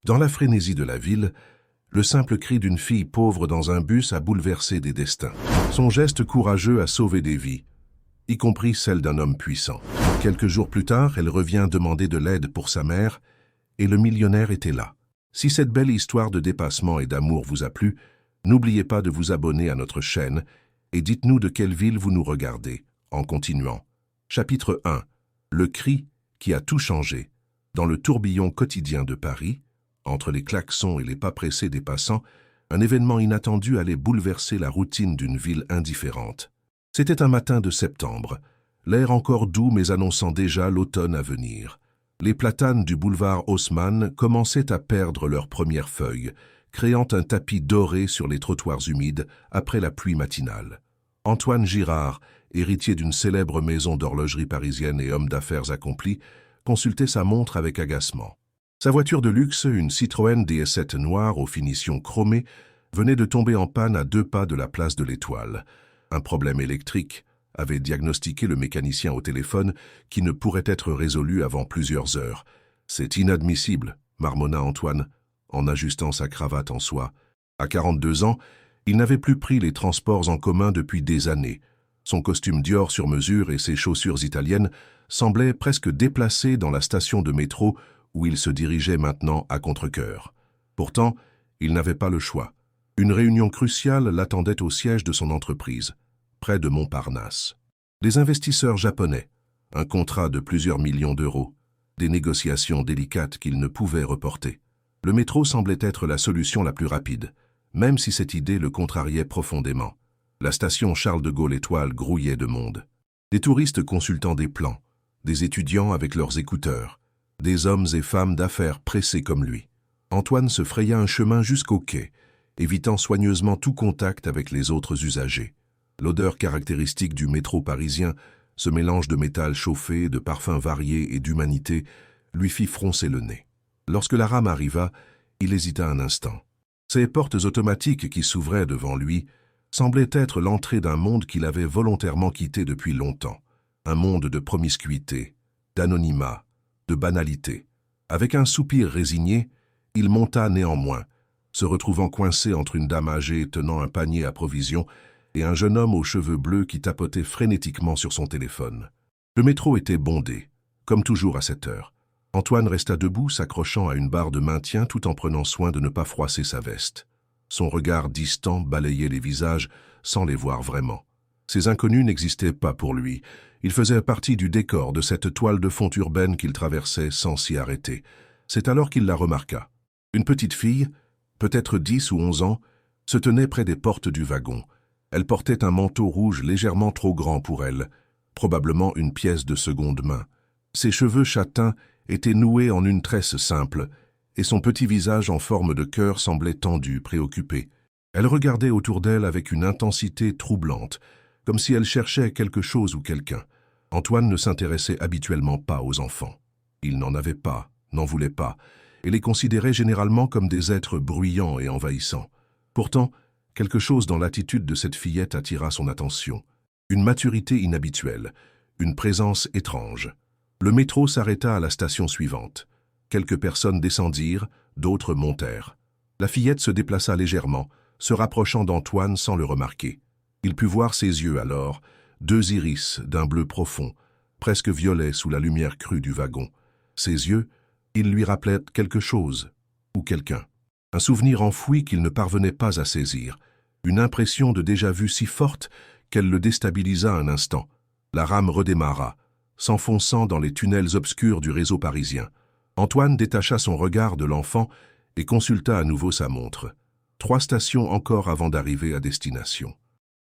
Dans la frénésie de la ville, le simple cri d'une fille pauvre dans un bus a bouleversé des destins. Son geste courageux a sauvé des vies, y compris celle d'un homme puissant. Quelques jours plus tard, elle revient demander de l'aide pour sa mère, et le millionnaire était là. Si cette belle histoire de dépassement et d'amour vous a plu, n'oubliez pas de vous abonner à notre chaîne et dites-nous de quelle ville vous nous regardez, en continuant. Chapitre 1. Le cri qui a tout changé. Dans le tourbillon quotidien de Paris, entre les klaxons et les pas pressés des passants, un événement inattendu allait bouleverser la routine d'une ville indifférente. C'était un matin de septembre, l'air encore doux mais annonçant déjà l'automne à venir. Les platanes du boulevard Haussmann commençaient à perdre leurs premières feuilles, créant un tapis doré sur les trottoirs humides après la pluie matinale. Antoine Girard, héritier d'une célèbre maison d'horlogerie parisienne et homme d'affaires accompli, consultait sa montre avec agacement. Sa voiture de luxe, une Citroën DS7 noire aux finitions chromées, venait de tomber en panne à 2 pas de la place de l'Étoile. Un problème électrique avait diagnostiqué le mécanicien au téléphone qui ne pourrait être résolu avant plusieurs heures. « C'est inadmissible », marmonna Antoine, en ajustant sa cravate en soie. À 42 ans, il n'avait plus pris les transports en commun depuis des années. Son costume Dior sur mesure et ses chaussures italiennes semblaient presque déplacés dans la station de métro où il se dirigeait maintenant à contre-cœur. Pourtant, il n'avait pas le choix. Une réunion cruciale l'attendait au siège de son entreprise, près de Montparnasse. Des investisseurs japonais, un contrat de plusieurs millions d'euros, des négociations délicates qu'il ne pouvait reporter. Le métro semblait être la solution la plus rapide, même si cette idée le contrariait profondément. La station Charles de Gaulle-Étoile grouillait de monde. Des touristes consultant des plans, des étudiants avec leurs écouteurs, des hommes et femmes d'affaires pressés comme lui. Antoine se fraya un chemin jusqu'au quai, évitant soigneusement tout contact avec les autres usagers. L'odeur caractéristique du métro parisien, ce mélange de métal chauffé, de parfums variés et d'humanité, lui fit froncer le nez. Lorsque la rame arriva, il hésita un instant. Ces portes automatiques qui s'ouvraient devant lui semblaient être l'entrée d'un monde qu'il avait volontairement quitté depuis longtemps. Un monde de promiscuité, d'anonymat, de banalité. Avec un soupir résigné, il monta néanmoins, se retrouvant coincé entre une dame âgée tenant un panier à provisions et un jeune homme aux cheveux bleus qui tapotait frénétiquement sur son téléphone. Le métro était bondé, comme toujours à cette heure. Antoine resta debout, s'accrochant à une barre de maintien tout en prenant soin de ne pas froisser sa veste. Son regard distant balayait les visages sans les voir vraiment. Ces inconnus n'existaient pas pour lui. Ils faisaient partie du décor de cette toile de fond urbaine qu'il traversait sans s'y arrêter. C'est alors qu'il la remarqua. Une petite fille, peut-être 10 ou 11 ans, se tenait près des portes du wagon. Elle portait un manteau rouge légèrement trop grand pour elle, probablement une pièce de seconde main. Ses cheveux châtains étaient noués en une tresse simple, et son petit visage en forme de cœur semblait tendu, préoccupé. Elle regardait autour d'elle avec une intensité troublante, comme si elle cherchait quelque chose ou quelqu'un. Antoine ne s'intéressait habituellement pas aux enfants. Il n'en avait pas, n'en voulait pas, et les considérait généralement comme des êtres bruyants et envahissants. Pourtant, quelque chose dans l'attitude de cette fillette attira son attention. Une maturité inhabituelle, une présence étrange. Le métro s'arrêta à la station suivante. Quelques personnes descendirent, d'autres montèrent. La fillette se déplaça légèrement, se rapprochant d'Antoine sans le remarquer. Il put voir ses yeux alors, 2 iris d'un bleu profond, presque violet sous la lumière crue du wagon. Ses yeux, ils lui rappelaient quelque chose, ou quelqu'un. Un souvenir enfoui qu'il ne parvenait pas à saisir. Une impression de déjà-vu si forte qu'elle le déstabilisa un instant. La rame redémarra, s'enfonçant dans les tunnels obscurs du réseau parisien. Antoine détacha son regard de l'enfant et consulta à nouveau sa montre. 3 stations encore avant d'arriver à destination.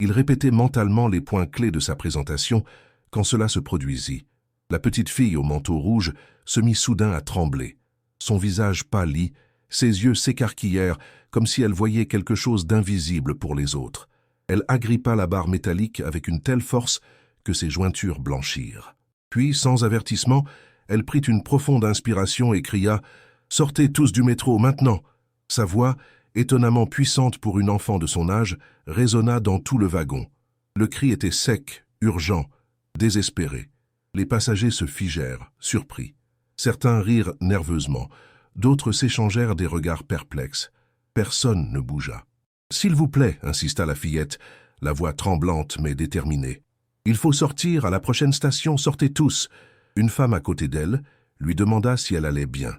Il répétait mentalement les points clés de sa présentation quand cela se produisit. La petite fille au manteau rouge se mit soudain à trembler. Son visage pâlit, ses yeux s'écarquillèrent comme si elle voyait quelque chose d'invisible pour les autres. Elle agrippa la barre métallique avec une telle force que ses jointures blanchirent. Puis, sans avertissement, elle prit une profonde inspiration et cria « Sortez tous du métro, maintenant !» Sa voix, étonnamment puissante pour une enfant de son âge, résonna dans tout le wagon. Le cri était sec, urgent, désespéré. Les passagers se figèrent, surpris. Certains rirent nerveusement, d'autres s'échangèrent des regards perplexes. Personne ne bougea. « S'il vous plaît, insista la fillette, la voix tremblante mais déterminée. « Il faut sortir, à la prochaine station, sortez tous !» Une femme à côté d'elle lui demanda si elle allait bien.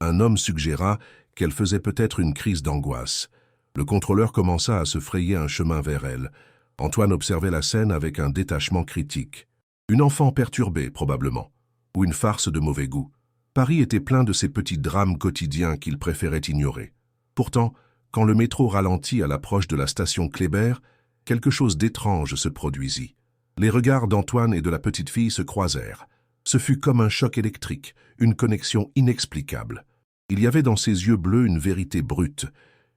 Un homme suggéra qu'elle faisait peut-être une crise d'angoisse. Le contrôleur commença à se frayer un chemin vers elle. Antoine observait la scène avec un détachement critique. Une enfant perturbée, probablement, ou une farce de mauvais goût. Paris était plein de ces petits drames quotidiens qu'il préférait ignorer. Pourtant, quand le métro ralentit à l'approche de la station Kléber, quelque chose d'étrange se produisit. Les regards d'Antoine et de la petite fille se croisèrent. Ce fut comme un choc électrique, une connexion inexplicable. Il y avait dans ses yeux bleus une vérité brute,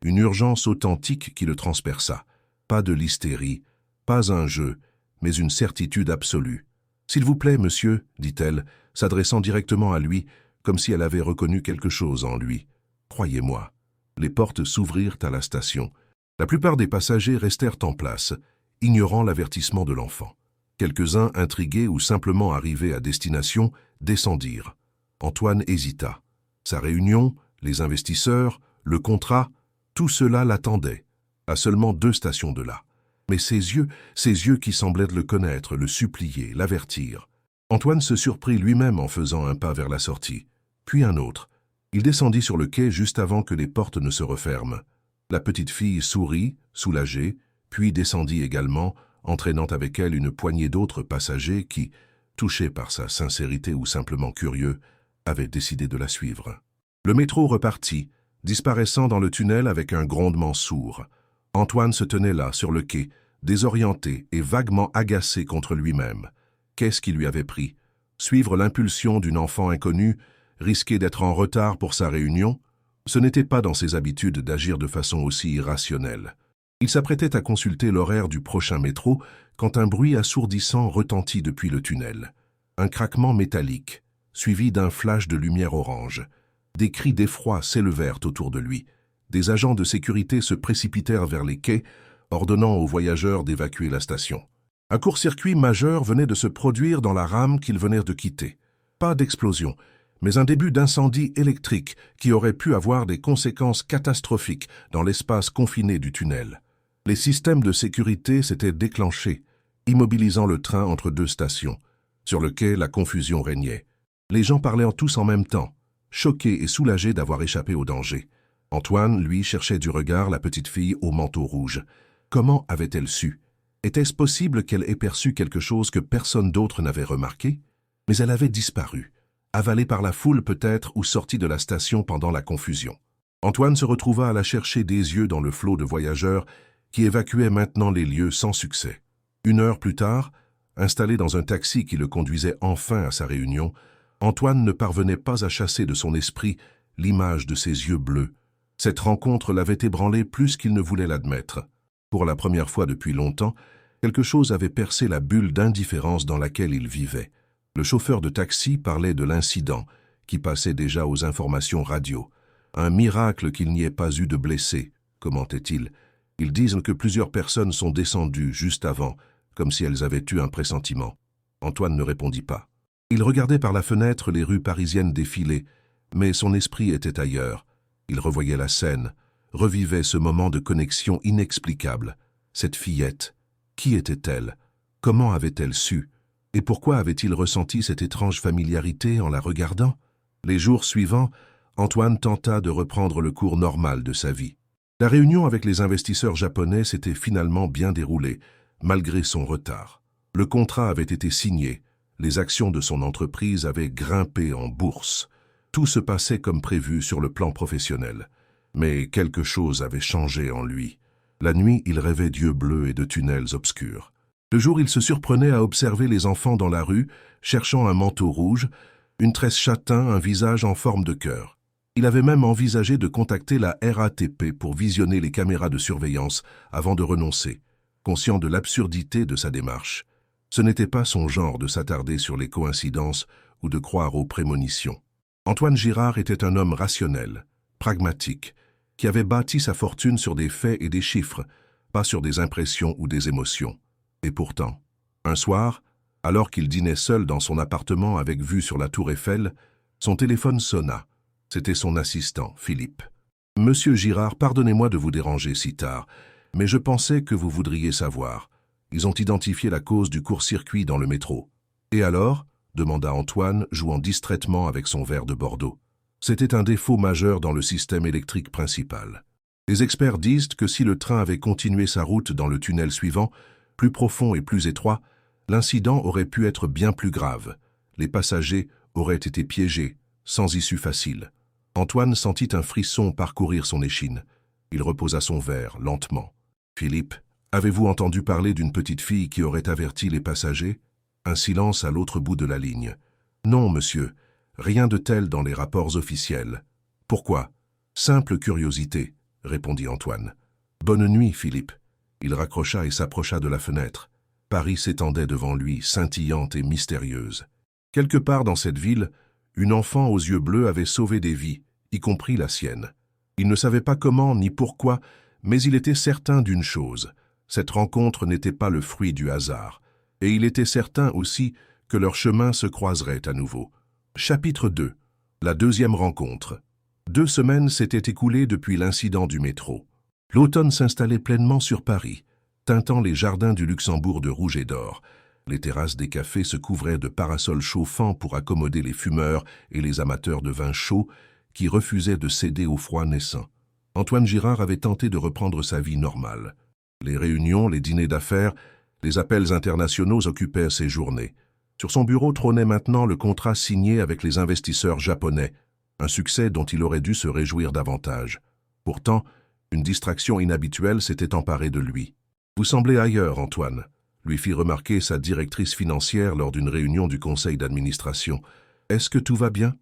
une urgence authentique qui le transperça. Pas de l'hystérie, pas un jeu, mais une certitude absolue. « S'il vous plaît, monsieur, dit-elle, s'adressant directement à lui, comme si elle avait reconnu quelque chose en lui. Croyez-moi. » Les portes s'ouvrirent à la station. La plupart des passagers restèrent en place, ignorant l'avertissement de l'enfant. Quelques-uns, intrigués ou simplement arrivés à destination, descendirent. Antoine hésita. Sa réunion, les investisseurs, le contrat, tout cela l'attendait, à seulement 2 stations de là. Mais ses yeux qui semblaient le connaître, le supplier, l'avertir. Antoine se surprit lui-même en faisant un pas vers la sortie, puis un autre. Il descendit sur le quai juste avant que les portes ne se referment. La petite fille sourit, soulagée, puis descendit également, entraînant avec elle une poignée d'autres passagers qui, touchés par sa sincérité ou simplement curieux, avaient décidé de la suivre. Le métro repartit, disparaissant dans le tunnel avec un grondement sourd. Antoine se tenait là, sur le quai, désorienté et vaguement agacé contre lui-même. Qu'est-ce qui lui avait pris? Suivre l'impulsion d'une enfant inconnue, risquer d'être en retard pour sa réunion? Ce n'était pas dans ses habitudes d'agir de façon aussi irrationnelle. Il s'apprêtait à consulter l'horaire du prochain métro quand un bruit assourdissant retentit depuis le tunnel. Un craquement métallique, suivi d'un flash de lumière orange. Des cris d'effroi s'élevèrent autour de lui. Des agents de sécurité se précipitèrent vers les quais, ordonnant aux voyageurs d'évacuer la station. Un court-circuit majeur venait de se produire dans la rame qu'ils venaient de quitter. Pas d'explosion, mais un début d'incendie électrique qui aurait pu avoir des conséquences catastrophiques dans l'espace confiné du tunnel. Les systèmes de sécurité s'étaient déclenchés, immobilisant le train entre 2 stations. Sur le quai, la confusion régnait. Les gens parlaient tous en même temps, choqués et soulagés d'avoir échappé au danger. Antoine, lui, cherchait du regard la petite fille au manteau rouge. Comment avait-elle su? Était-ce possible qu'elle ait perçu quelque chose que personne d'autre n'avait remarqué? Mais elle avait disparu, avalée par la foule peut-être ou sortie de la station pendant la confusion. Antoine se retrouva à la chercher des yeux dans le flot de voyageurs qui évacuaient maintenant les lieux sans succès. 1 heure plus tard, installé dans un taxi qui le conduisait enfin à sa réunion, Antoine ne parvenait pas à chasser de son esprit l'image de ses yeux bleus. Cette rencontre l'avait ébranlé plus qu'il ne voulait l'admettre. Pour la première fois depuis longtemps, quelque chose avait percé la bulle d'indifférence dans laquelle il vivait. Le chauffeur de taxi parlait de l'incident, qui passait déjà aux informations radio. Un miracle qu'il n'y ait pas eu de blessés, commentait-il. Ils disent que plusieurs personnes sont descendues juste avant, comme si elles avaient eu un pressentiment. Antoine ne répondit pas. Il regardait par la fenêtre les rues parisiennes défiler, mais son esprit était ailleurs. Il revoyait la scène, revivait ce moment de connexion inexplicable. Cette fillette, qui était-elle? Comment avait-elle su? Et pourquoi avait-il ressenti cette étrange familiarité en la regardant? Les jours suivants, Antoine tenta de reprendre le cours normal de sa vie. La réunion avec les investisseurs japonais s'était finalement bien déroulée, malgré son retard. Le contrat avait été signé, les actions de son entreprise avaient grimpé en bourse. Tout se passait comme prévu sur le plan professionnel. Mais quelque chose avait changé en lui. La nuit, il rêvait d'yeux bleus et de tunnels obscurs. Le jour, il se surprenait à observer les enfants dans la rue, cherchant un manteau rouge, une tresse châtain, un visage en forme de cœur. Il avait même envisagé de contacter la RATP pour visionner les caméras de surveillance avant de renoncer, conscient de l'absurdité de sa démarche. Ce n'était pas son genre de s'attarder sur les coïncidences ou de croire aux prémonitions. Antoine Girard était un homme rationnel, pragmatique, qui avait bâti sa fortune sur des faits et des chiffres, pas sur des impressions ou des émotions. Et pourtant, un soir, alors qu'il dînait seul dans son appartement avec vue sur la tour Eiffel, son téléphone sonna. C'était son assistant, Philippe. « Monsieur Girard, pardonnez-moi de vous déranger si tard, mais je pensais que vous voudriez savoir. Ils ont identifié la cause du court-circuit dans le métro. »« Et alors ?» demanda Antoine, jouant distraitement avec son verre de Bordeaux. C'était un défaut majeur dans le système électrique principal. Les experts disent que si le train avait continué sa route dans le tunnel suivant, plus profond et plus étroit, l'incident aurait pu être bien plus grave. Les passagers auraient été piégés, sans issue facile. Antoine sentit un frisson parcourir son échine. Il reposa son verre, lentement. « Philippe, avez-vous entendu parler d'une petite fille qui aurait averti les passagers ?» Un silence à l'autre bout de la ligne. « Non, monsieur, rien de tel dans les rapports officiels. »« Pourquoi ?»« Simple curiosité, » répondit Antoine. « Bonne nuit, Philippe. » Il raccrocha et s'approcha de la fenêtre. Paris s'étendait devant lui, scintillante et mystérieuse. Quelque part dans cette ville, une enfant aux yeux bleus avait sauvé des vies, y compris la sienne. Il ne savait pas comment ni pourquoi, mais il était certain d'une chose. Cette rencontre n'était pas le fruit du hasard. Et il était certain aussi que leurs chemins se croiseraient à nouveau. Chapitre 2. La deuxième rencontre. 2 semaines s'étaient écoulées depuis l'incident du métro. L'automne s'installait pleinement sur Paris, teintant les jardins du Luxembourg de rouge et d'or. Les terrasses des cafés se couvraient de parasols chauffants pour accommoder les fumeurs et les amateurs de vin chaud qui refusaient de céder au froid naissant. Antoine Girard avait tenté de reprendre sa vie normale. Les réunions, les dîners d'affaires, les appels internationaux occupaient ses journées. Sur son bureau trônait maintenant le contrat signé avec les investisseurs japonais, un succès dont il aurait dû se réjouir davantage. Pourtant, une distraction inhabituelle s'était emparée de lui. « Vous semblez ailleurs, Antoine », lui fit remarquer sa directrice financière lors d'une réunion du conseil d'administration. « Est-ce que tout va bien ?»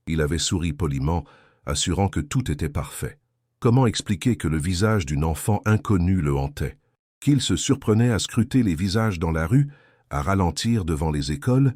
Il avait souri poliment, assurant que tout était parfait. Comment expliquer que le visage d'une enfant inconnue le hantait? Qu'il se surprenait à scruter les visages dans la rue, à ralentir devant les écoles,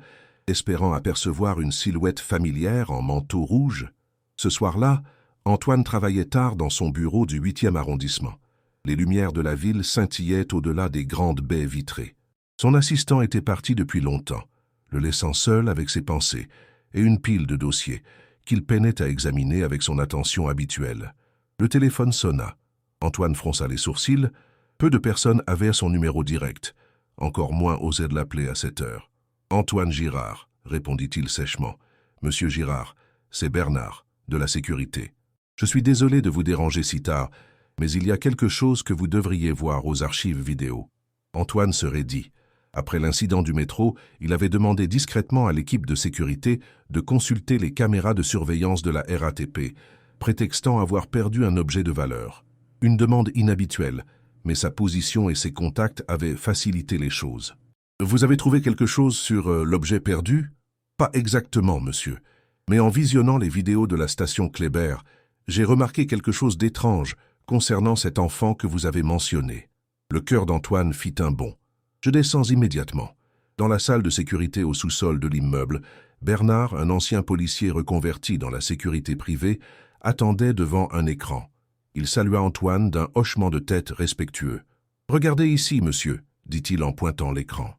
espérant apercevoir une silhouette familière en manteau rouge? Ce soir-là, Antoine travaillait tard dans son bureau du 8e arrondissement. Les lumières de la ville scintillaient au-delà des grandes baies vitrées. Son assistant était parti depuis longtemps, le laissant seul avec ses pensées et une pile de dossiers qu'il peinait à examiner avec son attention habituelle. Le téléphone sonna. Antoine fronça les sourcils. Peu de personnes avaient son numéro direct. Encore moins osaient l'appeler à cette heure. « Antoine Girard », répondit-il sèchement. « Monsieur Girard, c'est Bernard, de la sécurité. Je suis désolé de vous déranger si tard, mais il y a quelque chose que vous devriez voir aux archives vidéo. » Antoine se raidit. Après l'incident du métro, il avait demandé discrètement à l'équipe de sécurité de consulter les caméras de surveillance de la RATP, prétextant avoir perdu un objet de valeur. Une demande inhabituelle, mais sa position et ses contacts avaient facilité les choses. « Vous avez trouvé quelque chose sur l'objet perdu ?»« Pas exactement, monsieur. Mais en visionnant les vidéos de la station Kléber, j'ai remarqué quelque chose d'étrange concernant cet enfant que vous avez mentionné. » Le cœur d'Antoine fit un bond. « Je descends immédiatement. » Dans la salle de sécurité au sous-sol de l'immeuble, Bernard, un ancien policier reconverti dans la sécurité privée, attendait devant un écran. Il salua Antoine d'un hochement de tête respectueux. « Regardez ici, monsieur, » dit-il en pointant l'écran.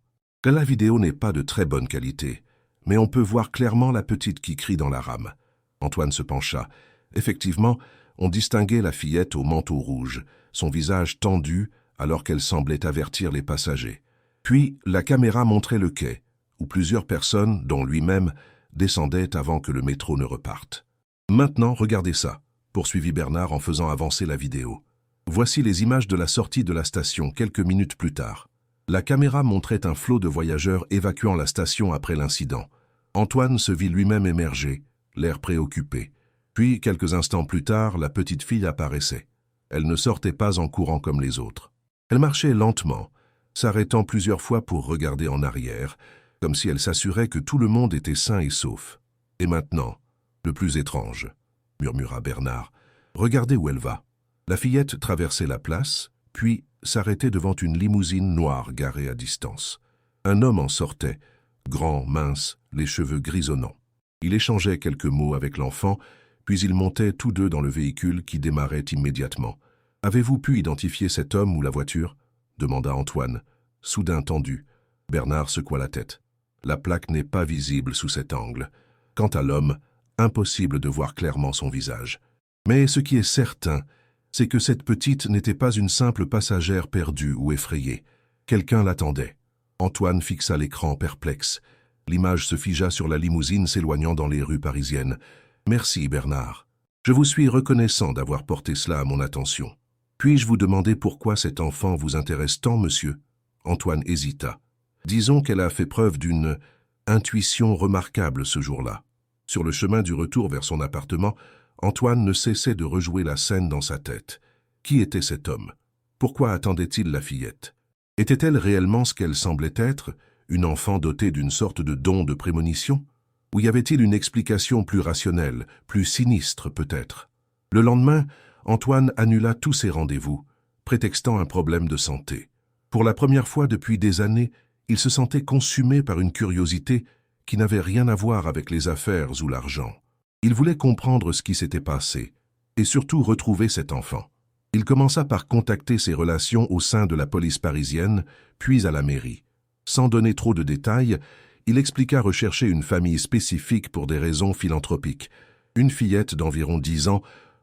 La vidéo n'est pas de très bonne qualité, mais on peut voir clairement la petite qui crie dans la rame. Antoine se pencha. Effectivement, on distinguait la fillette au manteau rouge, son visage tendu alors qu'elle semblait avertir les passagers. Puis, la caméra montrait le quai, où plusieurs personnes, dont lui-même, descendaient avant que le métro ne reparte. « Maintenant, regardez ça », poursuivit Bernard en faisant avancer la vidéo. Voici les images de la sortie de la station quelques minutes plus tard. La caméra montrait un flot de voyageurs évacuant la station après l'incident. Antoine se vit lui-même émerger, l'air préoccupé. Puis, quelques instants plus tard, la petite fille apparaissait. Elle ne sortait pas en courant comme les autres. Elle marchait lentement, s'arrêtant plusieurs fois pour regarder en arrière, comme si elle s'assurait que tout le monde était sain et sauf. « Et maintenant, le plus étrange, » murmura Bernard. « Regardez où elle va. » La fillette traversait la place, puis s'arrêtait devant une limousine noire garée à distance. Un homme en sortait, grand, mince, les cheveux grisonnants. Il échangeait quelques mots avec l'enfant, puis ils montaient tous deux dans le véhicule qui démarrait immédiatement. « Avez-vous pu identifier cet homme ou la voiture ?» demanda Antoine, soudain tendu. Bernard secoua la tête. « La plaque n'est pas visible sous cet angle. Quant à l'homme, Impossible de voir clairement son visage. Mais ce qui est certain, c'est que cette petite n'était pas une simple passagère perdue ou effrayée. Quelqu'un l'attendait. Antoine fixa l'écran perplexe. L'image se figea sur la limousine s'éloignant dans les rues parisiennes. « Merci, Bernard. Je vous suis reconnaissant d'avoir porté cela à mon attention. Puis-je vous demander pourquoi cet enfant vous intéresse tant, monsieur ?» Antoine hésita. Disons qu'elle a fait preuve d'une intuition remarquable ce jour-là. Sur le chemin du retour vers son appartement, Antoine ne cessait de rejouer la scène dans sa tête. Qui était cet homme? Pourquoi attendait-il la fillette? Était-elle réellement ce qu'elle semblait être, une enfant dotée d'une sorte de don de prémonition? Ou y avait-il une explication plus rationnelle, plus sinistre peut-être? Le lendemain, Antoine annula tous ses rendez-vous, prétextant un problème de santé. Pour la première fois depuis des années, il se sentait consumé par une curiosité qui n'avait rien à voir avec les affaires ou l'argent. Il voulait comprendre ce qui s'était passé, et surtout retrouver cet enfant. Il commença par contacter ses relations au sein de la police parisienne, puis à la mairie. Sans donner trop de détails, il expliqua rechercher une famille spécifique pour des raisons philanthropiques. Une fillette d'environ 10 ans,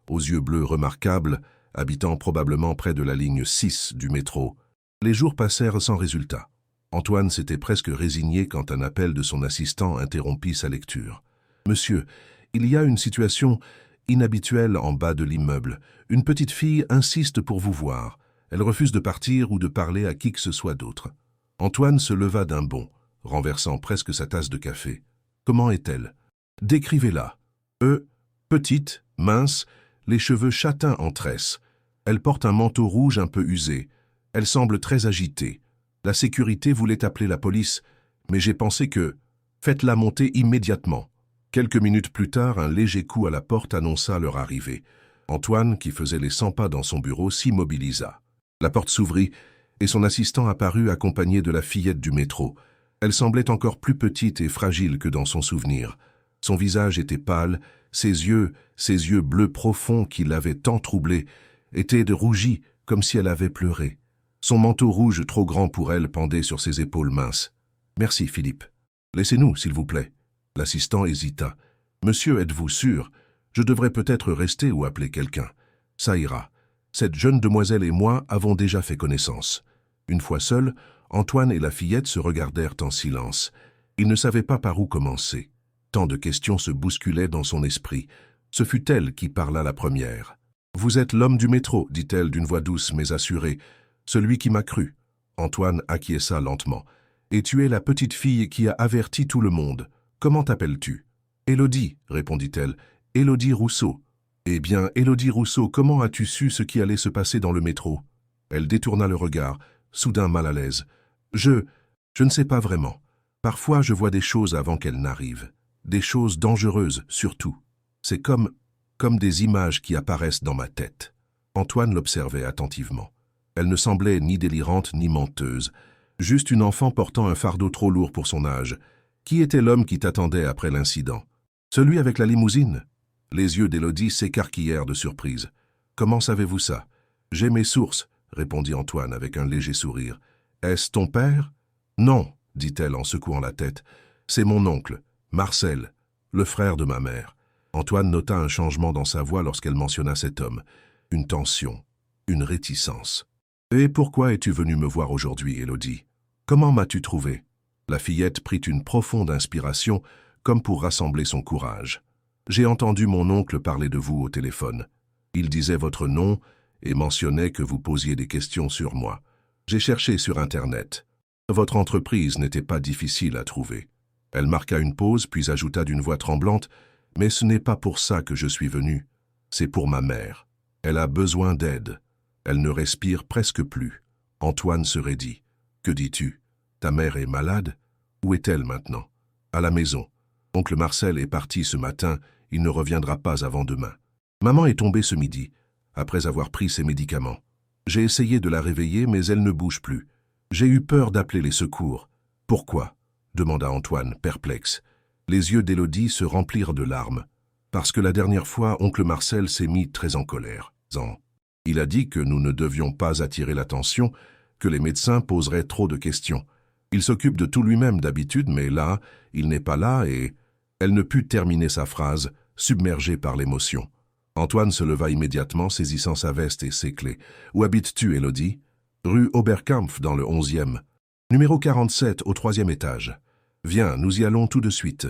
aux yeux bleus remarquables, habitant probablement près de la ligne 6 du métro. Les jours passèrent sans résultat. Antoine s'était presque résigné quand un appel de son assistant interrompit sa lecture. « Monsieur, il y a une situation inhabituelle en bas de l'immeuble. Une petite fille insiste pour vous voir. Elle refuse de partir ou de parler à qui que ce soit d'autre. » Antoine se leva d'un bond, renversant presque sa tasse de café. « Comment est-elle? Décrivez-la. » Petite, mince, les cheveux châtains en tresse. Elle porte un manteau rouge un peu usé. Elle semble très agitée. La sécurité voulait appeler la police, mais j'ai pensé que... Faites-la monter immédiatement. Quelques minutes plus tard, un léger coup à la porte annonça leur arrivée. Antoine, qui faisait les 100 pas dans son bureau, s'immobilisa. La porte s'ouvrit et son assistant apparut accompagné de la fillette du métro. Elle semblait encore plus petite et fragile que dans son souvenir. Son visage était pâle, ses yeux bleus profonds qui l'avaient tant troublée, étaient rougis comme si elle avait pleuré. Son manteau rouge trop grand pour elle pendait sur ses épaules minces. « Merci, Philippe. Laissez-nous, s'il vous plaît. » L'assistant hésita. « Monsieur, êtes-vous sûr? Je devrais peut-être rester ou appeler quelqu'un. Ça ira. Cette jeune demoiselle et moi avons déjà fait connaissance. » Une fois seuls, Antoine et la fillette se regardèrent en silence. Ils ne savaient pas par où commencer. Tant de questions se bousculaient dans son esprit. Ce fut elle qui parla la première. « Vous êtes l'homme du métro, dit-elle d'une voix douce mais assurée. Celui qui m'a cru. » Antoine acquiesça lentement. « Et tu es la petite fille qui a averti tout le monde. Comment t'appelles-tu? »« Élodie, répondit-elle. Élodie Rousseau. »« Eh bien, Élodie Rousseau, comment as-tu su ce qui allait se passer dans le métro ?» Elle détourna le regard, soudain mal à l'aise. « Je ne sais pas vraiment. Parfois, je vois des choses avant qu'elles n'arrivent. Des choses dangereuses, surtout. C'est comme des images qui apparaissent dans ma tête. » Antoine l'observait attentivement. Elle ne semblait ni délirante ni menteuse, juste une enfant portant un fardeau trop lourd pour son âge. Qui était l'homme qui t'attendait après l'incident? Celui avec la limousine? Les yeux d'Élodie s'écarquillèrent de surprise. Comment savez-vous ça? J'ai mes sources, répondit Antoine avec un léger sourire. Est-ce ton père? Non, dit-elle en secouant la tête. C'est mon oncle, Marcel, le frère de ma mère. Antoine nota un changement dans sa voix lorsqu'elle mentionna cet homme. Une tension, une réticence. Et pourquoi es-tu venue me voir aujourd'hui, Élodie? Comment m'as-tu trouvé? La fillette prit une profonde inspiration, comme pour rassembler son courage. J'ai entendu mon oncle parler de vous au téléphone. Il disait votre nom et mentionnait que vous posiez des questions sur moi. J'ai cherché sur Internet. Votre entreprise n'était pas difficile à trouver. Elle marqua une pause, puis ajouta d'une voix tremblante, « Mais ce n'est pas pour ça que je suis venu. C'est pour ma mère. Elle a besoin d'aide. Elle ne respire presque plus. » Antoine se raidit. « Que dis-tu? Ta mère est malade? Où est-elle maintenant? » « À la maison. Oncle Marcel est parti ce matin, il ne reviendra pas avant demain. Maman est tombée ce midi, après avoir pris ses médicaments. J'ai essayé de la réveiller, mais elle ne bouge plus. J'ai eu peur d'appeler les secours. »« Pourquoi ?» demanda Antoine, perplexe. Les yeux d'Élodie se remplirent de larmes. « Parce que la dernière fois, oncle Marcel s'est mis très en colère. Il a dit que nous ne devions pas attirer l'attention, que les médecins poseraient trop de questions. Il s'occupe de tout lui-même d'habitude, mais là, il n'est pas là et... » Elle ne put terminer sa phrase, submergé par l'émotion. Antoine se leva immédiatement, saisissant sa veste et ses clés. « Où habites-tu, Élodie ?»« Rue Oberkampf, dans le 11e. Numéro 47, au 3e étage. »« Viens, nous y allons tout de suite. »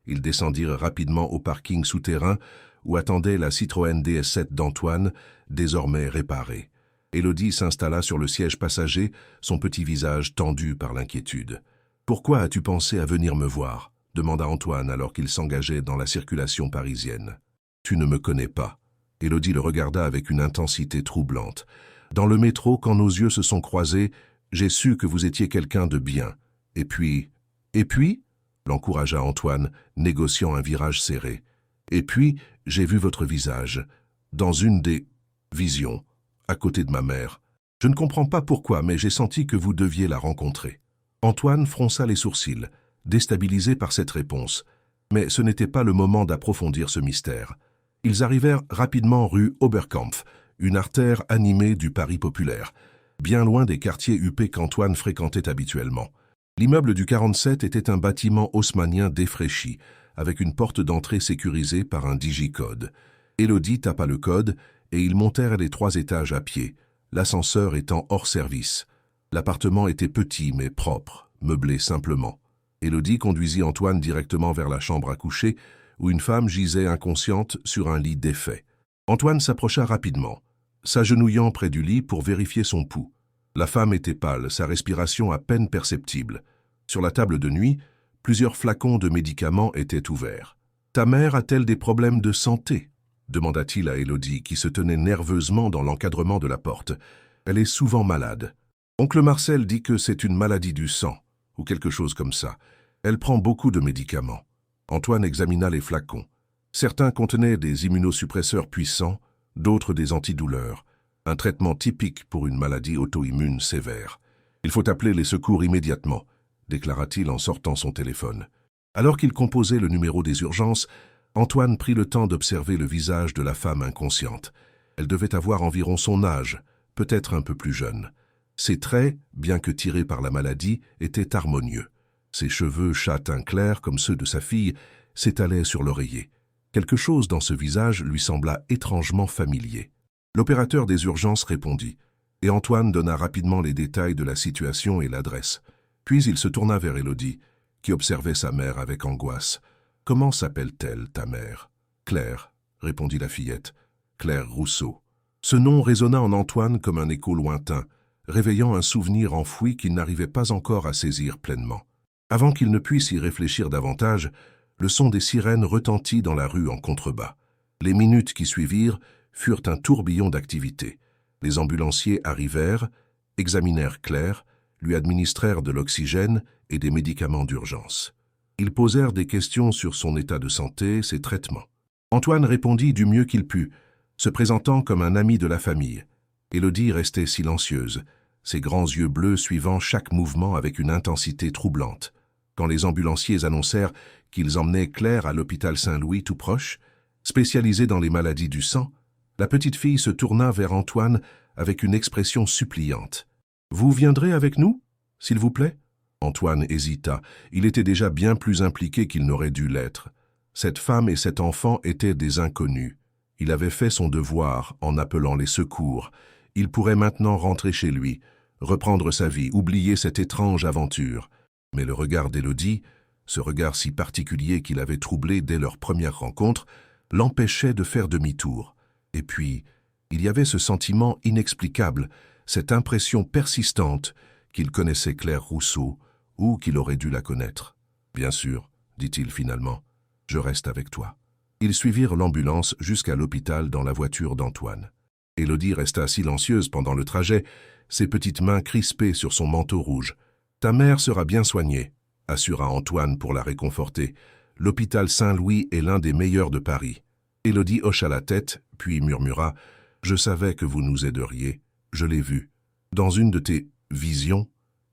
Ils descendirent rapidement au parking souterrain où attendait la Citroën DS7 d'Antoine, désormais réparée. Élodie s'installa sur le siège passager, son petit visage tendu par l'inquiétude. « Pourquoi as-tu pensé à venir me voir ?» demanda Antoine alors qu'il s'engageait dans la circulation parisienne. « Tu ne me connais pas. » Élodie le regarda avec une intensité troublante. « Dans le métro, quand nos yeux se sont croisés, j'ai su que vous étiez quelqu'un de bien. Et puis... »« Et puis ?» l'encouragea Antoine, négociant un virage serré. « Et puis, j'ai vu votre visage, dans une des visions, à côté de ma mère. Je ne comprends pas pourquoi, mais j'ai senti que vous deviez la rencontrer. » Antoine fronça les sourcils, déstabilisé par cette réponse. Mais ce n'était pas le moment d'approfondir ce mystère. Ils arrivèrent rapidement rue Oberkampf, une artère animée du Paris populaire, bien loin des quartiers huppés qu'Antoine fréquentait habituellement. L'immeuble du 47 était un bâtiment haussmannien défraîchi, avec une porte d'entrée sécurisée par un digicode. Élodie tapa le code et ils montèrent les 3 étages à pied, l'ascenseur étant hors service. L'appartement était petit mais propre, meublé simplement. Élodie conduisit Antoine directement vers la chambre à coucher, où une femme gisait inconsciente sur un lit défait. Antoine s'approcha rapidement, s'agenouillant près du lit pour vérifier son pouls. La femme était pâle, sa respiration à peine perceptible. Sur la table de nuit, plusieurs flacons de médicaments étaient ouverts. « Ta mère a-t-elle des problèmes de santé ?» demanda-t-il à Élodie, qui se tenait nerveusement dans l'encadrement de la porte. « Elle est souvent malade. Oncle Marcel dit que c'est une maladie du sang, ou quelque chose comme ça. Elle prend beaucoup de médicaments. » Antoine examina les flacons. Certains contenaient des immunosuppresseurs puissants, d'autres des antidouleurs. Un traitement typique pour une maladie auto-immune sévère. « Il faut appeler les secours immédiatement », déclara-t-il en sortant son téléphone. Alors qu'il composait le numéro des urgences, Antoine prit le temps d'observer le visage de la femme inconsciente. Elle devait avoir environ son âge, peut-être un peu plus jeune. Ses traits, bien que tirés par la maladie, étaient harmonieux. Ses cheveux châtain clair, comme ceux de sa fille, s'étalaient sur l'oreiller. Quelque chose dans ce visage lui sembla étrangement familier. L'opérateur des urgences répondit, et Antoine donna rapidement les détails de la situation et l'adresse. Puis il se tourna vers Élodie, qui observait sa mère avec angoisse. « Comment s'appelle-t-elle, ta mère ?»« Claire, » répondit la fillette. « Claire Rousseau. » Ce nom résonna en Antoine comme un écho lointain, réveillant un souvenir enfoui qu'il n'arrivait pas encore à saisir pleinement. Avant qu'il ne puisse y réfléchir davantage, le son des sirènes retentit dans la rue en contrebas. Les minutes qui suivirent furent un tourbillon d'activité. Les ambulanciers arrivèrent, examinèrent Claire, lui administrèrent de l'oxygène et des médicaments d'urgence. Ils posèrent des questions sur son état de santé, ses traitements. Antoine répondit du mieux qu'il put, se présentant comme un ami de la famille. Élodie restait silencieuse, ses grands yeux bleus suivant chaque mouvement avec une intensité troublante. Quand les ambulanciers annoncèrent qu'ils emmenaient Claire à l'hôpital Saint-Louis tout proche, spécialisé dans les maladies du sang, la petite fille se tourna vers Antoine avec une expression suppliante. « Vous viendrez avec nous, s'il vous plaît ?» Antoine hésita. Il était déjà bien plus impliqué qu'il n'aurait dû l'être. Cette femme et cet enfant étaient des inconnus. Il avait fait son devoir en appelant les secours. Il pourrait maintenant rentrer chez lui, reprendre sa vie, oublier cette étrange aventure. Mais le regard d'Élodie, ce regard si particulier qu'il avait troublé dès leur première rencontre, l'empêchait de faire demi-tour. Et puis, il y avait ce sentiment inexplicable, cette impression persistante qu'il connaissait Claire Rousseau ou qu'il aurait dû la connaître. « Bien sûr, » dit-il finalement, « je reste avec toi. » Ils suivirent l'ambulance jusqu'à l'hôpital dans la voiture d'Antoine. Élodie resta silencieuse pendant le trajet, ses petites mains crispées sur son manteau rouge. « Ta mère sera bien soignée, » assura Antoine pour la réconforter. « L'hôpital Saint-Louis est l'un des meilleurs de Paris. » Élodie hocha la tête, puis murmura « Je savais que vous nous aideriez. Je l'ai vu. Dans une de tes visions ?»«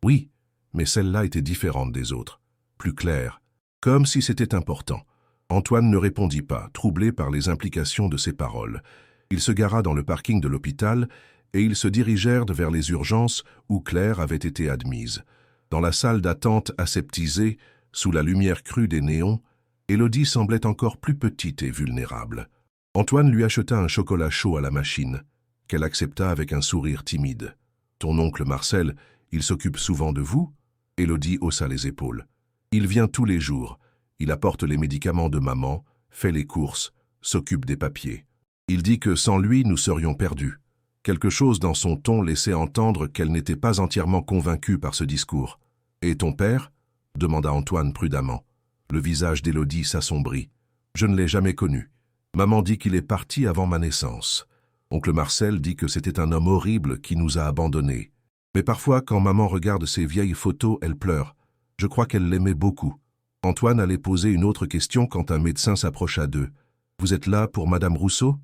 Oui, mais celle-là était différente des autres, plus claire, comme si c'était important. » Antoine ne répondit pas, troublé par les implications de ses paroles. Il se gara dans le parking de l'hôpital et ils se dirigèrent vers les urgences où Claire avait été admise. Dans la salle d'attente aseptisée, sous la lumière crue des néons, Élodie semblait encore plus petite et vulnérable. Antoine lui acheta un chocolat chaud à la machine, qu'elle accepta avec un sourire timide. « Ton oncle Marcel, il s'occupe souvent de vous ?» Élodie haussa les épaules. « Il vient tous les jours. Il apporte les médicaments de maman, fait les courses, s'occupe des papiers. Il dit que sans lui, nous serions perdus. » Quelque chose dans son ton laissait entendre qu'elle n'était pas entièrement convaincue par ce discours. « Et ton père ?» demanda Antoine prudemment. Le visage d'Élodie s'assombrit. « Je ne l'ai jamais connu. Maman dit qu'il est parti avant ma naissance. Oncle Marcel dit que c'était un homme horrible qui nous a abandonnés. Mais parfois, quand maman regarde ses vieilles photos, elle pleure. Je crois qu'elle l'aimait beaucoup. » Antoine allait poser une autre question quand un médecin s'approcha d'eux. « Vous êtes là pour Madame Rousseau ?»«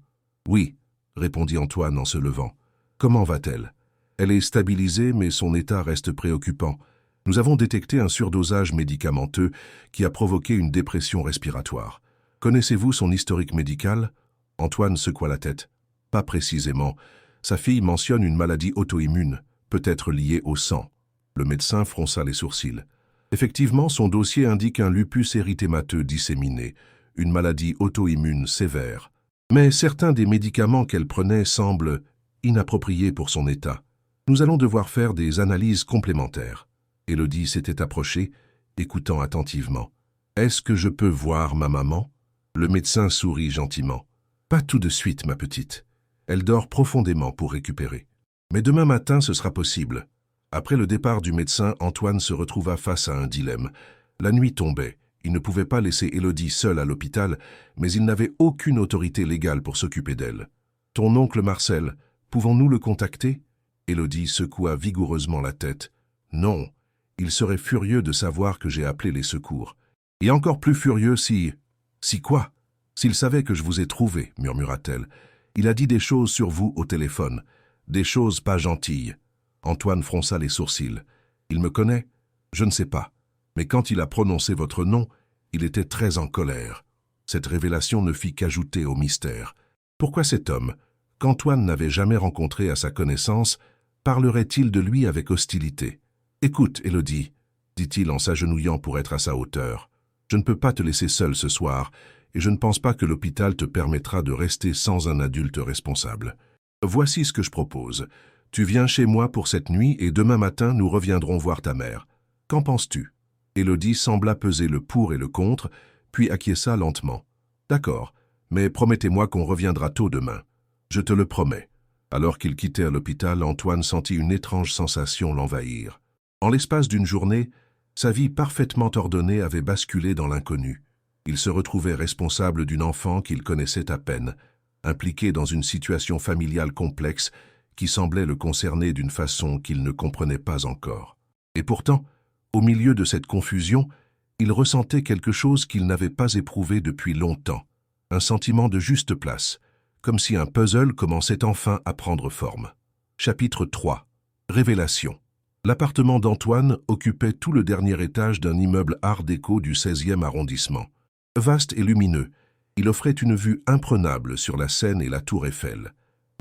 Oui, » répondit Antoine en se levant. « Comment va-t-elle ?»« Elle est stabilisée, mais son état reste préoccupant. Nous avons détecté un surdosage médicamenteux qui a provoqué une dépression respiratoire. Connaissez-vous son historique médical ?» Antoine secoua la tête. « Pas précisément. Sa fille mentionne une maladie auto-immune, peut-être liée au sang. » Le médecin fronça les sourcils. Effectivement, son dossier indique un lupus érythémateux disséminé, une maladie auto-immune sévère. Mais certains des médicaments qu'elle prenait semblent inappropriés pour son état. Nous allons devoir faire des analyses complémentaires. Élodie s'était approchée, écoutant attentivement. « Est-ce que je peux voir ma maman ?» Le médecin sourit gentiment. « Pas tout de suite, ma petite. Elle dort profondément pour récupérer. Mais demain matin, ce sera possible. » Après le départ du médecin, Antoine se retrouva face à un dilemme. La nuit tombait. Il ne pouvait pas laisser Élodie seule à l'hôpital, mais il n'avait aucune autorité légale pour s'occuper d'elle. « Ton oncle Marcel, pouvons-nous le contacter ?» Élodie secoua vigoureusement la tête. « Non, il serait furieux de savoir que j'ai appelé les secours. Et encore plus furieux si... »« Si quoi ?»« S'il savait que je vous ai trouvé, » murmura-t-elle. « Il a dit des choses sur vous au téléphone, des choses pas gentilles. » Antoine fronça les sourcils. « Il me connaît ? Je ne sais pas. Mais quand il a prononcé votre nom, il était très en colère. » Cette révélation ne fit qu'ajouter au mystère. Pourquoi cet homme, qu'Antoine n'avait jamais rencontré à sa connaissance, parlerait-il de lui avec hostilité? « Écoute, Élodie, » dit-il en s'agenouillant pour être à sa hauteur. « Je ne peux pas te laisser seule ce soir, et je ne pense pas que l'hôpital te permettra de rester sans un adulte responsable. Voici ce que je propose. Tu viens chez moi pour cette nuit et demain matin, nous reviendrons voir ta mère. Qu'en penses-tu » Élodie sembla peser le pour et le contre, puis acquiesça lentement. « D'accord, mais promettez-moi qu'on reviendra tôt demain. »« Je te le promets. » Alors qu'ils quittèrent l'hôpital, Antoine sentit une étrange sensation l'envahir. En l'espace d'une journée, sa vie parfaitement ordonnée avait basculé dans l'inconnu. Il se retrouvait responsable d'une enfant qu'il connaissait à peine, impliqué dans une situation familiale complexe qui semblait le concerner d'une façon qu'il ne comprenait pas encore. Et pourtant, au milieu de cette confusion, il ressentait quelque chose qu'il n'avait pas éprouvé depuis longtemps, un sentiment de juste place, comme si un puzzle commençait enfin à prendre forme. Chapitre 3. Révélation. L'appartement d'Antoine occupait tout le dernier étage d'un immeuble art déco du 16e arrondissement. Vaste et lumineux, il offrait une vue imprenable sur la Seine et la Tour Eiffel.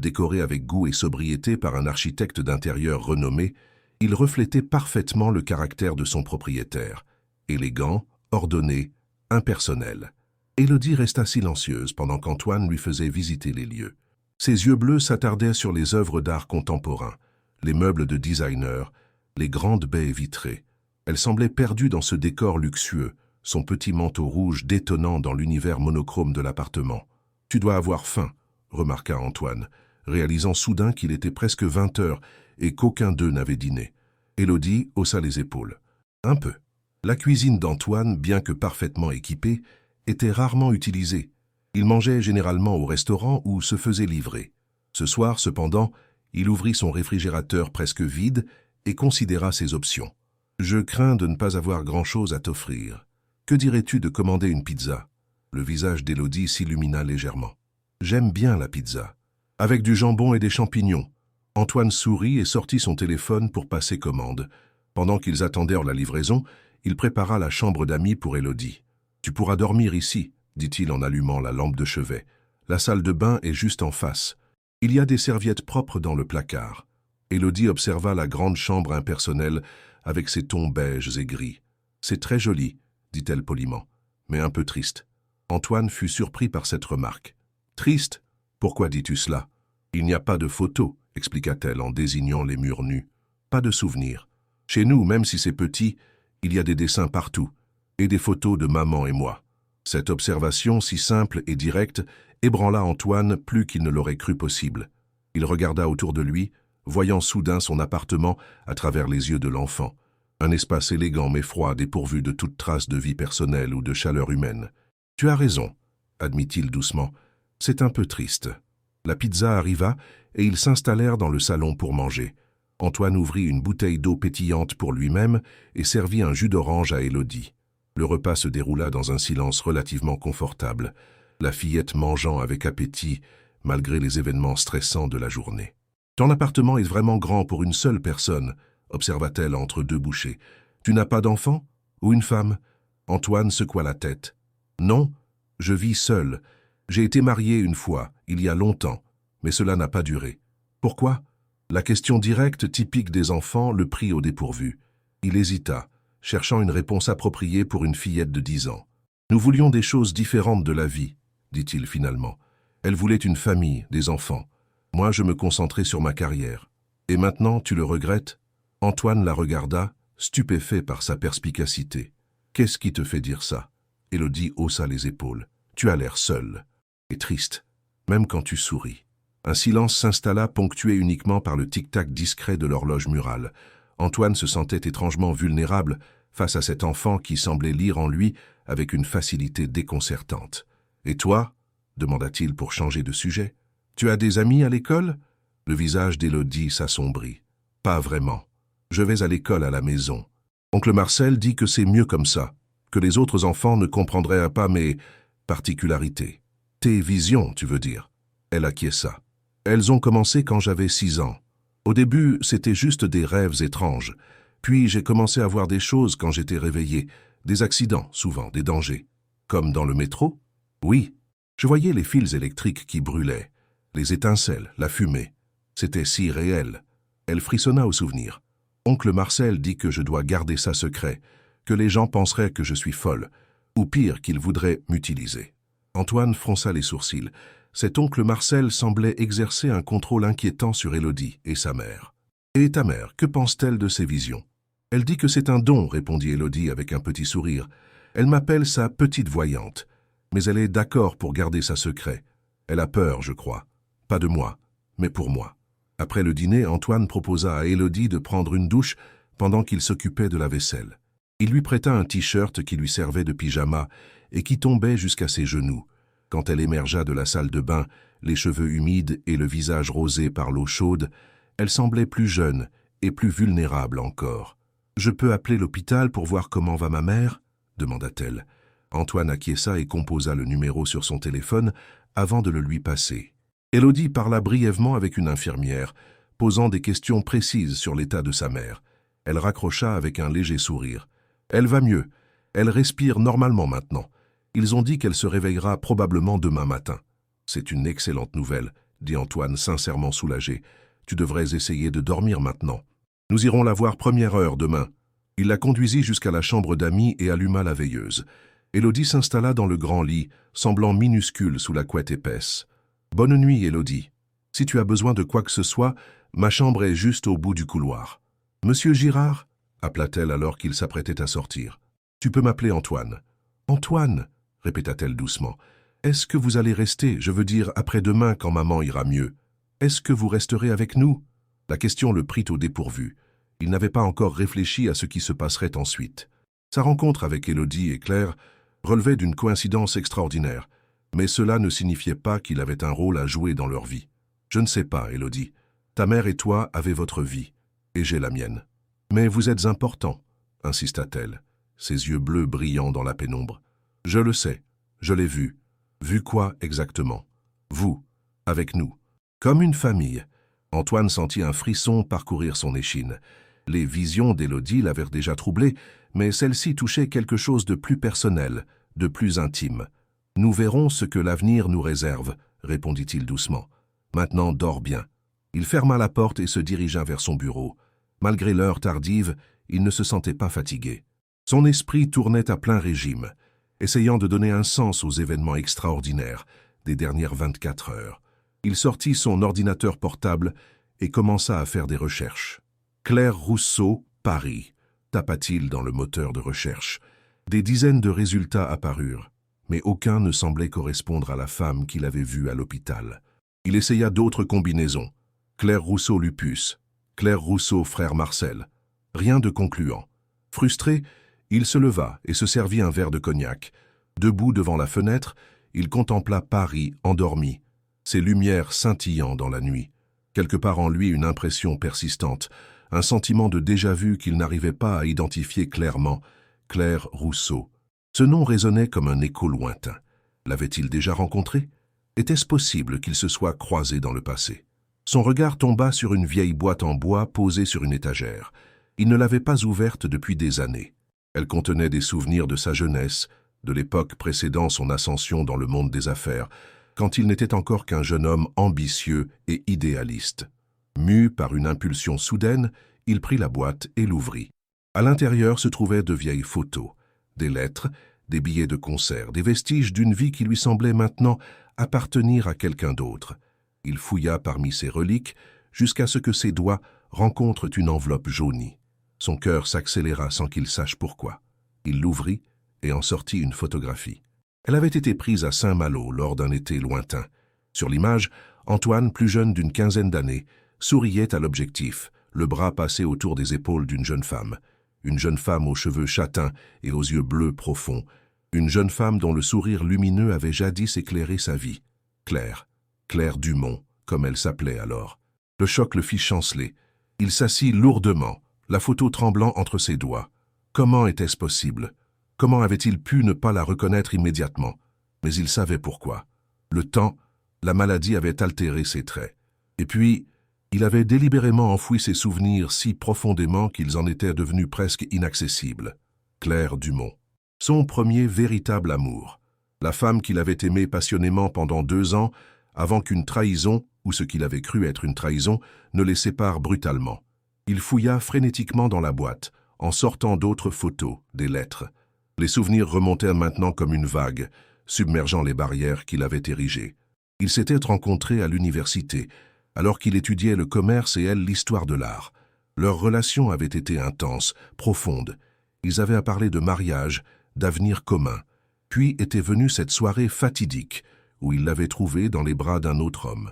Décoré avec goût et sobriété par un architecte d'intérieur renommé, il reflétait parfaitement le caractère de son propriétaire. Élégant, ordonné, impersonnel. Élodie resta silencieuse pendant qu'Antoine lui faisait visiter les lieux. Ses yeux bleus s'attardaient sur les œuvres d'art contemporain, les meubles de designer, les grandes baies vitrées. Elle semblait perdue dans ce décor luxueux, son petit manteau rouge détonnant dans l'univers monochrome de l'appartement. « Tu dois avoir faim », remarqua Antoine, réalisant soudain qu'il était presque 20 heures et qu'aucun d'eux n'avait dîné. Élodie haussa les épaules. « Un peu. » La cuisine d'Antoine, bien que parfaitement équipée, était rarement utilisée. Il mangeait généralement au restaurant ou se faisait livrer. Ce soir, cependant, il ouvrit son réfrigérateur presque vide et considéra ses options. « Je crains de ne pas avoir grand-chose à t'offrir. Que dirais-tu de commander une pizza ?» Le visage d'Élodie s'illumina légèrement. « J'aime bien la pizza. Avec du jambon et des champignons. » Antoine sourit et sortit son téléphone pour passer commande. Pendant qu'ils attendèrent la livraison, il prépara la chambre d'amis pour Élodie. « Tu pourras dormir ici, » dit-il en allumant la lampe de chevet. « La salle de bain est juste en face. Il y a des serviettes propres dans le placard. » Élodie observa la grande chambre impersonnelle avec ses tons beiges et gris. « C'est très joli, » dit-elle poliment. mais un peu triste. Antoine fut surpris par cette remarque. « Triste? Pourquoi dis-tu cela? Il n'y a pas de photos, expliqua-t-elle en désignant les murs nus. Pas de souvenirs. Chez nous, même si c'est petit, il y a des dessins partout, et des photos de maman et moi. » Cette observation, si simple et directe, ébranla Antoine plus qu'il ne l'aurait cru possible. Il regarda autour de lui, voyant soudain son appartement à travers les yeux de l'enfant. Un espace élégant mais froid, dépourvu de toute trace de vie personnelle ou de chaleur humaine. « Tu as raison, » admit-il doucement. « C'est un peu triste. » La pizza arriva et ils s'installèrent dans le salon pour manger. Antoine ouvrit une bouteille d'eau pétillante pour lui-même et servit un jus d'orange à Élodie. Le repas se déroula dans un silence relativement confortable, la fillette mangeant avec appétit malgré les événements stressants de la journée. « Ton appartement est vraiment grand pour une seule personne, » observa-t-elle entre deux bouchées. « Tu n'as pas d'enfant? Ou une femme ?» Antoine secoua la tête. « Non, je vis seul. J'ai été marié une fois, il y a longtemps, mais cela n'a pas duré. Pourquoi ? » La question directe, typique des enfants, le prit au dépourvu. Il hésita, cherchant une réponse appropriée pour une fillette de 10 ans. « Nous voulions des choses différentes de la vie, » dit-il finalement. Elle voulait une famille, des enfants. Moi, je me concentrais sur ma carrière. Et maintenant, tu le regrettes ? Antoine la regarda, stupéfait par sa perspicacité. « Qu'est-ce qui te fait dire ça ?» Élodie haussa les épaules. « Tu as l'air seul. Et triste, même quand tu souris. » Un silence s'installa, ponctué uniquement par le tic-tac discret de l'horloge murale. Antoine se sentait étrangement vulnérable face à cet enfant qui semblait lire en lui avec une facilité déconcertante. « Et toi ?» demanda-t-il pour changer de sujet. « Tu as des amis à l'école ?» Le visage d'Élodie s'assombrit. « Pas vraiment. Je vais à l'école à la maison. Oncle Marcel dit que c'est mieux comme ça, que les autres enfants ne comprendraient pas mes particularités. Tes visions, tu veux dire. » Elle acquiesça. Elles ont commencé quand j'avais 6 ans. Au début, c'était juste des rêves étranges. Puis j'ai commencé à voir des choses quand j'étais réveillé. Des accidents, souvent, des dangers. Comme dans le métro? Oui. Je voyais les fils électriques qui brûlaient, les étincelles, la fumée. C'était si réel. Elle frissonna au souvenir. Oncle Marcel dit que je dois garder ça secret, que les gens penseraient que je suis folle, ou pire, qu'ils voudraient m'utiliser. Antoine fronça les sourcils. Cet oncle Marcel semblait exercer un contrôle inquiétant sur Élodie et sa mère. « Et ta mère, que pense-t-elle de ces visions ?»« Elle dit que c'est un don, » répondit Élodie avec un petit sourire. « Elle m'appelle sa petite voyante, mais elle est d'accord pour garder ça secret. Elle a peur, je crois. Pas de moi, mais pour moi. » Après le dîner, Antoine proposa à Élodie de prendre une douche pendant qu'il s'occupait de la vaisselle. Il lui prêta un t-shirt qui lui servait de pyjama et qui tombait jusqu'à ses genoux. Quand elle émergea de la salle de bain, les cheveux humides et le visage rosé par l'eau chaude, elle semblait plus jeune et plus vulnérable encore. « Je peux appeler l'hôpital pour voir comment va ma mère ?» demanda-t-elle. Antoine acquiesça et composa le numéro sur son téléphone avant de le lui passer. Élodie parla brièvement avec une infirmière, posant des questions précises sur l'état de sa mère. Elle raccrocha avec un léger sourire. « Elle va mieux. Elle respire normalement maintenant. Ils ont dit qu'elle se réveillera probablement demain matin. »« C'est une excellente nouvelle, » dit Antoine sincèrement soulagé. « Tu devrais essayer de dormir maintenant. Nous irons la voir première heure demain. » Il la conduisit jusqu'à la chambre d'amis et alluma la veilleuse. Élodie s'installa dans le grand lit, semblant minuscule sous la couette épaisse. « Bonne nuit, Élodie. Si tu as besoin de quoi que ce soit, ma chambre est juste au bout du couloir. »« Monsieur Girard ?» appela-t-elle alors qu'il s'apprêtait à sortir. « Tu peux m'appeler Antoine. »« Antoine !» répéta-t-elle doucement. « Est-ce que vous allez rester, je veux dire après-demain quand maman ira mieux? Est-ce que vous resterez avec nous ?» La question le prit au dépourvu. Il n'avait pas encore réfléchi à ce qui se passerait ensuite. Sa rencontre avec Élodie et Claire relevait d'une coïncidence extraordinaire, mais cela ne signifiait pas qu'il avait un rôle à jouer dans leur vie. « Je ne sais pas, Élodie. Ta mère et toi avez votre vie, et j'ai la mienne. Mais vous êtes important, » insista-t-elle, ses yeux bleus brillant dans la pénombre. « Je le sais, je l'ai vu. » « Vu quoi exactement ? » ?»« Vous, avec nous. Comme une famille. » Antoine sentit un frisson parcourir son échine. Les visions d'Élodie l'avaient déjà troublé, mais celle-ci touchait quelque chose de plus personnel, de plus intime. « Nous verrons ce que l'avenir nous réserve, » répondit-il doucement. « Maintenant, dors bien. » Il ferma la porte et se dirigea vers son bureau. Malgré l'heure tardive, il ne se sentait pas fatigué. Son esprit tournait à plein régime. essayant de donner un sens aux événements extraordinaires des dernières 24 heures. Il sortit son ordinateur portable et commença à faire des recherches. Claire Rousseau, Paris, tapa-t-il dans le moteur de recherche. Des dizaines de résultats apparurent, mais aucun ne semblait correspondre à la femme qu'il avait vue à l'hôpital. Il essaya d'autres combinaisons. Claire Rousseau Lupus, Claire Rousseau frère Marcel. Rien de concluant. Frustré, il se leva et se servit un verre de cognac. Debout devant la fenêtre, il contempla Paris endormi, ses lumières scintillant dans la nuit. Quelque part en lui une impression persistante, un sentiment de déjà-vu qu'il n'arrivait pas à identifier clairement. Claire Rousseau. Ce nom résonnait comme un écho lointain. L'avait-il déjà rencontré? Était-ce possible qu'ils se soient croisés dans le passé? Son regard tomba sur une vieille boîte en bois posée sur une étagère. Il ne l'avait pas ouverte depuis des années. Elle contenait des souvenirs de sa jeunesse, de l'époque précédant son ascension dans le monde des affaires, quand il n'était encore qu'un jeune homme ambitieux et idéaliste. Mu par une impulsion soudaine, il prit la boîte et l'ouvrit. À l'intérieur se trouvaient de vieilles photos, des lettres, des billets de concert, des vestiges d'une vie qui lui semblait maintenant appartenir à quelqu'un d'autre. Il fouilla parmi ces reliques jusqu'à ce que ses doigts rencontrent une enveloppe jaunie. Son cœur s'accéléra sans qu'il sache pourquoi. Il l'ouvrit et en sortit une photographie. Elle avait été prise à Saint-Malo lors d'un été lointain. Sur l'image, Antoine, plus jeune d'une quinzaine d'années, souriait à l'objectif, le bras passé autour des épaules d'une jeune femme aux cheveux châtains et aux yeux bleus profonds, une jeune femme dont le sourire lumineux avait jadis éclairé sa vie. Claire Dumont, comme elle s'appelait alors. Le choc le fit chanceler. Il s'assit lourdement, la photo tremblant entre ses doigts. Comment était-ce possible? Comment avait-il pu ne pas la reconnaître immédiatement? Mais il savait pourquoi. Le temps, la maladie avait altéré ses traits. Et puis, il avait délibérément enfoui ses souvenirs si profondément qu'ils en étaient devenus presque inaccessibles. Claire Dumont. Son premier véritable amour. La femme qu'il avait aimée passionnément pendant 2 ans, avant qu'une trahison, ou ce qu'il avait cru être une trahison, ne les sépare brutalement. Il fouilla frénétiquement dans la boîte, en sortant d'autres photos, des lettres. Les souvenirs remontèrent maintenant comme une vague, submergeant les barrières qu'il avait érigées. Ils s'étaient rencontrés à l'université, alors qu'il étudiait le commerce et elle l'histoire de l'art. Leur relation avait été intense, profonde. Ils avaient à parler de mariage, d'avenir commun. Puis était venue cette soirée fatidique, où il l'avait trouvée dans les bras d'un autre homme.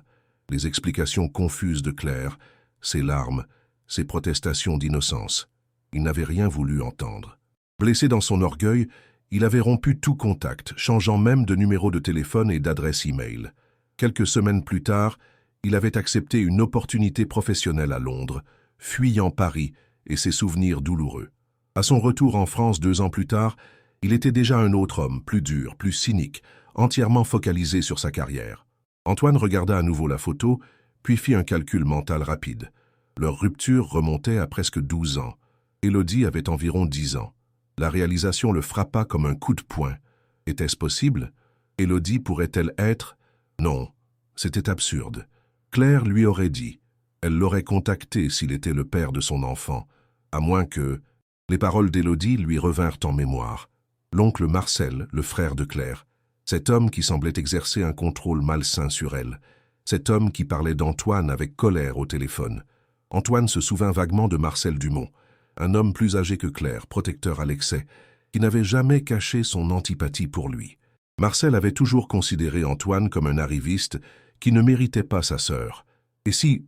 Les explications confuses de Claire, ses larmes, ses protestations d'innocence. Il n'avait rien voulu entendre. Blessé dans son orgueil, il avait rompu tout contact, changeant même de numéro de téléphone et d'adresse e-mail. Quelques semaines plus tard, il avait accepté une opportunité professionnelle à Londres, fuyant Paris et ses souvenirs douloureux. À son retour en France 2 ans plus tard, il était déjà un autre homme, plus dur, plus cynique, entièrement focalisé sur sa carrière. Antoine regarda à nouveau la photo, puis fit un calcul mental rapide. Leur rupture remontait à presque 12 ans. Élodie avait environ 10 ans. La réalisation le frappa comme un coup de poing. Était-ce possible? Élodie pourrait-elle être? Non, c'était absurde. Claire lui aurait dit. Elle l'aurait contacté s'il était le père de son enfant, à moins que... Les paroles d'Élodie lui revinrent en mémoire. L'oncle Marcel, le frère de Claire, cet homme qui semblait exercer un contrôle malsain sur elle, cet homme qui parlait d'Antoine avec colère au téléphone. Antoine se souvint vaguement de Marcel Dumont, un homme plus âgé que Claire, protecteur à l'excès, qui n'avait jamais caché son antipathie pour lui. Marcel avait toujours considéré Antoine comme un arriviste qui ne méritait pas sa sœur. Et si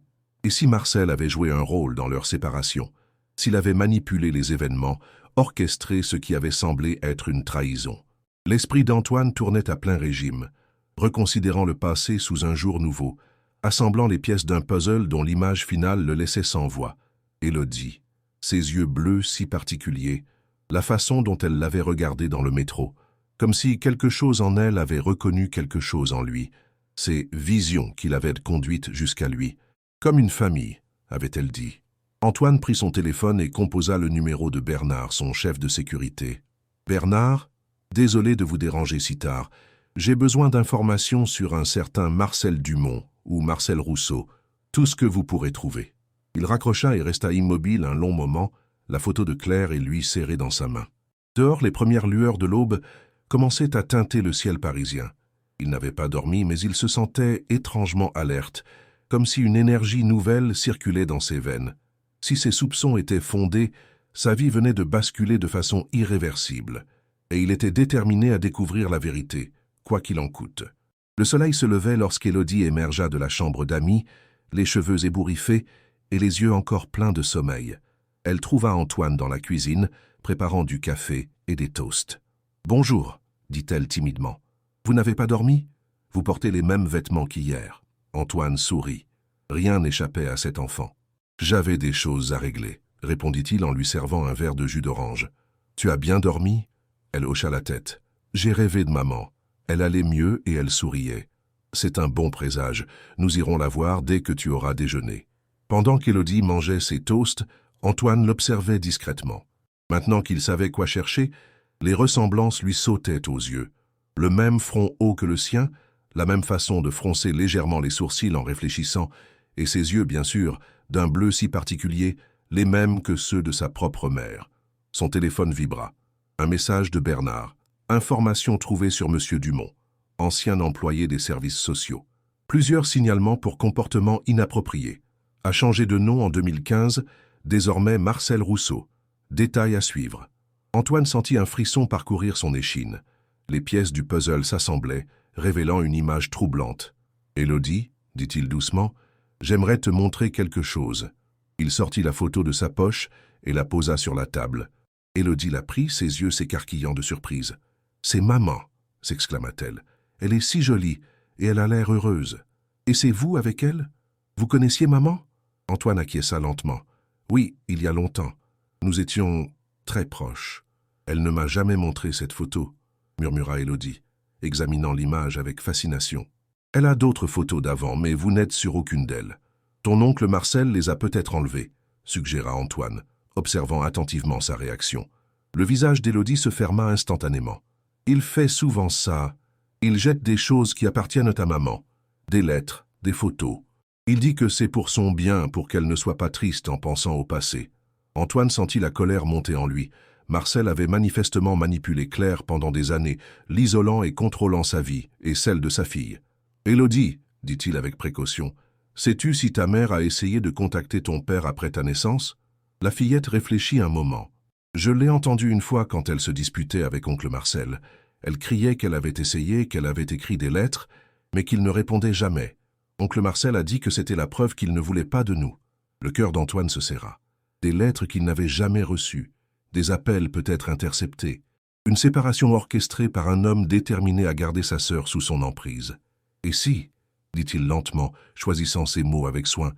Marcel avait joué un rôle dans leur séparation, s'il avait manipulé les événements, orchestré ce qui avait semblé être une trahison. L'esprit d'Antoine tournait à plein régime, reconsidérant le passé sous un jour nouveau, assemblant les pièces d'un puzzle dont l'image finale le laissait sans voix. Élodie, ses yeux bleus si particuliers, la façon dont elle l'avait regardé dans le métro, comme si quelque chose en elle avait reconnu quelque chose en lui, ces visions qui l'avaient conduite jusqu'à lui. Comme une famille, avait-elle dit. Antoine prit son téléphone et composa le numéro de Bernard, son chef de sécurité. « Bernard, désolé de vous déranger si tard. J'ai besoin d'informations sur un certain Marcel Dumont ou Marcel Rousseau, tout ce que vous pourrez trouver. » Il raccrocha et resta immobile un long moment, la photo de Claire et lui serrée dans sa main. Dehors, les premières lueurs de l'aube commençait à teinter le ciel parisien. Il n'avait pas dormi, mais il se sentait étrangement alerte, comme si une énergie nouvelle circulait dans ses veines. Si ses soupçons étaient fondés, sa vie venait de basculer de façon irréversible, et il était déterminé à découvrir la vérité, quoi qu'il en coûte. Le soleil se levait lorsqu'Élodie émergea de la chambre d'amis, les cheveux ébouriffés et les yeux encore pleins de sommeil. Elle trouva Antoine dans la cuisine, préparant du café et des toasts. « Bonjour », dit-elle timidement. « Vous n'avez pas dormi? Vous portez les mêmes vêtements qu'hier. » Antoine sourit. Rien n'échappait à cet enfant. « J'avais des choses à régler », répondit-il en lui servant un verre de jus d'orange. « Tu as bien dormi ?» Elle hocha la tête. « J'ai rêvé de maman. Elle allait mieux et elle souriait. C'est un bon présage. Nous irons la voir dès que tu auras déjeuné. » Pendant qu'Élodie mangeait ses toasts, Antoine l'observait discrètement. Maintenant qu'il savait quoi chercher, les ressemblances lui sautaient aux yeux. Le même front haut que le sien, la même façon de froncer légèrement les sourcils en réfléchissant, et ses yeux, bien sûr, d'un bleu si particulier, les mêmes que ceux de sa propre mère. Son téléphone vibra. Un message de Bernard. Information trouvée sur M. Dumont, ancien employé des services sociaux. Plusieurs signalements pour comportement inapproprié. A changé de nom en 2015, désormais Marcel Rousseau. Détail à suivre. Antoine sentit un frisson parcourir son échine. Les pièces du puzzle s'assemblaient, révélant une image troublante. « Élodie, dit-il doucement, j'aimerais te montrer quelque chose. » Il sortit la photo de sa poche et la posa sur la table. Élodie la prit, ses yeux s'écarquillant de surprise. « C'est maman !» s'exclama-t-elle. « Elle est si jolie et elle a l'air heureuse. Et c'est vous avec elle? Vous connaissiez maman ?» Antoine acquiesça lentement. « Oui, il y a longtemps. Nous étions très proches. Elle ne m'a jamais montré cette photo, » murmura Élodie, examinant l'image avec fascination. « Elle a d'autres photos d'avant, mais vous n'êtes sur aucune d'elles. Ton oncle Marcel les a peut-être enlevées, » suggéra Antoine, observant attentivement sa réaction. Le visage d'Élodie se ferma instantanément. « Il fait souvent ça. Il jette des choses qui appartiennent à maman. Des lettres, des photos. Il dit que c'est pour son bien, pour qu'elle ne soit pas triste en pensant au passé. » Antoine sentit la colère monter en lui. Marcel avait manifestement manipulé Claire pendant des années, l'isolant et contrôlant sa vie et celle de sa fille. « Élodie, dit-il avec précaution, sais-tu si ta mère a essayé de contacter ton père après ta naissance ?» La fillette réfléchit un moment. « Je l'ai entendue une fois quand elle se disputait avec oncle Marcel. Elle criait qu'elle avait essayé, qu'elle avait écrit des lettres, mais qu'il ne répondait jamais. Oncle Marcel a dit que c'était la preuve qu'il ne voulait pas de nous. » Le cœur d'Antoine se serra. Des lettres qu'il n'avait jamais reçues, des appels peut-être interceptés, une séparation orchestrée par un homme déterminé à garder sa sœur sous son emprise. « Et si, dit-il lentement, choisissant ses mots avec soin,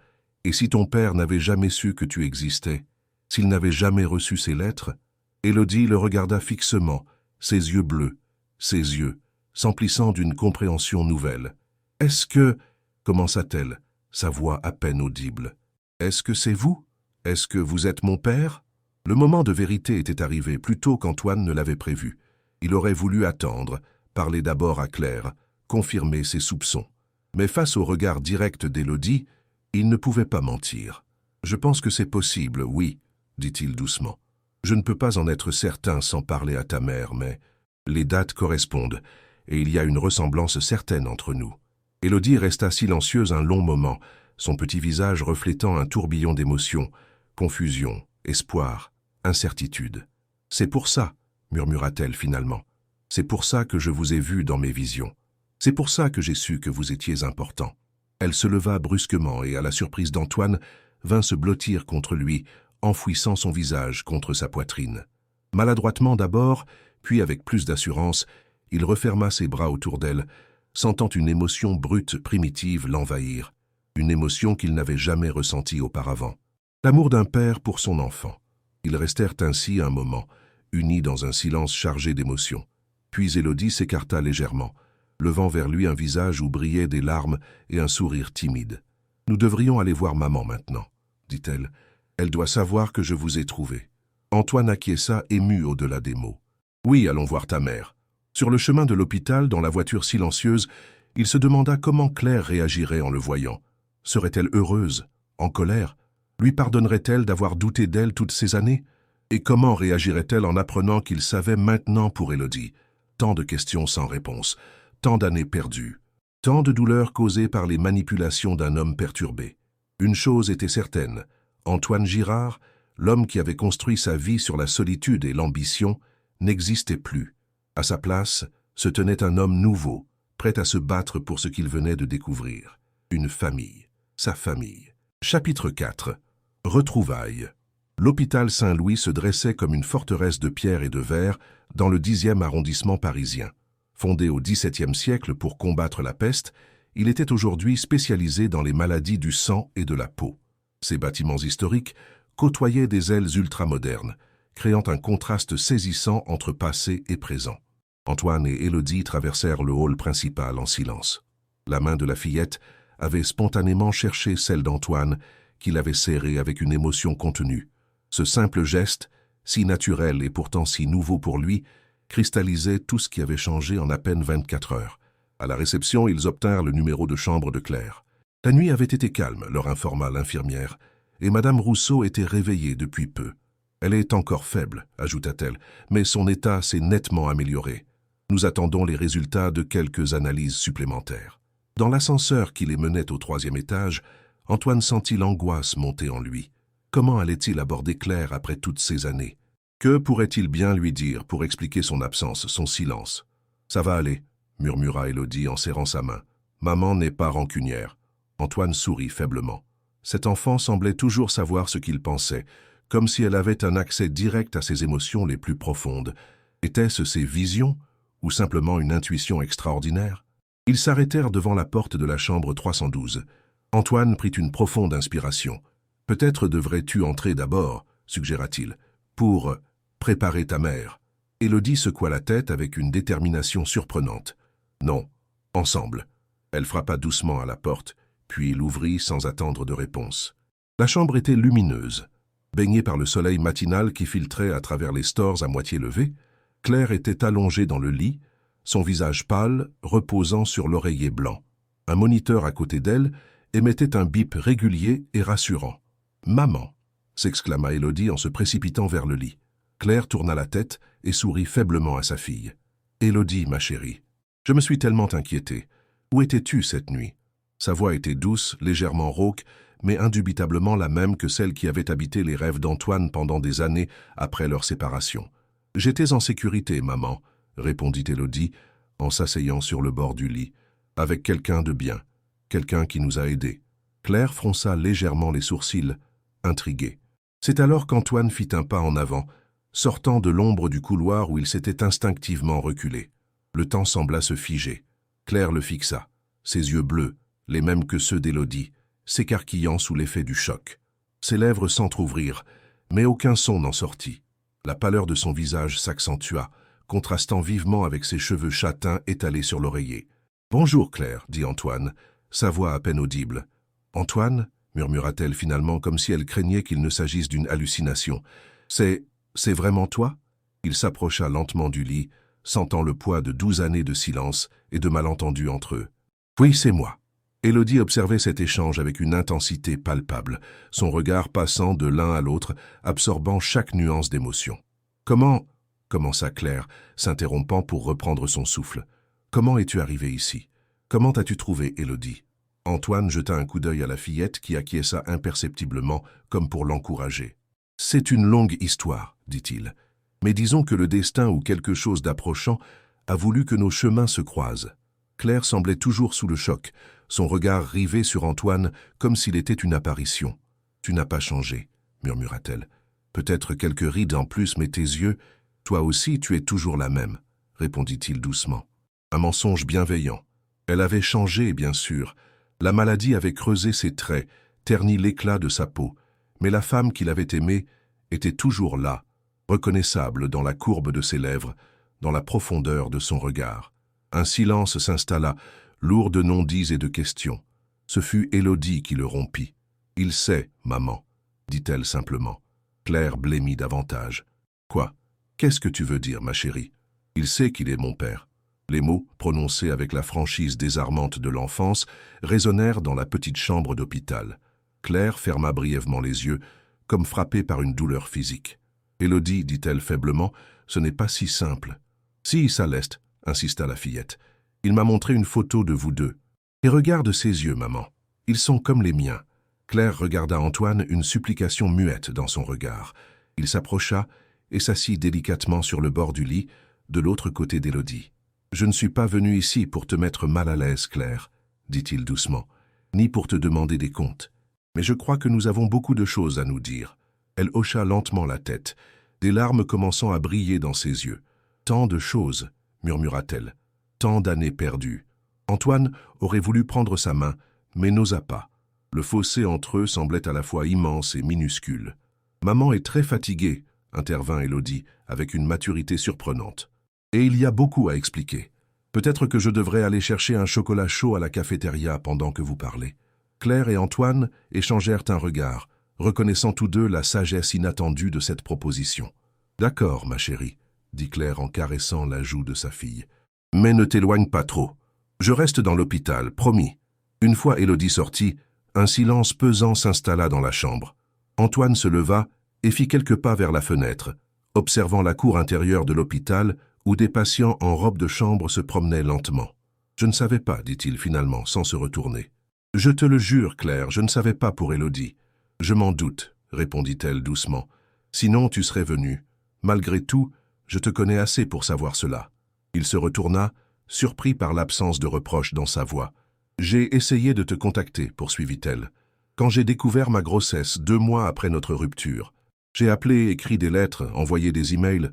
et si ton père n'avait jamais su que tu existais, s'il n'avait jamais reçu ces lettres ?» Élodie le regarda fixement, ses yeux bleus, ses yeux, s'emplissant d'une compréhension nouvelle. « Est-ce que, commença-t-elle, sa voix à peine audible, est-ce que c'est vous? Est-ce que vous êtes mon père ?» Le moment de vérité était arrivé plus tôt qu'Antoine ne l'avait prévu. Il aurait voulu attendre, parler d'abord à Claire, confirmer ses soupçons. Mais face au regard direct d'Élodie, il ne pouvait pas mentir. « Je pense que c'est possible, oui, » dit-il doucement. « Je ne peux pas en être certain sans parler à ta mère, mais les dates correspondent, et il y a une ressemblance certaine entre nous. » Élodie resta silencieuse un long moment, son petit visage reflétant un tourbillon d'émotions, confusion, espoir, incertitude. « C'est pour ça, » murmura-t-elle finalement. « C'est pour ça que je vous ai vu dans mes visions. C'est pour ça que j'ai su que vous étiez important. » Elle se leva brusquement et, à la surprise d'Antoine, vint se blottir contre lui, enfouissant son visage contre sa poitrine. Maladroitement d'abord, puis avec plus d'assurance, il referma ses bras autour d'elle, sentant une émotion brute primitive l'envahir, une émotion qu'il n'avait jamais ressentie auparavant. L'amour d'un père pour son enfant. Ils restèrent ainsi un moment, unis dans un silence chargé d'émotions. Puis Élodie s'écarta légèrement, levant vers lui un visage où brillaient des larmes et un sourire timide. « Nous devrions aller voir maman maintenant, » dit-elle. « Elle doit savoir que je vous ai trouvé. » Antoine acquiesça, ému au-delà des mots. « Oui, allons voir ta mère. » Sur le chemin de l'hôpital, dans la voiture silencieuse, il se demanda comment Claire réagirait en le voyant. Serait-elle heureuse, en colère? Lui pardonnerait-elle d'avoir douté d'elle toutes ces années? Et comment réagirait-elle en apprenant qu'il savait maintenant pour Élodie? Tant de questions sans réponse, tant d'années perdues, tant de douleurs causées par les manipulations d'un homme perturbé. Une chose était certaine, Antoine Girard, l'homme qui avait construit sa vie sur la solitude et l'ambition, n'existait plus. À sa place, se tenait un homme nouveau, prêt à se battre pour ce qu'il venait de découvrir. Une famille, sa famille. Chapitre 4. Retrouvailles. L'hôpital Saint-Louis se dressait comme une forteresse de pierre et de verre dans le 10e arrondissement parisien. Fondé au XVIIe siècle pour combattre la peste, il était aujourd'hui spécialisé dans les maladies du sang et de la peau. Ces bâtiments historiques côtoyaient des ailes ultramodernes, créant un contraste saisissant entre passé et présent. Antoine et Élodie traversèrent le hall principal en silence. La main de la fillette avait spontanément cherché celle d'Antoine, qui l'avait serrée avec une émotion contenue. Ce simple geste, si naturel et pourtant si nouveau pour lui, cristallisait tout ce qui avait changé en à peine 24 heures. À la réception, ils obtinrent le numéro de chambre de Claire. La nuit avait été calme, leur informa l'infirmière, et Madame Rousseau était réveillée depuis peu. Elle est encore faible, ajouta-t-elle, mais son état s'est nettement amélioré. Nous attendons les résultats de quelques analyses supplémentaires. Dans l'ascenseur qui les menait au 3e étage, Antoine sentit l'angoisse monter en lui. Comment allait-il aborder Claire après toutes ces années? Que pourrait-il bien lui dire pour expliquer son absence, son silence? « Ça va aller », murmura Élodie en serrant sa main. « Maman n'est pas rancunière. » Antoine sourit faiblement. Cet enfant semblait toujours savoir ce qu'il pensait, comme si elle avait un accès direct à ses émotions les plus profondes. Étaient-ce ses visions ou simplement une intuition extraordinaire? Ils s'arrêtèrent devant la porte de la chambre 312. Antoine prit une profonde inspiration. « Peut-être devrais-tu entrer d'abord, » suggéra-t-il, « pour préparer ta mère. » Élodie secoua la tête avec une détermination surprenante. « Non, ensemble. » Elle frappa doucement à la porte, puis l'ouvrit sans attendre de réponse. La chambre était lumineuse. Baignée par le soleil matinal qui filtrait à travers les stores à moitié levés, Claire était allongée dans le lit, son visage pâle reposant sur l'oreiller blanc. Un moniteur à côté d'elle émettait un bip régulier et rassurant. « Maman !» s'exclama Élodie en se précipitant vers le lit. Claire tourna la tête et sourit faiblement à sa fille. « Élodie, ma chérie, je me suis tellement inquiété. Où étais-tu cette nuit ?» Sa voix était douce, légèrement rauque, mais indubitablement la même que celle qui avait habité les rêves d'Antoine pendant des années après leur séparation. « J'étais en sécurité, maman, » répondit Élodie, en s'asseyant sur le bord du lit, « avec quelqu'un de bien, quelqu'un qui nous a aidés. » Claire fronça légèrement les sourcils, intriguée. C'est alors qu'Antoine fit un pas en avant, sortant de l'ombre du couloir où il s'était instinctivement reculé. Le temps sembla se figer. Claire le fixa, ses yeux bleus, les mêmes que ceux d'Élodie, s'écarquillant sous l'effet du choc. Ses lèvres s'entr'ouvrirent, mais aucun son n'en sortit. La pâleur de son visage s'accentua, contrastant vivement avec ses cheveux châtains étalés sur l'oreiller. « Bonjour Claire, » dit Antoine, sa voix à peine audible. « Antoine ?» murmura-t-elle finalement comme si elle craignait qu'il ne s'agisse d'une hallucination. « C'est vraiment toi ?» Il s'approcha lentement du lit, sentant le poids de 12 années de silence et de malentendus entre eux. « Oui, c'est moi. » Élodie observait cet échange avec une intensité palpable, son regard passant de l'un à l'autre, absorbant chaque nuance d'émotion. « Comment ?» commença Claire, s'interrompant pour reprendre son souffle. « Comment es-tu arrivée ici? Comment t'as-tu trouvé Élodie ?» Antoine jeta un coup d'œil à la fillette qui acquiesça imperceptiblement, comme pour l'encourager. « C'est une longue histoire, dit-il. Mais disons que le destin ou quelque chose d'approchant a voulu que nos chemins se croisent. » Claire semblait toujours sous le choc, son regard rivé sur Antoine comme s'il était une apparition. « Tu n'as pas changé, » murmura-t-elle. « Peut-être quelques rides en plus, mais tes yeux, toi aussi tu es toujours la même, » répondit-il doucement. Un mensonge bienveillant. Elle avait changé, bien sûr. La maladie avait creusé ses traits, terni l'éclat de sa peau, mais la femme qu'il avait aimée était toujours là, reconnaissable dans la courbe de ses lèvres, dans la profondeur de son regard. Un silence s'installa, lourd de non-dits et de questions. Ce fut Élodie qui le rompit. « Il sait, maman, » dit-elle simplement. Claire blêmit davantage. « Quoi? Qu'est-ce que tu veux dire, ma chérie? Il sait qu'il est mon père. » Les mots, prononcés avec la franchise désarmante de l'enfance, résonnèrent dans la petite chambre d'hôpital. Claire ferma brièvement les yeux, comme frappée par une douleur physique. « Élodie, dit-elle faiblement, ce n'est pas si simple. »« Si, ça l'est, » insista la fillette. Il m'a montré une photo de vous deux. Et regarde ses yeux, maman. Ils sont comme les miens. Claire regarda Antoine, une supplication muette dans son regard. Il s'approcha et s'assit délicatement sur le bord du lit, de l'autre côté d'Élodie. « Je ne suis pas venu ici pour te mettre mal à l'aise, Claire, » dit-il doucement, « ni pour te demander des comptes. Mais je crois que nous avons beaucoup de choses à nous dire. » Elle hocha lentement la tête, des larmes commençant à briller dans ses yeux. « Tant de choses, » murmura-t-elle, « tant d'années perdues. » Antoine aurait voulu prendre sa main, mais n'osa pas. Le fossé entre eux semblait à la fois immense et minuscule. « Maman est très fatiguée, » intervint Élodie, avec une maturité surprenante. « Et il y a beaucoup à expliquer. Peut-être que je devrais aller chercher un chocolat chaud à la cafétéria pendant que vous parlez. » Claire et Antoine échangèrent un regard, reconnaissant tous deux la sagesse inattendue de cette proposition. « D'accord, ma chérie, » dit Claire en caressant la joue de sa fille. « Mais ne t'éloigne pas trop. Je reste dans l'hôpital, promis. » Une fois Élodie sortie, un silence pesant s'installa dans la chambre. Antoine se leva et fit quelques pas vers la fenêtre, observant la cour intérieure de l'hôpital où des patients en robe de chambre se promenaient lentement. « Je ne savais pas, dit-il finalement, sans se retourner. « Je te le jure, Claire, je ne savais pas pour Élodie. »« Je m'en doute, » répondit-elle doucement. « Sinon tu serais venue. Malgré tout, je te connais assez pour savoir cela. » Il se retourna, surpris par l'absence de reproche dans sa voix. « J'ai essayé de te contacter, poursuivit-elle. Quand j'ai découvert ma grossesse 2 mois après notre rupture, j'ai appelé, écrit des lettres, envoyé des emails.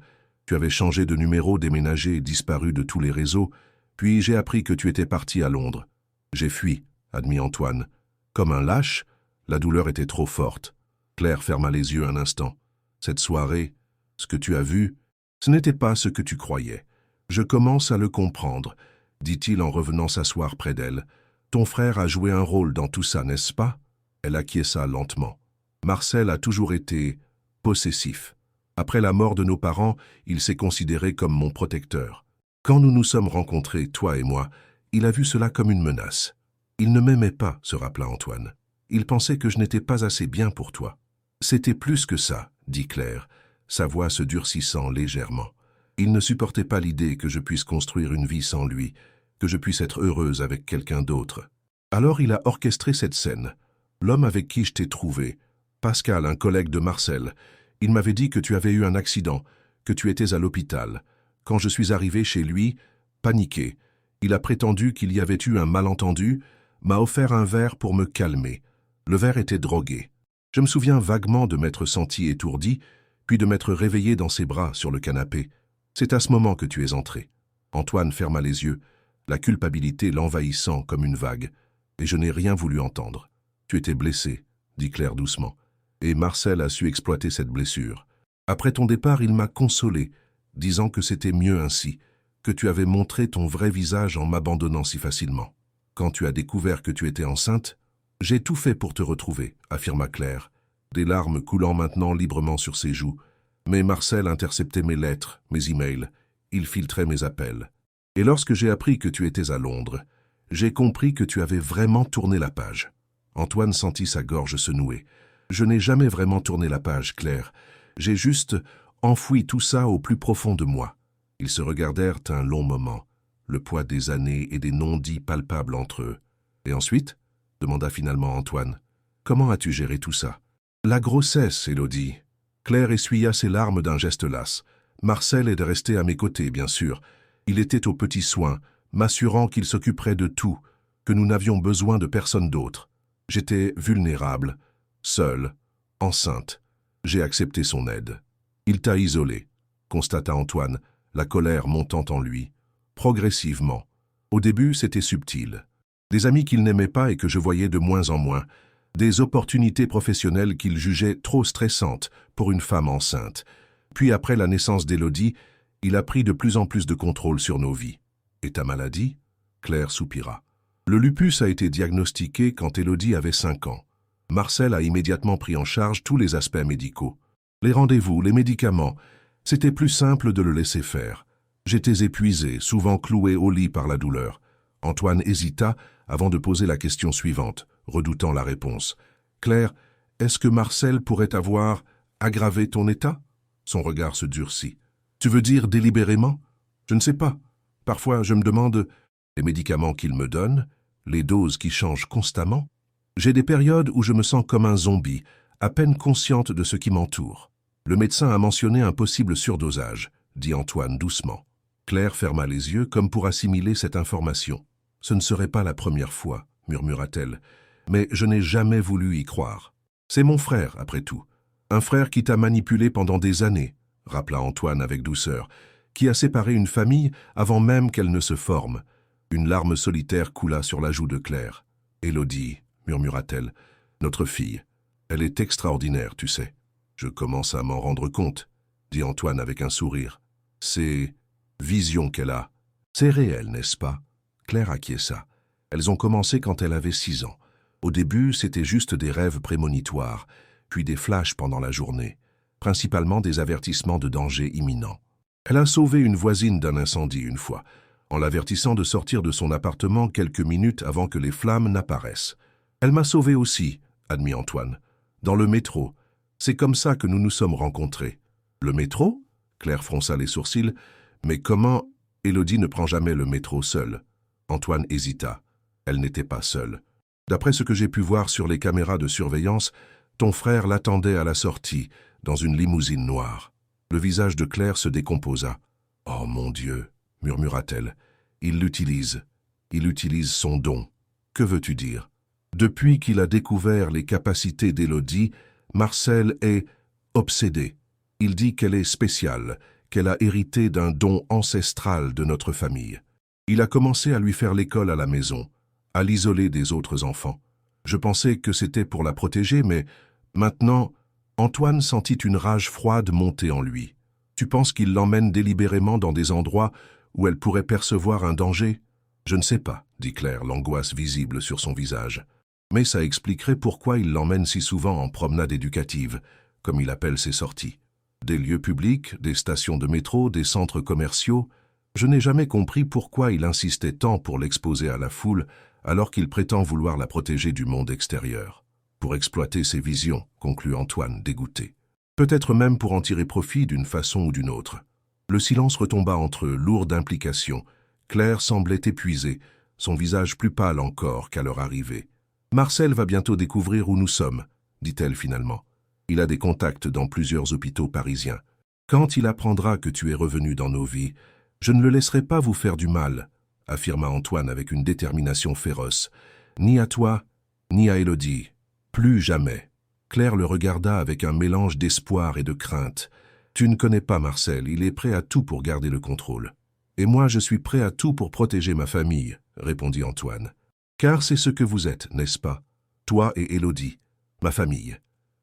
Tu avais changé de numéro, déménagé, disparu de tous les réseaux, puis j'ai appris que tu étais parti à Londres. J'ai fui, admit Antoine. Comme un lâche, la douleur était trop forte. Claire ferma les yeux un instant. Cette soirée, ce que tu as vu, ce n'était pas ce que tu croyais. Je commence à le comprendre, dit-il en revenant s'asseoir près d'elle. Ton frère a joué un rôle dans tout ça, n'est-ce pas? Elle acquiesça lentement. Marcel a toujours été possessif. Après la mort de nos parents, il s'est considéré comme mon protecteur. Quand nous nous sommes rencontrés, toi et moi, il a vu cela comme une menace. Il ne m'aimait pas, se rappela Antoine. Il pensait que je n'étais pas assez bien pour toi. C'était plus que ça, dit Claire, sa voix se durcissant légèrement. Il ne supportait pas l'idée que je puisse construire une vie sans lui, que je puisse être heureuse avec quelqu'un d'autre. Alors il a orchestré cette scène. L'homme avec qui je t'ai trouvé, Pascal, un collègue de Marcel, il m'avait dit que tu avais eu un accident, que tu étais à l'hôpital. Quand je suis arrivé chez lui, paniqué, il a prétendu qu'il y avait eu un malentendu, m'a offert un verre pour me calmer. Le verre était drogué. Je me souviens vaguement de m'être senti étourdi, puis de m'être réveillé dans ses bras sur le canapé. C'est à ce moment que tu es entré. Antoine ferma les yeux, la culpabilité l'envahissant comme une vague, et je n'ai rien voulu entendre. Tu étais blessé, dit Claire doucement, et Marcel a su exploiter cette blessure. Après ton départ, il m'a consolé, disant que c'était mieux ainsi, que tu avais montré ton vrai visage en m'abandonnant si facilement. Quand tu as découvert que tu étais enceinte, j'ai tout fait pour te retrouver, affirma Claire, des larmes coulant maintenant librement sur ses joues. Mais Marcel interceptait mes lettres, mes emails, il filtrait mes appels. Et lorsque j'ai appris que tu étais à Londres, j'ai compris que tu avais vraiment tourné la page. Antoine sentit sa gorge se nouer. Je n'ai jamais vraiment tourné la page, Claire. J'ai juste enfoui tout ça au plus profond de moi. Ils se regardèrent un long moment, le poids des années et des non-dits palpables entre eux. Et ensuite, demanda finalement Antoine, comment as-tu géré tout ça? La grossesse, Élodie. Claire essuya ses larmes d'un geste las. Marcel est de rester à mes côtés, bien sûr. Il était aux petits soins, m'assurant qu'il s'occuperait de tout, que nous n'avions besoin de personne d'autre. J'étais vulnérable, seule, enceinte. J'ai accepté son aide. Il t'a isolé, constata Antoine, la colère montant en lui. Progressivement. Au début, c'était subtil. Des amis qu'il n'aimait pas et que je voyais de moins en moins. Des opportunités professionnelles qu'il jugeait trop stressantes pour une femme enceinte. Puis après la naissance d'Élodie, il a pris de plus en plus de contrôle sur nos vies. Et ta maladie? Claire soupira. Le lupus a été diagnostiqué quand Élodie avait 5 ans. Marcel a immédiatement pris en charge tous les aspects médicaux. Les rendez-vous, les médicaments, c'était plus simple de le laisser faire. J'étais épuisé, souvent cloué au lit par la douleur. Antoine hésita avant de poser la question suivante, redoutant la réponse. « Claire, est-ce que Marcel pourrait avoir aggravé ton état ?» Son regard se durcit. « Tu veux dire délibérément ? Je ne sais pas. Parfois, je me demande, les médicaments qu'il me donne, les doses qui changent constamment. J'ai des périodes où je me sens comme un zombie, à peine consciente de ce qui m'entoure. Le médecin a mentionné un possible surdosage, dit Antoine doucement. Claire ferma les yeux comme pour assimiler cette information. Ce ne serait pas la première fois, murmura-t-elle, mais je n'ai jamais voulu y croire. C'est mon frère, après tout. Un frère qui t'a manipulé pendant des années, rappela Antoine avec douceur, qui a séparé une famille avant même qu'elle ne se forme. Une larme solitaire coula sur la joue de Claire. « Élodie, murmura-t-elle, notre fille, elle est extraordinaire, tu sais. Je commence à m'en rendre compte, dit Antoine avec un sourire. Ces visions qu'elle a, c'est réel, n'est-ce pas? Claire acquiesça. Elles ont commencé quand elle avait 6 ans. Au début, c'était juste des rêves prémonitoires, puis des flashs pendant la journée, principalement des avertissements de danger imminent. Elle a sauvé une voisine d'un incendie une fois, en l'avertissant de sortir de son appartement quelques minutes avant que les flammes n'apparaissent. Elle m'a sauvé aussi, admit Antoine. Dans le métro. C'est comme ça que nous nous sommes rencontrés. Le métro? Claire fronça les sourcils. Mais comment? Élodie ne prend jamais le métro seule. Antoine hésita. Elle n'était pas seule. D'après ce que j'ai pu voir sur les caméras de surveillance, ton frère l'attendait à la sortie, dans une limousine noire. Le visage de Claire se décomposa. « Oh mon Dieu !» murmura-t-elle. « Il l'utilise. Il utilise son don. Que veux-tu dire ?» Depuis qu'il a découvert les capacités d'Élodie, Marcel est obsédé. Il dit qu'elle est spéciale, qu'elle a hérité d'un don ancestral de notre famille. Il a commencé à lui faire l'école à la maison, à l'isoler des autres enfants. Je pensais que c'était pour la protéger, mais maintenant, Antoine sentit une rage froide monter en lui. Tu penses qu'il l'emmène délibérément dans des endroits où elle pourrait percevoir un danger? Je ne sais pas, dit Claire, l'angoisse visible sur son visage. Mais ça expliquerait pourquoi il l'emmène si souvent en promenade éducative, comme il appelle ses sorties. Des lieux publics, des stations de métro, des centres commerciaux. Je n'ai jamais compris pourquoi il insistait tant pour l'exposer à la foule, alors qu'il prétend vouloir la protéger du monde extérieur. Pour exploiter ses visions, conclut Antoine, dégoûté. Peut-être même pour en tirer profit d'une façon ou d'une autre. Le silence retomba entre eux, lourd d'implication. Claire semblait épuisée, son visage plus pâle encore qu'à leur arrivée. « Marcel va bientôt découvrir où nous sommes, » dit-elle finalement. « Il a des contacts dans plusieurs hôpitaux parisiens. Quand il apprendra que tu es revenu dans nos vies, je ne le laisserai pas vous faire du mal, » affirma Antoine avec une détermination féroce. « Ni à toi, ni à Élodie. Plus jamais. » Claire le regarda avec un mélange d'espoir et de crainte. « Tu ne connais pas Marcel, il est prêt à tout pour garder le contrôle. »« Et moi, je suis prêt à tout pour protéger ma famille, » répondit Antoine. « Car c'est ce que vous êtes, n'est-ce pas? Toi et Élodie, ma famille. »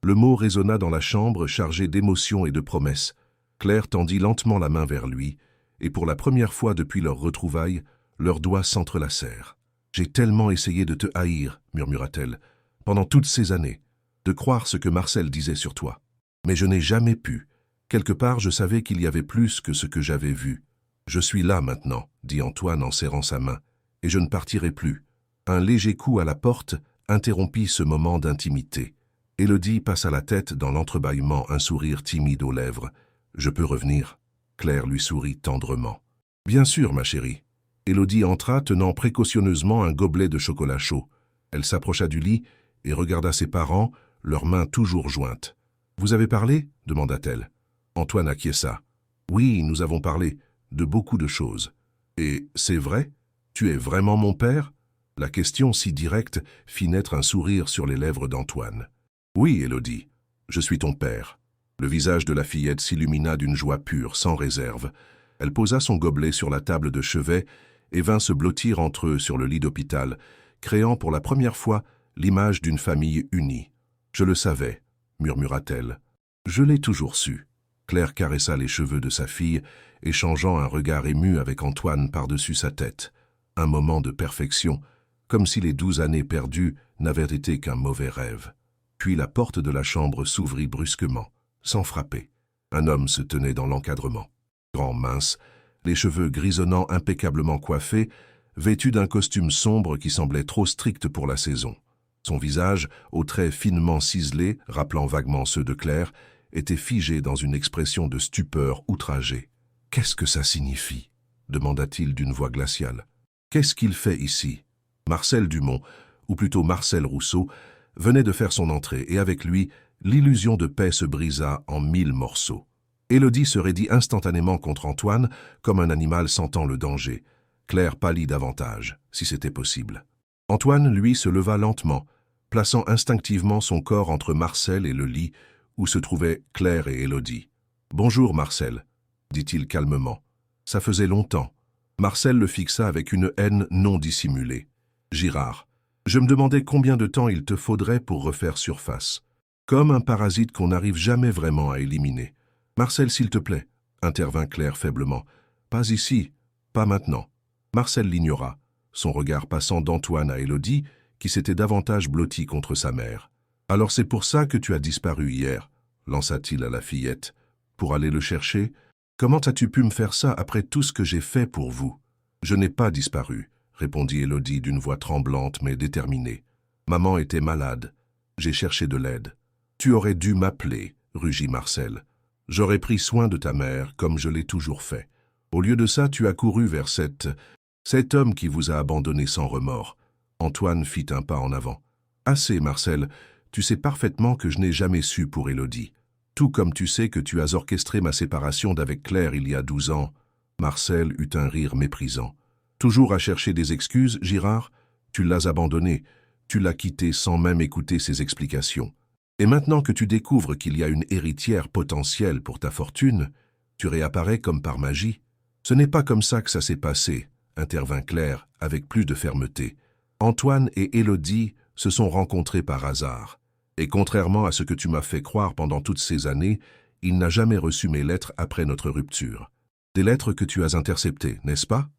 Le mot résonna dans la chambre chargé d'émotions et de promesses. Claire tendit lentement la main vers lui, et pour la première fois depuis leur retrouvaille, leurs doigts s'entrelacèrent. « J'ai tellement essayé de te haïr, » murmura-t-elle, « pendant toutes ces années, de croire ce que Marcel disait sur toi. Mais je n'ai jamais pu. Quelque part, je savais qu'il y avait plus que ce que j'avais vu. Je suis là maintenant, » dit Antoine en serrant sa main, « et je ne partirai plus. » Un léger coup à la porte interrompit ce moment d'intimité. Élodie passa la tête dans l'entrebâillement, un sourire timide aux lèvres. « Je peux revenir ?» Claire lui sourit tendrement. « Bien sûr, ma chérie. » Élodie entra, tenant précautionneusement un gobelet de chocolat chaud. Elle s'approcha du lit et regarda ses parents, leurs mains toujours jointes. « Vous avez parlé ?» demanda-t-elle. Antoine acquiesça. « Oui, nous avons parlé de beaucoup de choses. Et c'est vrai? Tu es vraiment mon père ?» La question si directe fit naître un sourire sur les lèvres d'Antoine. « Oui, Élodie, je suis ton père. » Le visage de la fillette s'illumina d'une joie pure, sans réserve. Elle posa son gobelet sur la table de chevet et vint se blottir entre eux sur le lit d'hôpital, créant pour la première fois l'image d'une famille unie. « Je le savais, » murmura-t-elle. « Je l'ai toujours su. » Claire caressa les cheveux de sa fille, échangeant un regard ému avec Antoine par-dessus sa tête. Un moment de perfection, comme si les 12 années perdues n'avaient été qu'un mauvais rêve. Puis la porte de la chambre s'ouvrit brusquement, sans frapper. Un homme se tenait dans l'encadrement. Grand, mince, les cheveux grisonnants impeccablement coiffés, vêtu d'un costume sombre qui semblait trop strict pour la saison. Son visage, aux traits finement ciselés, rappelant vaguement ceux de Claire, était figé dans une expression de stupeur outragée. « Qu'est-ce que ça signifie ?» demanda-t-il d'une voix glaciale. Qu'est-ce qu'il fait ici? Marcel Dumont, ou plutôt Marcel Rousseau, venait de faire son entrée et avec lui, l'illusion de paix se brisa en 1000 morceaux. Élodie se raidit instantanément contre Antoine, comme un animal sentant le danger. Claire pâlit davantage, si c'était possible. Antoine, lui, se leva lentement, plaçant instinctivement son corps entre Marcel et le lit où se trouvaient Claire et Élodie. « Bonjour, Marcel, » dit-il calmement. Ça faisait longtemps. Marcel le fixa avec une haine non dissimulée. « Girard, je me demandais combien de temps il te faudrait pour refaire surface. Comme un parasite qu'on n'arrive jamais vraiment à éliminer. »« Marcel, s'il te plaît, » intervint Claire faiblement. « Pas ici, pas maintenant. » Marcel l'ignora, son regard passant d'Antoine à Élodie, qui s'était davantage blotti contre sa mère. « Alors c'est pour ça que tu as disparu hier ?» lança-t-il à la fillette. « Pour aller le chercher? Comment as-tu pu me faire ça après tout ce que j'ai fait pour vous ?»« Je n'ai pas disparu, » répondit Élodie d'une voix tremblante mais déterminée. « Maman était malade. J'ai cherché de l'aide. »« Tu aurais dû m'appeler, » rugit Marcel. « J'aurais pris soin de ta mère, comme je l'ai toujours fait. Au lieu de ça, tu as couru vers cet homme qui vous a abandonné sans remords. » Antoine fit un pas en avant. « Assez, Marcel, tu sais parfaitement que je n'ai jamais su pour Élodie. Tout comme tu sais que tu as orchestré ma séparation d'avec Claire il y a 12 ans. » Marcel eut un rire méprisant. « Toujours à chercher des excuses, Girard? Tu l'as abandonné, tu l'as quitté sans même écouter ses explications. Et maintenant que tu découvres qu'il y a une héritière potentielle pour ta fortune, tu réapparais comme par magie. Ce n'est pas comme ça que ça s'est passé, » intervint Claire avec plus de fermeté. « Antoine et Élodie se sont rencontrés par hasard. Et contrairement à ce que tu m'as fait croire pendant toutes ces années, il n'a jamais reçu mes lettres après notre rupture. Des lettres que tu as interceptées, n'est-ce pas ?»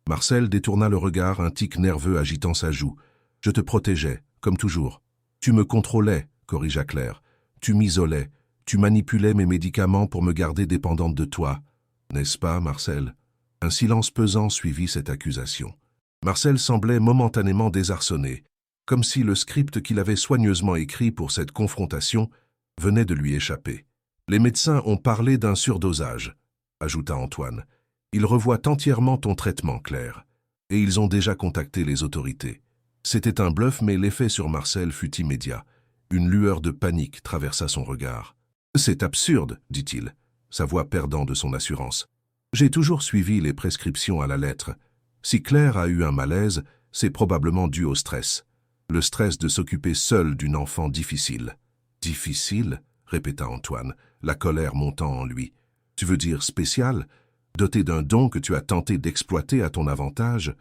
Marcel détourna le regard, un tic nerveux agitant sa joue. « Je te protégeais, comme toujours. Tu me contrôlais, » corrigea Claire. « Tu m'isolais, tu manipulais mes médicaments pour me garder dépendante de toi. N'est-ce pas, Marcel ?» Un silence pesant suivit cette accusation. Marcel semblait momentanément désarçonné, comme si le script qu'il avait soigneusement écrit pour cette confrontation venait de lui échapper. « Les médecins ont parlé d'un surdosage, » ajouta Antoine. « Ils revoient entièrement ton traitement, Claire. Et ils ont déjà contacté les autorités. » C'était un bluff, mais l'effet sur Marcel fut immédiat. Une lueur de panique traversa son regard. « C'est absurde, » dit-il, sa voix perdant de son assurance. « J'ai toujours suivi les prescriptions à la lettre. Si Claire a eu un malaise, c'est probablement dû au stress. Le stress de s'occuper seule d'une enfant difficile. »« Difficile ?» répéta Antoine, la colère montant en lui. « Tu veux dire spécial, doté d'un don que tu as tenté d'exploiter à ton avantage ?»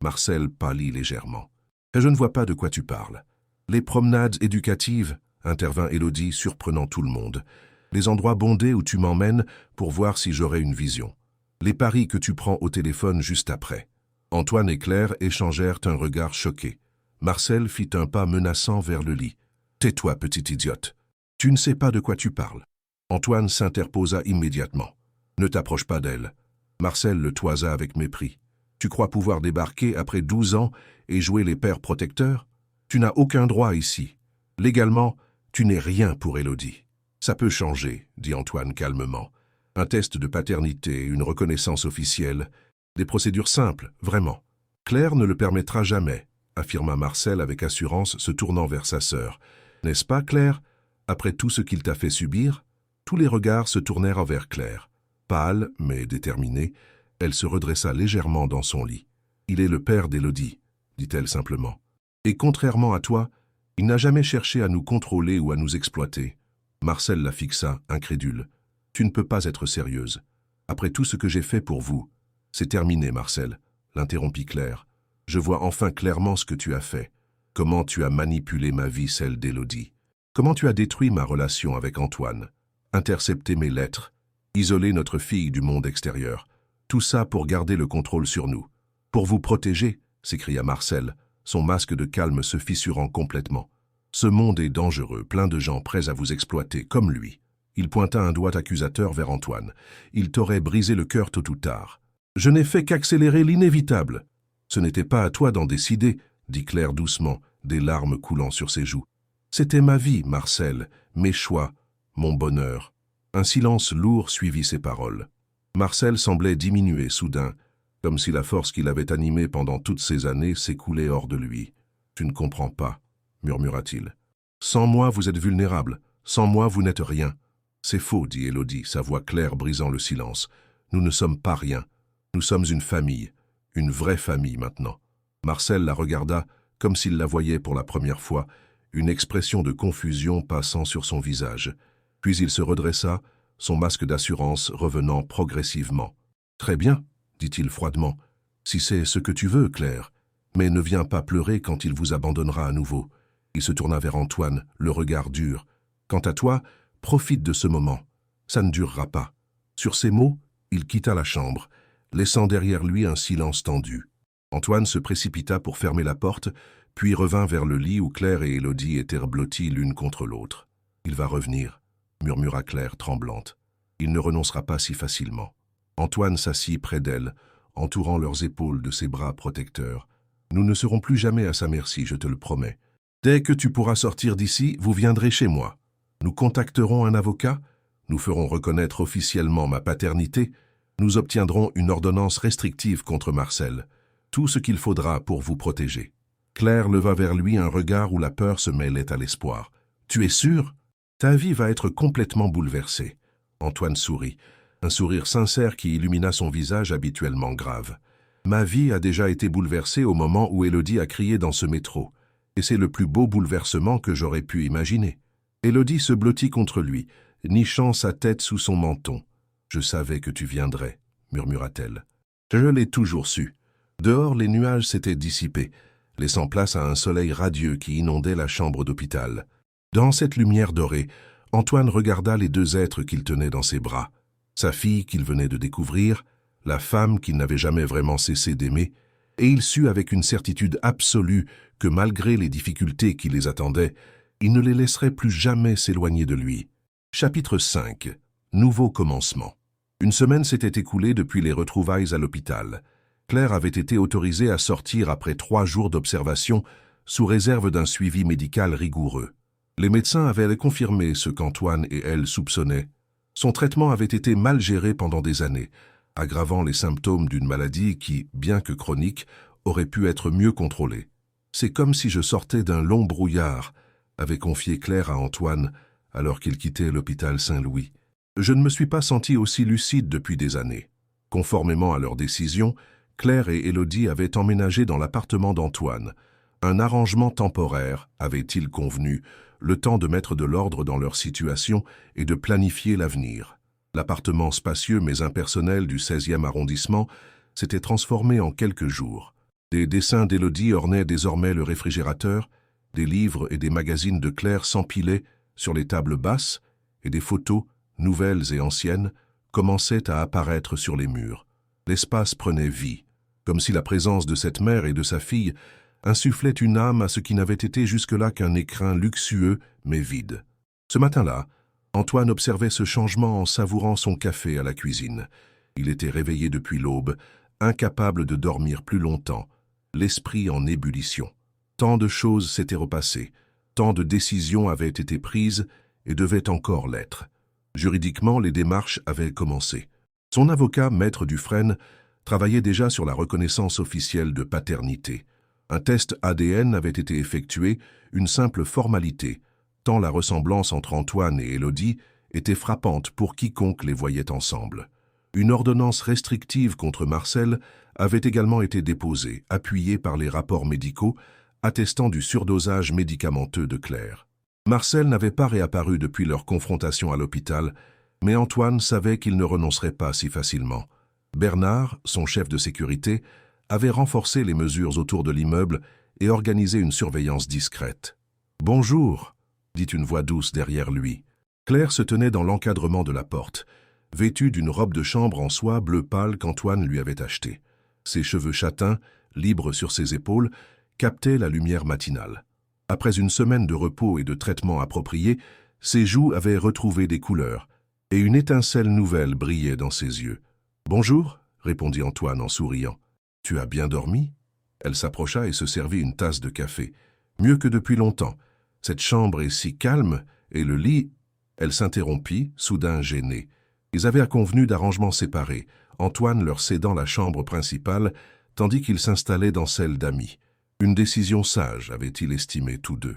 Marcel pâlit légèrement. « Je ne vois pas de quoi tu parles. »« Les promenades éducatives, » intervint Élodie, surprenant tout le monde. « Les endroits bondés où tu m'emmènes pour voir si j'aurai une vision. Les paris que tu prends au téléphone juste après. » Antoine et Claire échangèrent un regard choqué. Marcel fit un pas menaçant vers le lit. « Tais-toi, petite idiote. Tu ne sais pas de quoi tu parles. » Antoine s'interposa immédiatement. « Ne t'approche pas d'elle. » Marcel le toisa avec mépris. « Tu crois pouvoir débarquer après 12 ans et jouer les pères protecteurs? Tu n'as aucun droit ici. Légalement, tu n'es rien pour Élodie. »« Ça peut changer, » dit Antoine calmement. « Un test de paternité, une reconnaissance officielle, des procédures simples, vraiment. Claire ne le permettra jamais, » affirma Marcel avec assurance, se tournant vers sa sœur. « N'est-ce pas, Claire, après tout ce qu'il t'a fait subir ?» Tous les regards se tournèrent vers Claire. Pâle, mais déterminée, elle se redressa légèrement dans son lit. « Il est le père d'Élodie, » dit-elle simplement. « Et contrairement à toi, il n'a jamais cherché à nous contrôler ou à nous exploiter. » Marcel la fixa, incrédule. « Tu ne peux pas être sérieuse. Après tout ce que j'ai fait pour vous. »« C'est terminé, Marcel, » l'interrompit Claire. « Je vois enfin clairement ce que tu as fait. Comment tu as manipulé ma vie, celle d'Élodie. Comment tu as détruit ma relation avec Antoine. Intercepté mes lettres. Isolé notre fille du monde extérieur. Tout ça pour garder le contrôle sur nous. Pour vous protéger, » s'écria Marcel, son masque de calme se fissurant complètement. « Ce monde est dangereux, plein de gens prêts à vous exploiter, comme lui. » Il pointa un doigt accusateur vers Antoine. « Il t'aurait brisé le cœur tôt ou tard. »« Je n'ai fait qu'accélérer l'inévitable. »« Ce n'était pas à toi d'en décider, » dit Claire doucement, des larmes coulant sur ses joues. « C'était ma vie, Marcel, mes choix, mon bonheur. » Un silence lourd suivit ces paroles. Marcel semblait diminuer soudain, comme si la force qui l'avait animé pendant toutes ces années s'écoulait hors de lui. « Tu ne comprends pas, » murmura-t-il. « Sans moi, vous êtes vulnérable. Sans moi, vous n'êtes rien. »« C'est faux, » dit Élodie, sa voix claire brisant le silence. « Nous ne sommes pas rien. Nous sommes une famille. Une vraie famille maintenant. » Marcel la regarda comme s'il la voyait pour la première fois, une expression de confusion passant sur son visage. Puis il se redressa, son masque d'assurance revenant progressivement. « Très bien, » dit-il froidement. « Si c'est ce que tu veux, Claire. Mais ne viens pas pleurer quand il vous abandonnera à nouveau. » Il se tourna vers Antoine, le regard dur. « Quant à toi, profite de ce moment. Ça ne durera pas. » Sur ces mots, il quitta la chambre, laissant derrière lui un silence tendu. Antoine se précipita pour fermer la porte, puis revint vers le lit où Claire et Élodie étaient blotties l'une contre l'autre. « Il va revenir, » murmura Claire, tremblante. « Il ne renoncera pas si facilement. » Antoine s'assit près d'elle, entourant leurs épaules de ses bras protecteurs. « Nous ne serons plus jamais à sa merci, je te le promets. Dès que tu pourras sortir d'ici, vous viendrez chez moi. Nous contacterons un avocat, nous ferons reconnaître officiellement ma paternité, nous obtiendrons une ordonnance restrictive contre Marcel. Tout ce qu'il faudra pour vous protéger. » Claire leva vers lui un regard où la peur se mêlait à l'espoir. « Tu es sûr? Ta vie va être complètement bouleversée. » Antoine sourit, un sourire sincère qui illumina son visage habituellement grave. « Ma vie a déjà été bouleversée au moment où Élodie a crié dans ce métro, et c'est le plus beau bouleversement que j'aurais pu imaginer. » Élodie se blottit contre lui, nichant sa tête sous son menton. « Je savais que tu viendrais, » murmura-t-elle. « Je l'ai toujours su. » Dehors, les nuages s'étaient dissipés, laissant place à un soleil radieux qui inondait la chambre d'hôpital. Dans cette lumière dorée, Antoine regarda les deux êtres qu'il tenait dans ses bras. Sa fille qu'il venait de découvrir, la femme qu'il n'avait jamais vraiment cessé d'aimer, et il sut avec une certitude absolue que malgré les difficultés qui les attendaient, il ne les laisserait plus jamais s'éloigner de lui. Chapitre 5. Nouveau commencement. Une semaine s'était écoulée depuis les retrouvailles à l'hôpital. Claire avait été autorisée à sortir après 3 jours d'observation sous réserve d'un suivi médical rigoureux. Les médecins avaient confirmé ce qu'Antoine et elle soupçonnaient. Son traitement avait été mal géré pendant des années, aggravant les symptômes d'une maladie qui, bien que chronique, aurait pu être mieux contrôlée. « C'est comme si je sortais d'un long brouillard », avait confié Claire à Antoine alors qu'il quittait l'hôpital Saint-Louis. « Je ne me suis pas senti aussi lucide depuis des années. » Conformément à leur décision, Claire et Élodie avaient emménagé dans l'appartement d'Antoine. Un arrangement temporaire, avait-il convenu, le temps de mettre de l'ordre dans leur situation et de planifier l'avenir. L'appartement spacieux mais impersonnel du 16e arrondissement s'était transformé en quelques jours. Des dessins d'Élodie ornaient désormais le réfrigérateur, des livres et des magazines de Claire s'empilaient sur les tables basses et des photos, nouvelles et anciennes, commençaient à apparaître sur les murs. L'espace prenait vie, comme si la présence de cette mère et de sa fille insufflait une âme à ce qui n'avait été jusque-là qu'un écrin luxueux mais vide. Ce matin-là, Antoine observait ce changement en savourant son café à la cuisine. Il était réveillé depuis l'aube, incapable de dormir plus longtemps, l'esprit en ébullition. Tant de choses s'étaient repassées, tant de décisions avaient été prises et devaient encore l'être. Juridiquement, les démarches avaient commencé. Son avocat, maître Dufresne, travaillait déjà sur la reconnaissance officielle de paternité. Un test ADN avait été effectué, une simple formalité, tant la ressemblance entre Antoine et Élodie était frappante pour quiconque les voyait ensemble. Une ordonnance restrictive contre Marcel avait également été déposée, appuyée par les rapports médicaux attestant du surdosage médicamenteux de Claire. Marcel n'avait pas réapparu depuis leur confrontation à l'hôpital, mais Antoine savait qu'il ne renoncerait pas si facilement. Bernard, son chef de sécurité, avait renforcé les mesures autour de l'immeuble et organisé une surveillance discrète. « Bonjour », dit une voix douce derrière lui. Claire se tenait dans l'encadrement de la porte, vêtue d'une robe de chambre en soie bleu pâle qu'Antoine lui avait achetée. Ses cheveux châtains, libres sur ses épaules, captaient la lumière matinale. Après une semaine de repos et de traitement approprié, ses joues avaient retrouvé des couleurs, et une étincelle nouvelle brillait dans ses yeux. « Bonjour », répondit Antoine en souriant. « Tu as bien dormi ?» Elle s'approcha et se servit une tasse de café. « Mieux que depuis longtemps. Cette chambre est si calme, et le lit... » Elle s'interrompit, soudain gênée. Ils avaient convenu d'arrangements séparés. Antoine leur cédant la chambre principale, tandis qu'ils s'installaient dans celle d'amis. Une décision sage, avaient-ils estimé tous deux.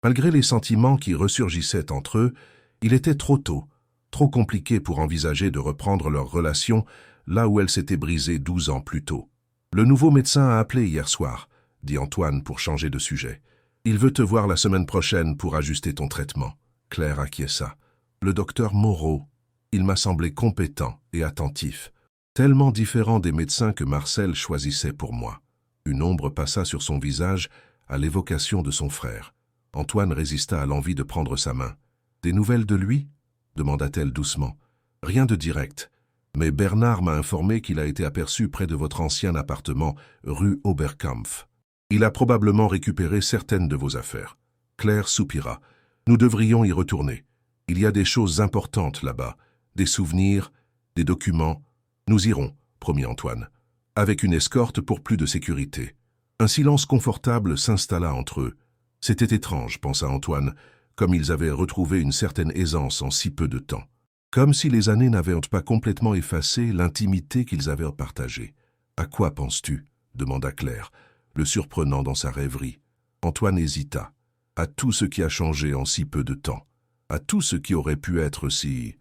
Malgré les sentiments qui ressurgissaient entre eux, il était trop tôt, trop compliqué pour envisager de reprendre leur relation là où elle s'était brisée 12 ans plus tôt. « Le nouveau médecin a appelé hier soir », dit Antoine pour changer de sujet. « Il veut te voir la semaine prochaine pour ajuster ton traitement. » Claire acquiesça. « Le docteur Moreau, il m'a semblé compétent et attentif, tellement différent des médecins que Marcel choisissait pour moi. » Une ombre passa sur son visage à l'évocation de son frère. Antoine résista à l'envie de prendre sa main. « Des nouvelles de lui » demanda-t-elle doucement. « Rien de direct. Mais Bernard m'a informé qu'il a été aperçu près de votre ancien appartement, rue Oberkampf. Il a probablement récupéré certaines de vos affaires. » Claire soupira. « Nous devrions y retourner. Il y a des choses importantes là-bas, des souvenirs, des documents. Nous irons, promit Antoine, avec une escorte pour plus de sécurité. » Un silence confortable s'installa entre eux. C'était étrange, pensa Antoine, comme ils avaient retrouvé une certaine aisance en si peu de temps. Comme si les années n'avaient pas complètement effacé l'intimité qu'ils avaient partagée. « À quoi penses-tu » demanda Claire, le surprenant dans sa rêverie. Antoine hésita. « À tout ce qui a changé en si peu de temps. À tout ce qui aurait pu être si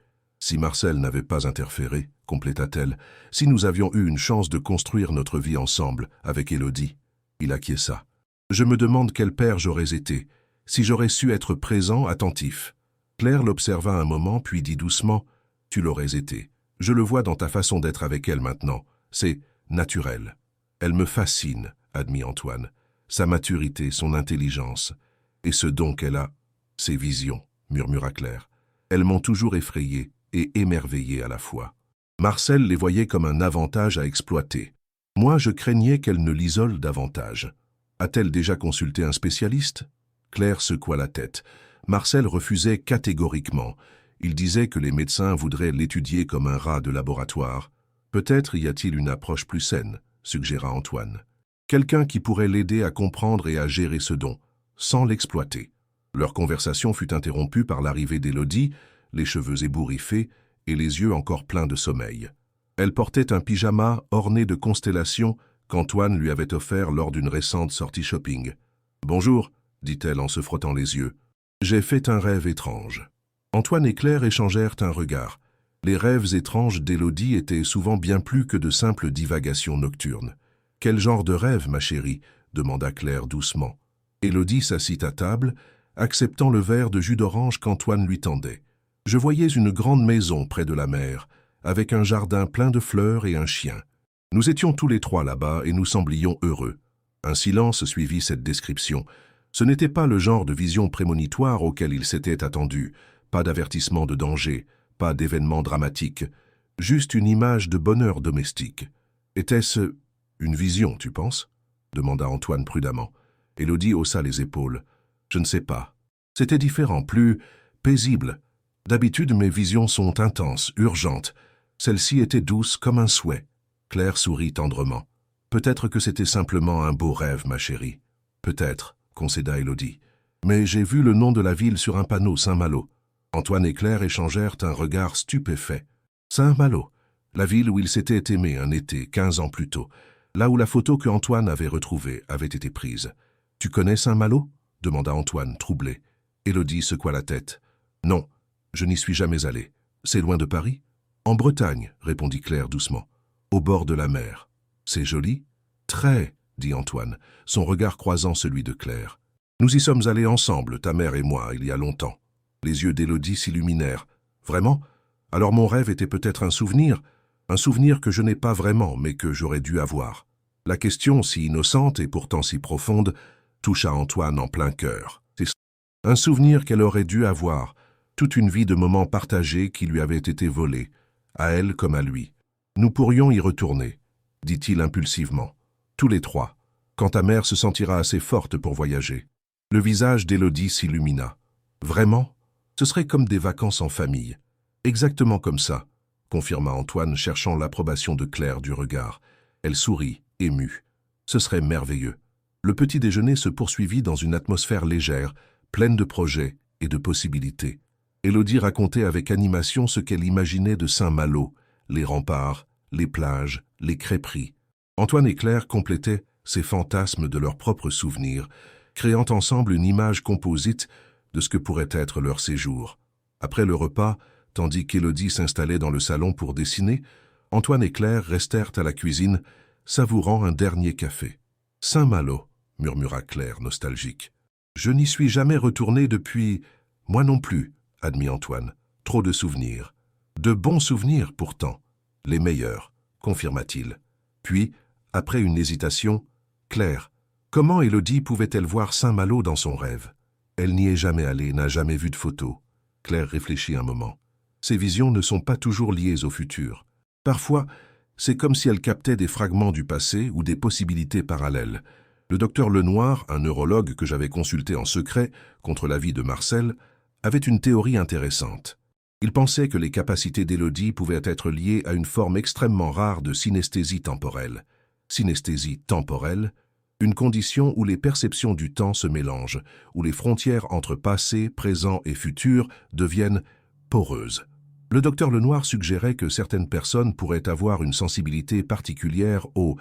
Marcel n'avait pas interféré, compléta-t-elle, si nous avions eu une chance de construire notre vie ensemble, avec Élodie. » Il acquiesça. « Je me demande quel père j'aurais été, si j'aurais su être présent, attentif. » Claire l'observa un moment, puis dit doucement, « Tu l'aurais été. Je le vois dans ta façon d'être avec elle maintenant. C'est naturel. »« Elle me fascine, » admit Antoine. « Sa maturité, son intelligence. Et ce don qu'elle a, ses visions, » murmura Claire. « Elles m'ont toujours effrayé et émerveillé à la fois. Marcel les voyait comme un avantage à exploiter. Moi, je craignais qu'elle ne l'isole davantage. A-t-elle déjà consulté un spécialiste ?» Claire secoua la tête. Marcel refusait catégoriquement. Il disait que les médecins voudraient l'étudier comme un rat de laboratoire. « Peut-être y a-t-il une approche plus saine », suggéra Antoine. « Quelqu'un qui pourrait l'aider à comprendre et à gérer ce don, sans l'exploiter. » Leur conversation fut interrompue par l'arrivée d'Élodie, les cheveux ébouriffés et les yeux encore pleins de sommeil. Elle portait un pyjama orné de constellations qu'Antoine lui avait offert lors d'une récente sortie shopping. « Bonjour », dit-elle en se frottant les yeux. « J'ai fait un rêve étrange. » Antoine et Claire échangèrent un regard. Les rêves étranges d'Élodie étaient souvent bien plus que de simples divagations nocturnes. « Quel genre de rêve, ma chérie ?» demanda Claire doucement. Élodie s'assit à table, acceptant le verre de jus d'orange qu'Antoine lui tendait. « Je voyais une grande maison près de la mer, avec un jardin plein de fleurs et un chien. Nous étions tous les trois là-bas et nous semblions heureux. » Un silence suivit cette description. Ce n'était pas le genre de vision prémonitoire auquel il s'était attendu. Pas d'avertissement de danger, pas d'événement dramatique, juste une image de bonheur domestique. « Était-ce une vision, tu penses ?» demanda Antoine prudemment. Élodie haussa les épaules. « Je ne sais pas. C'était différent, plus paisible. D'habitude, mes visions sont intenses, urgentes. Celle-ci était douce comme un souhait. » Claire sourit tendrement. « Peut-être que c'était simplement un beau rêve, ma chérie. »« Peut-être, » concéda Élodie. « Mais j'ai vu le nom de la ville sur un panneau, Saint-Malo. » Antoine et Claire échangèrent un regard stupéfait. Saint-Malo, la ville où ils s'étaient aimés un été, 15 ans plus tôt, là où la photo que Antoine avait retrouvée avait été prise. « Tu connais Saint-Malo » demanda Antoine, troublé. Élodie secoua la tête. « Non, je n'y suis jamais allé. C'est loin de Paris ?»« En Bretagne, » répondit Claire doucement. « Au bord de la mer. C'est joli ?»« Très, » dit Antoine, son regard croisant celui de Claire. « Nous y sommes allés ensemble, ta mère et moi, il y a longtemps. » Les yeux d'Élodie s'illuminèrent. « Vraiment ? Alors mon rêve était peut-être un souvenir que je n'ai pas vraiment, mais que j'aurais dû avoir. » La question, si innocente et pourtant si profonde, toucha Antoine en plein cœur. Un souvenir qu'elle aurait dû avoir, toute une vie de moments partagés qui lui avaient été volés, à elle comme à lui. « Nous pourrions y retourner, » dit-il impulsivement. « Tous les trois, quand ta mère se sentira assez forte pour voyager. » Le visage d'Élodie s'illumina. « Vraiment ? Ce serait comme des vacances en famille. »« Exactement comme ça, » confirma Antoine, cherchant l'approbation de Claire du regard. Elle sourit, émue. « Ce serait merveilleux. » Le petit déjeuner se poursuivit dans une atmosphère légère, pleine de projets et de possibilités. Élodie racontait avec animation ce qu'elle imaginait de Saint-Malo, les remparts, les plages, les crêperies. Antoine et Claire complétaient ces fantasmes de leurs propres souvenirs, créant ensemble une image composite de ce que pourrait être leur séjour. Après le repas, tandis qu'Élodie s'installait dans le salon pour dessiner, Antoine et Claire restèrent à la cuisine, savourant un dernier café. « Saint-Malo », murmura Claire, nostalgique. « Je n'y suis jamais retourné depuis... »« Moi non plus », admit Antoine. « Trop de souvenirs. »« De bons souvenirs, pourtant. Les meilleurs, » confirma-t-il. Puis, après une hésitation, « Claire, comment Élodie pouvait-elle voir Saint-Malo dans son rêve? Elle n'y est jamais allée, n'a jamais vu de photos. » Claire réfléchit un moment. Ces visions ne sont pas toujours liées au futur. Parfois, c'est comme si elle captait des fragments du passé ou des possibilités parallèles. Le docteur Lenoir, un neurologue que j'avais consulté en secret contre l'avis de Marcel, avait une théorie intéressante. Il pensait que les capacités d'Élodie pouvaient être liées à une forme extrêmement rare de synesthésie temporelle. Synesthésie temporelle, une condition où les perceptions du temps se mélangent, où les frontières entre passé, présent et futur deviennent poreuses. Le docteur Lenoir suggérait que certaines personnes pourraient avoir une sensibilité particulière au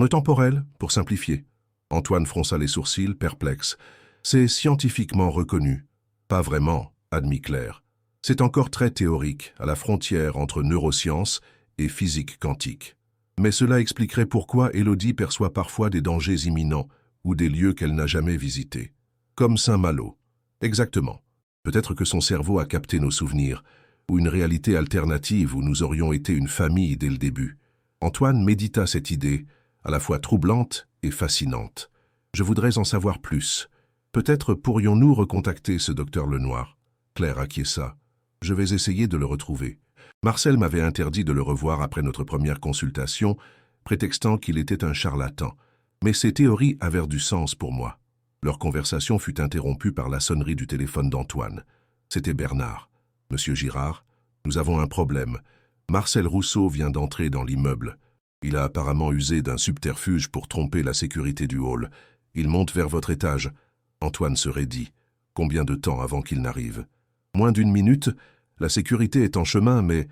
temporel, pour simplifier. Antoine fronça les sourcils, perplexe. C'est scientifiquement reconnu. Pas vraiment, admit Claire. C'est encore très théorique, à la frontière entre neurosciences et physique quantique. Mais cela expliquerait pourquoi Élodie perçoit parfois des dangers imminents ou des lieux qu'elle n'a jamais visités. Comme Saint-Malo. Exactement. Peut-être que son cerveau a capté nos souvenirs, ou une réalité alternative où nous aurions été une famille dès le début. Antoine médita cette idée, à la fois troublante et fascinante. Je voudrais en savoir plus. Peut-être pourrions-nous recontacter ce docteur Lenoir. Claire acquiesça. Je vais essayer de le retrouver. Marcel m'avait interdit de le revoir après notre première consultation, prétextant qu'il était un charlatan. Mais ces théories avaient du sens pour moi. Leur conversation fut interrompue par la sonnerie du téléphone d'Antoine. C'était Bernard. « Monsieur Girard, nous avons un problème. Marcel Rousseau vient d'entrer dans l'immeuble. Il a apparemment usé d'un subterfuge pour tromper la sécurité du hall. Il monte vers votre étage. » Antoine se raidit. Combien de temps avant qu'il n'arrive? Moins d'1 minute. La sécurité est en chemin, mais...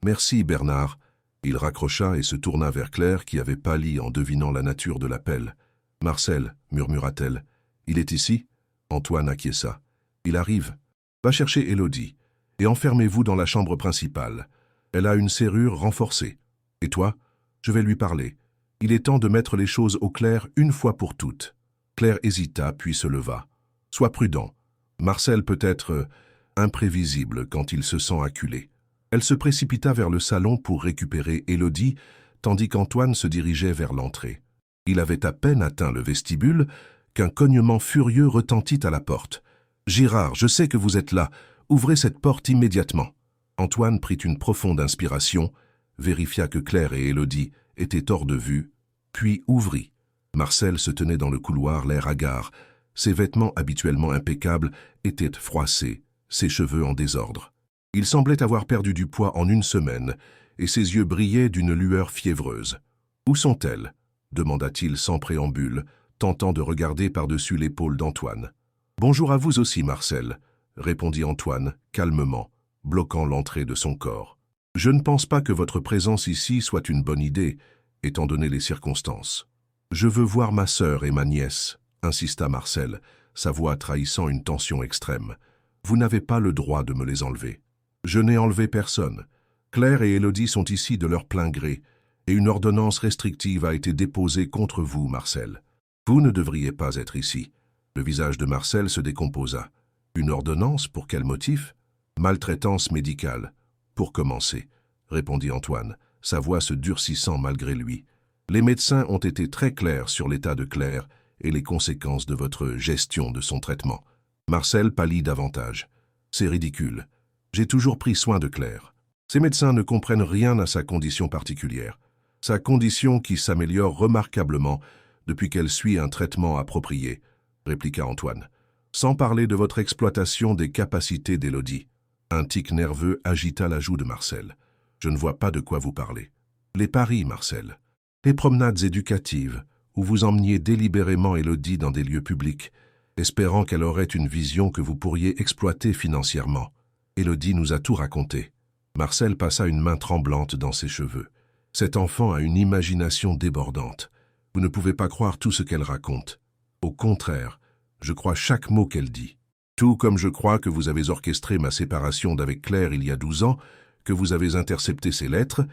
Merci, Bernard. Il raccrocha et se tourna vers Claire qui avait pâli en devinant la nature de l'appel. Marcel, murmura-t-elle. Il est ici? Antoine acquiesça. Il arrive. Va chercher Élodie. Et enfermez-vous dans la chambre principale. Elle a une serrure renforcée. Et toi? Je vais lui parler. Il est temps de mettre les choses au clair une fois pour toutes. Claire hésita, puis se leva. Sois prudent. Marcel peut être imprévisible quand il se sent acculé. Elle se précipita vers le salon pour récupérer Élodie, tandis qu'Antoine se dirigeait vers l'entrée. Il avait à peine atteint le vestibule qu'un cognement furieux retentit à la porte. « Girard, je sais que vous êtes là. Ouvrez cette porte immédiatement. » Antoine prit une profonde inspiration, vérifia que Claire et Élodie étaient hors de vue, puis ouvrit. Marcel se tenait dans le couloir, l'air hagard. Ses vêtements habituellement impeccables étaient froissés, ses cheveux en désordre. Il semblait avoir perdu du poids en 1 semaine, et ses yeux brillaient d'une lueur fiévreuse. « Où sont-elles » demanda-t-il sans préambule, tentant de regarder par-dessus l'épaule d'Antoine. « Bonjour à vous aussi, Marcel », répondit Antoine, calmement, bloquant l'entrée de son corps. « Je ne pense pas que votre présence ici soit une bonne idée, étant donné les circonstances. »« Je veux voir ma sœur et ma nièce », insista Marcel, sa voix trahissant une tension extrême. « Vous n'avez pas le droit de me les enlever. »« Je n'ai enlevé personne. Claire et Élodie sont ici de leur plein gré, et une ordonnance restrictive a été déposée contre vous, Marcel. Vous ne devriez pas être ici. » Le visage de Marcel se décomposa. « Une ordonnance, pour quel motif ? » ?»« Maltraitance médicale. Pour commencer, » répondit Antoine, sa voix se durcissant malgré lui. « Les médecins ont été très clairs sur l'état de Claire et les conséquences de votre gestion de son traitement. » Marcel pâlit davantage. « C'est ridicule. J'ai toujours pris soin de Claire. Ces médecins ne comprennent rien à sa condition particulière. Sa condition qui s'améliore remarquablement depuis qu'elle suit un traitement approprié, » répliqua Antoine. « Sans parler de votre exploitation des capacités d'Élodie. » Un tic nerveux agita la joue de Marcel. « Je ne vois pas de quoi vous parlez. »« Les paris, Marcel. Les promenades éducatives, où vous emmeniez délibérément Élodie dans des lieux publics, espérant qu'elle aurait une vision que vous pourriez exploiter financièrement. Élodie nous a tout raconté. » Marcel passa une main tremblante dans ses cheveux. Cet enfant a une imagination débordante. Vous ne pouvez pas croire tout ce qu'elle raconte. Au contraire, je crois chaque mot qu'elle dit. Tout comme je crois que vous avez orchestré ma séparation d'avec Claire il y a 12 ans, que vous avez intercepté ses lettres,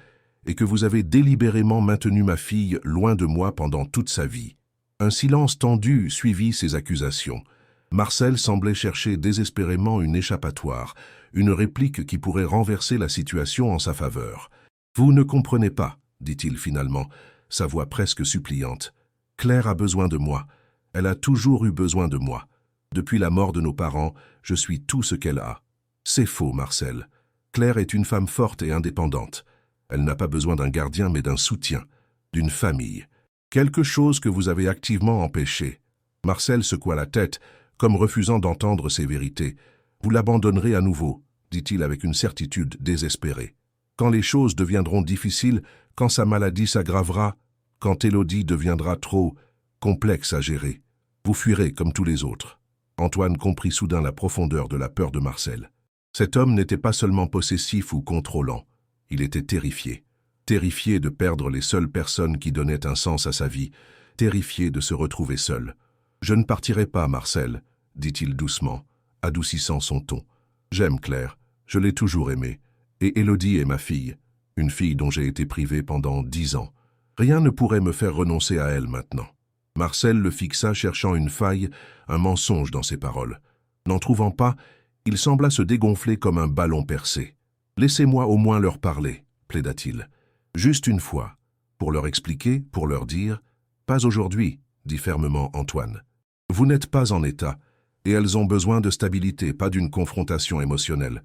et que vous avez délibérément maintenu ma fille loin de moi pendant toute sa vie. Un silence tendu suivit ces accusations. Marcel semblait chercher désespérément une échappatoire, une réplique qui pourrait renverser la situation en sa faveur. « Vous ne comprenez pas, dit-il finalement, sa voix presque suppliante. Claire a besoin de moi. Elle a toujours eu besoin de moi. Depuis la mort de nos parents, je suis tout ce qu'elle a. C'est faux, Marcel. Claire est une femme forte et indépendante. Elle n'a pas besoin d'un gardien mais d'un soutien, d'une famille. Quelque chose que vous avez activement empêché. » Marcel secoua la tête, comme refusant d'entendre ces vérités. « Vous l'abandonnerez à nouveau, dit-il avec une certitude désespérée. Quand les choses deviendront difficiles, quand sa maladie s'aggravera, quand Élodie deviendra trop complexe à gérer, vous fuirez comme tous les autres. » Antoine comprit soudain la profondeur de la peur de Marcel. Cet homme n'était pas seulement possessif ou contrôlant, il était terrifié. Terrifié de perdre les seules personnes qui donnaient un sens à sa vie, terrifié de se retrouver seul. « Je ne partirai pas, Marcel, » dit-il doucement, adoucissant son ton. « J'aime Claire, je l'ai toujours aimée, et Élodie est ma fille, une fille dont j'ai été privé pendant 10 ans. Rien ne pourrait me faire renoncer à elle maintenant. » Marcel le fixa cherchant une faille, un mensonge dans ses paroles. N'en trouvant pas, il sembla se dégonfler comme un ballon percé. « Laissez-moi au moins leur parler, » plaida-t-il. « Juste une fois, pour leur expliquer, pour leur dire. »« Pas aujourd'hui, » dit fermement Antoine. « Vous n'êtes pas en état, et elles ont besoin de stabilité, pas d'une confrontation émotionnelle.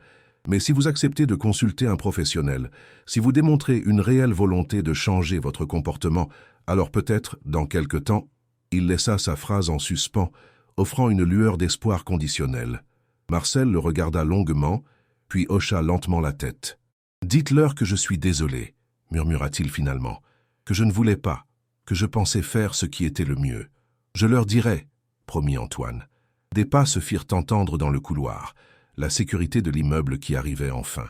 Mais si vous acceptez de consulter un professionnel, si vous démontrez une réelle volonté de changer votre comportement, alors peut-être, dans quelque temps, » il laissa sa phrase en suspens, offrant une lueur d'espoir conditionnel. Marcel le regarda longuement, puis hocha lentement la tête. « Dites-leur que je suis désolé, » murmura-t-il finalement, « que je ne voulais pas, que je pensais faire ce qui était le mieux. Je leur dirai, » promit Antoine. Des pas se firent entendre dans le couloir, la sécurité de l'immeuble qui arrivait enfin.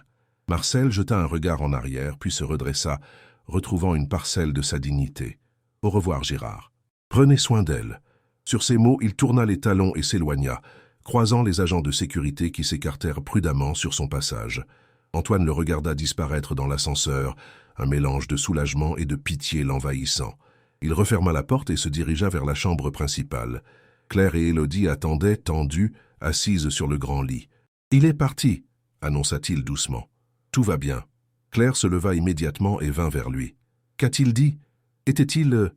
Marcel jeta un regard en arrière, puis se redressa, retrouvant une parcelle de sa dignité. « Au revoir, Gérard. Prenez soin d'elle. » Sur ces mots, il tourna les talons et s'éloigna, croisant les agents de sécurité qui s'écartèrent prudemment sur son passage. Antoine le regarda disparaître dans l'ascenseur, un mélange de soulagement et de pitié l'envahissant. Il referma la porte et se dirigea vers la chambre principale. Claire et Élodie attendaient, tendues, assises sur le grand lit. « Il est parti, » annonça-t-il doucement. « Tout va bien. » Claire se leva immédiatement et vint vers lui. « Qu'a-t-il dit? Était-il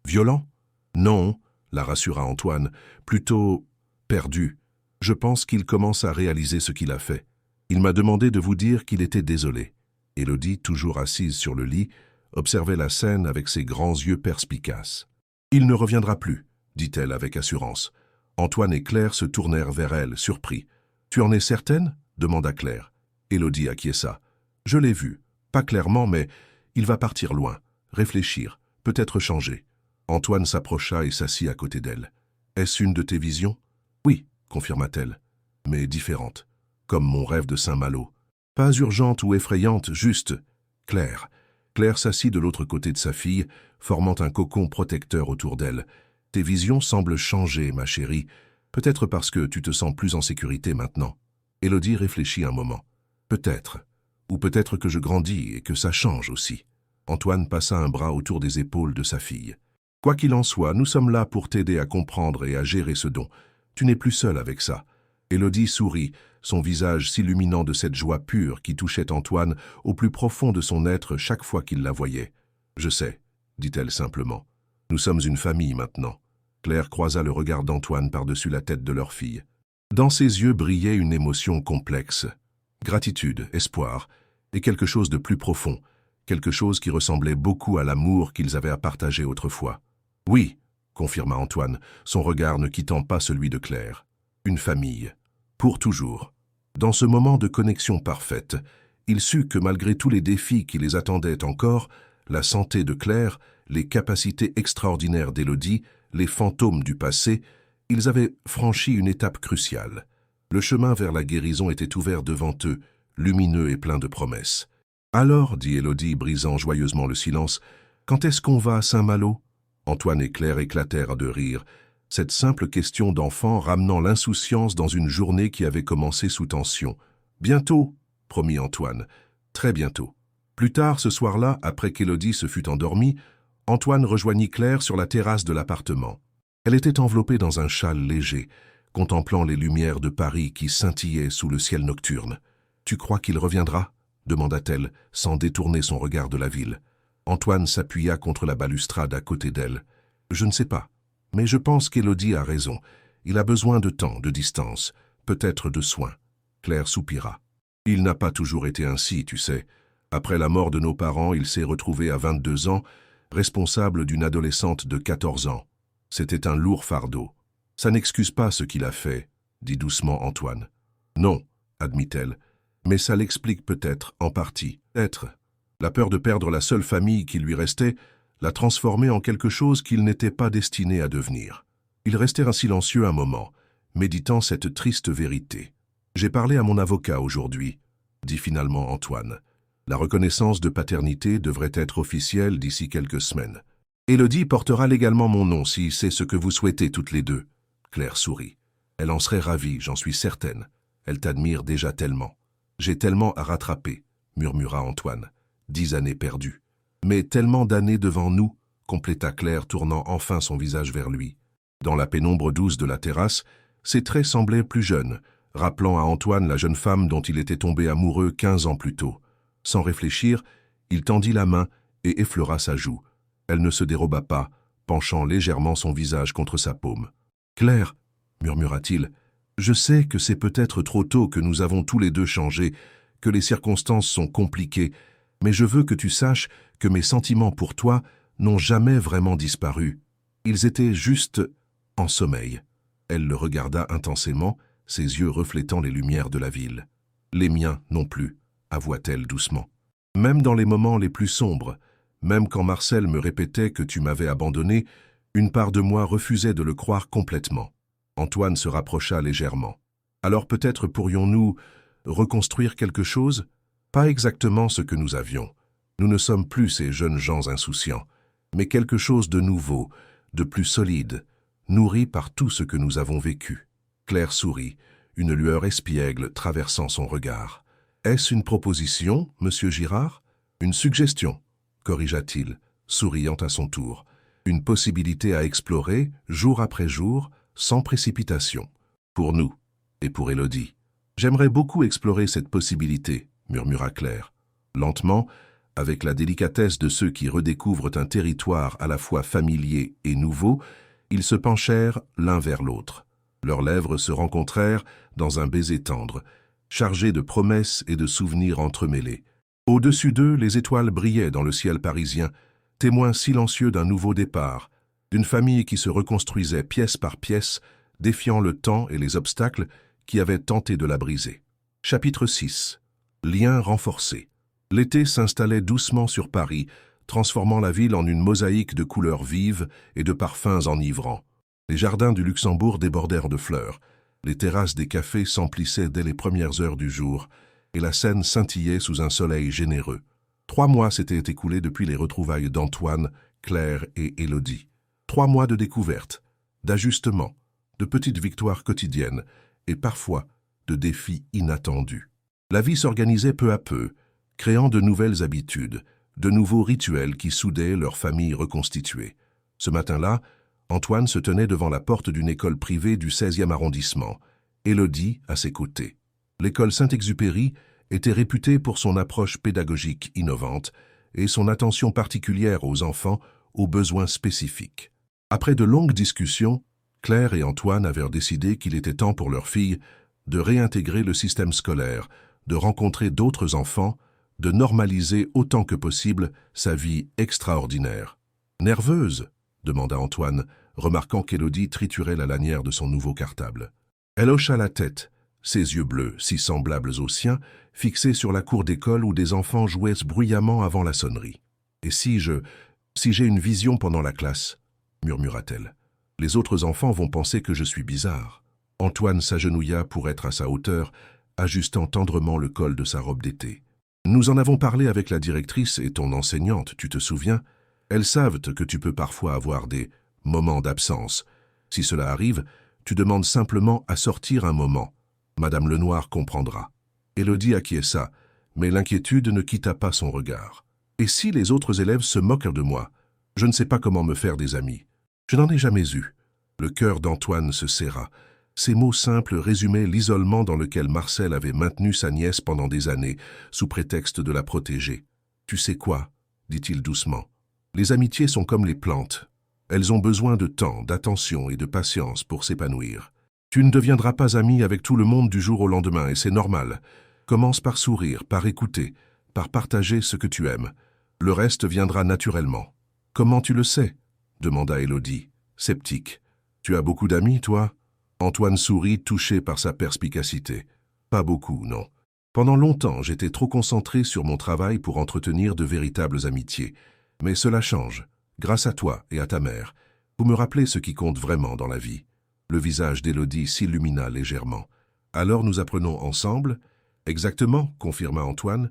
violent? » « Non, » la rassura Antoine, « plutôt perdu. Je pense qu'il commence à réaliser ce qu'il a fait. Il m'a demandé de vous dire qu'il était désolé. » Élodie, toujours assise sur le lit, observait la scène avec ses grands yeux perspicaces. « Il ne reviendra plus, » dit-elle avec assurance. Antoine et Claire se tournèrent vers elle, surpris. « Tu en es certaine ?» demanda Claire. Élodie acquiesça. « Je l'ai vu, pas clairement, mais il va partir loin, réfléchir, peut-être changer. » Antoine s'approcha et s'assit à côté d'elle. « Est-ce une de tes visions ?»« Oui, » confirma-t-elle, « mais différente, comme mon rêve de Saint-Malo. Pas urgente ou effrayante, juste claire. » Claire s'assit de l'autre côté de sa fille, formant un cocon protecteur autour d'elle. « Tes visions semblent changer, ma chérie, peut-être parce que tu te sens plus en sécurité maintenant. » Élodie réfléchit un moment. « Peut-être, ou peut-être que je grandis et que ça change aussi. » Antoine passa un bras autour des épaules de sa fille. « Quoi qu'il en soit, nous sommes là pour t'aider à comprendre et à gérer ce don. Tu n'es plus seule avec ça. » Élodie sourit, son visage s'illuminant de cette joie pure qui touchait Antoine au plus profond de son être chaque fois qu'il la voyait. « Je sais, » dit-elle simplement. « Nous sommes une famille maintenant. » Claire croisa le regard d'Antoine par-dessus la tête de leur fille. Dans ses yeux brillait une émotion complexe. Gratitude, espoir, et quelque chose de plus profond, quelque chose qui ressemblait beaucoup à l'amour qu'ils avaient à partager autrefois. « Oui, » confirma Antoine, son regard ne quittant pas celui de Claire. « Une famille. Pour toujours. » Dans ce moment de connexion parfaite, il sut que malgré tous les défis qui les attendaient encore, la santé de Claire, les capacités extraordinaires d'Élodie, les fantômes du passé, ils avaient franchi une étape cruciale. Le chemin vers la guérison était ouvert devant eux, lumineux et plein de promesses. Alors, dit Élodie, brisant joyeusement le silence, quand est-ce qu'on va à Saint-Malo? Antoine et Claire éclatèrent de rire, cette simple question d'enfant ramenant l'insouciance dans une journée qui avait commencé sous tension. Bientôt, promit Antoine, très bientôt. Plus tard ce soir-là, après qu'Élodie se fût endormie, Antoine rejoignit Claire sur la terrasse de l'appartement. Elle était enveloppée dans un châle léger, contemplant les lumières de Paris qui scintillaient sous le ciel nocturne. « Tu crois qu'il reviendra ?» demanda-t-elle, sans détourner son regard de la ville. Antoine s'appuya contre la balustrade à côté d'elle. « Je ne sais pas, mais je pense qu'Élodie a raison. Il a besoin de temps, de distance, peut-être de soins. » Claire soupira. « Il n'a pas toujours été ainsi, tu sais. Après la mort de nos parents, il s'est retrouvé à 22 ans, responsable d'une adolescente de 14 ans. C'était un lourd fardeau. Ça n'excuse pas ce qu'il a fait, dit doucement Antoine. Non, admit-elle, mais ça l'explique peut-être, en partie. Être. La peur de perdre la seule famille qui lui restait l'a transformé en quelque chose qu'il n'était pas destiné à devenir. Ils restèrent silencieux un moment, méditant cette triste vérité. J'ai parlé à mon avocat aujourd'hui, dit finalement Antoine. La reconnaissance de paternité devrait être officielle d'ici quelques semaines. Élodie portera légalement mon nom si c'est ce que vous souhaitez toutes les deux. Claire sourit. Elle en serait ravie, j'en suis certaine. Elle t'admire déjà tellement. J'ai tellement à rattraper, murmura Antoine. 10 années perdues. Mais tellement d'années devant nous, compléta Claire, tournant enfin son visage vers lui. Dans la pénombre douce de la terrasse, ses traits semblaient plus jeunes, rappelant à Antoine la jeune femme dont il était tombé amoureux 15 ans plus tôt. Sans réfléchir, il tendit la main et effleura sa joue. Elle ne se déroba pas, penchant légèrement son visage contre sa paume. « Claire, murmura-t-il, je sais que c'est peut-être trop tôt que nous avons tous les deux changé, que les circonstances sont compliquées, mais je veux que tu saches que mes sentiments pour toi n'ont jamais vraiment disparu. Ils étaient juste en sommeil. » Elle le regarda intensément, ses yeux reflétant les lumières de la ville. « Les miens non plus, avoua-t-elle doucement. Même dans les moments les plus sombres, même quand Marcel me répétait que tu m'avais abandonné, une part de moi refusait de le croire complètement. » Antoine se rapprocha légèrement. « Alors peut-être pourrions-nous reconstruire quelque chose? Pas exactement ce que nous avions. Nous ne sommes plus ces jeunes gens insouciants, mais quelque chose de nouveau, de plus solide, nourri par tout ce que nous avons vécu. » Claire sourit, une lueur espiègle traversant son regard. « Est-ce une proposition, monsieur Girard? Une suggestion, corrigea-t-il, souriant à son tour. Une possibilité à explorer, jour après jour, sans précipitation. Pour nous, et pour Élodie. J'aimerais beaucoup explorer cette possibilité, murmura Claire. Lentement, avec la délicatesse de ceux qui redécouvrent un territoire à la fois familier et nouveau, ils se penchèrent l'un vers l'autre. Leurs lèvres se rencontrèrent dans un baiser tendre, chargé de promesses et de souvenirs entremêlés. Au-dessus d'eux, les étoiles brillaient dans le ciel parisien, témoins silencieux d'un nouveau départ, d'une famille qui se reconstruisait pièce par pièce, défiant le temps et les obstacles qui avaient tenté de la briser. Chapitre 6. Liens renforcés. L'été s'installait doucement sur Paris, transformant la ville en une mosaïque de couleurs vives et de parfums enivrants. Les jardins du Luxembourg débordèrent de fleurs, les terrasses des cafés s'emplissaient dès les premières heures du jour, et la Seine scintillait sous un soleil généreux. 3 mois s'étaient écoulés depuis les retrouvailles d'Antoine, Claire et Élodie. 3 mois de découverte, d'ajustement, de petites victoires quotidiennes et parfois de défis inattendus. La vie s'organisait peu à peu, créant de nouvelles habitudes, de nouveaux rituels qui soudaient leur famille reconstituée. Ce matin-là, Antoine se tenait devant la porte d'une école privée du 16e arrondissement, Élodie à ses côtés. L'école Saint-Exupéry était réputée pour son approche pédagogique innovante et son attention particulière aux enfants aux besoins spécifiques. Après de longues discussions, Claire et Antoine avaient décidé qu'il était temps pour leur fille de réintégrer le système scolaire, de rencontrer d'autres enfants, de normaliser autant que possible sa vie extraordinaire. « Nerveuse ?» demanda Antoine, remarquant qu'Élodie triturait la lanière de son nouveau cartable. Elle hocha la tête, ses yeux bleus, si semblables aux siens, fixés sur la cour d'école où des enfants jouaient bruyamment avant la sonnerie. « Et si j'ai une vision pendant la classe ?» murmura-t-elle. « Les autres enfants vont penser que je suis bizarre. » Antoine s'agenouilla pour être à sa hauteur, ajustant tendrement le col de sa robe d'été. Nous en avons parlé avec la directrice et ton enseignante, tu te souviens? Elles savent que tu peux parfois avoir des moments d'absence. Si cela arrive, tu demandes simplement à sortir un moment. Madame Lenoir comprendra. Élodie acquiesça, mais l'inquiétude ne quitta pas son regard. Et si les autres élèves se moquent de moi? Je ne sais pas comment me faire des amis. Je n'en ai jamais eu. Le cœur d'Antoine se serra. Ces mots simples résumaient l'isolement dans lequel Marcel avait maintenu sa nièce pendant des années, sous prétexte de la protéger. « Tu sais quoi ?» dit-il doucement. « Les amitiés sont comme les plantes. Elles ont besoin de temps, d'attention et de patience pour s'épanouir. Tu ne deviendras pas ami avec tout le monde du jour au lendemain, et c'est normal. Commence par sourire, par écouter, par partager ce que tu aimes. Le reste viendra naturellement. »« Comment tu le sais ?» demanda Élodie, sceptique. « Tu as beaucoup d'amis, toi ?» Antoine sourit, touché par sa perspicacité. « Pas beaucoup, non. Pendant longtemps, j'étais trop concentré sur mon travail pour entretenir de véritables amitiés. Mais cela change. Grâce à toi et à ta mère, vous me rappelez ce qui compte vraiment dans la vie. » Le visage d'Élodie s'illumina légèrement. « Alors nous apprenons ensemble ?»« Exactement, confirma Antoine.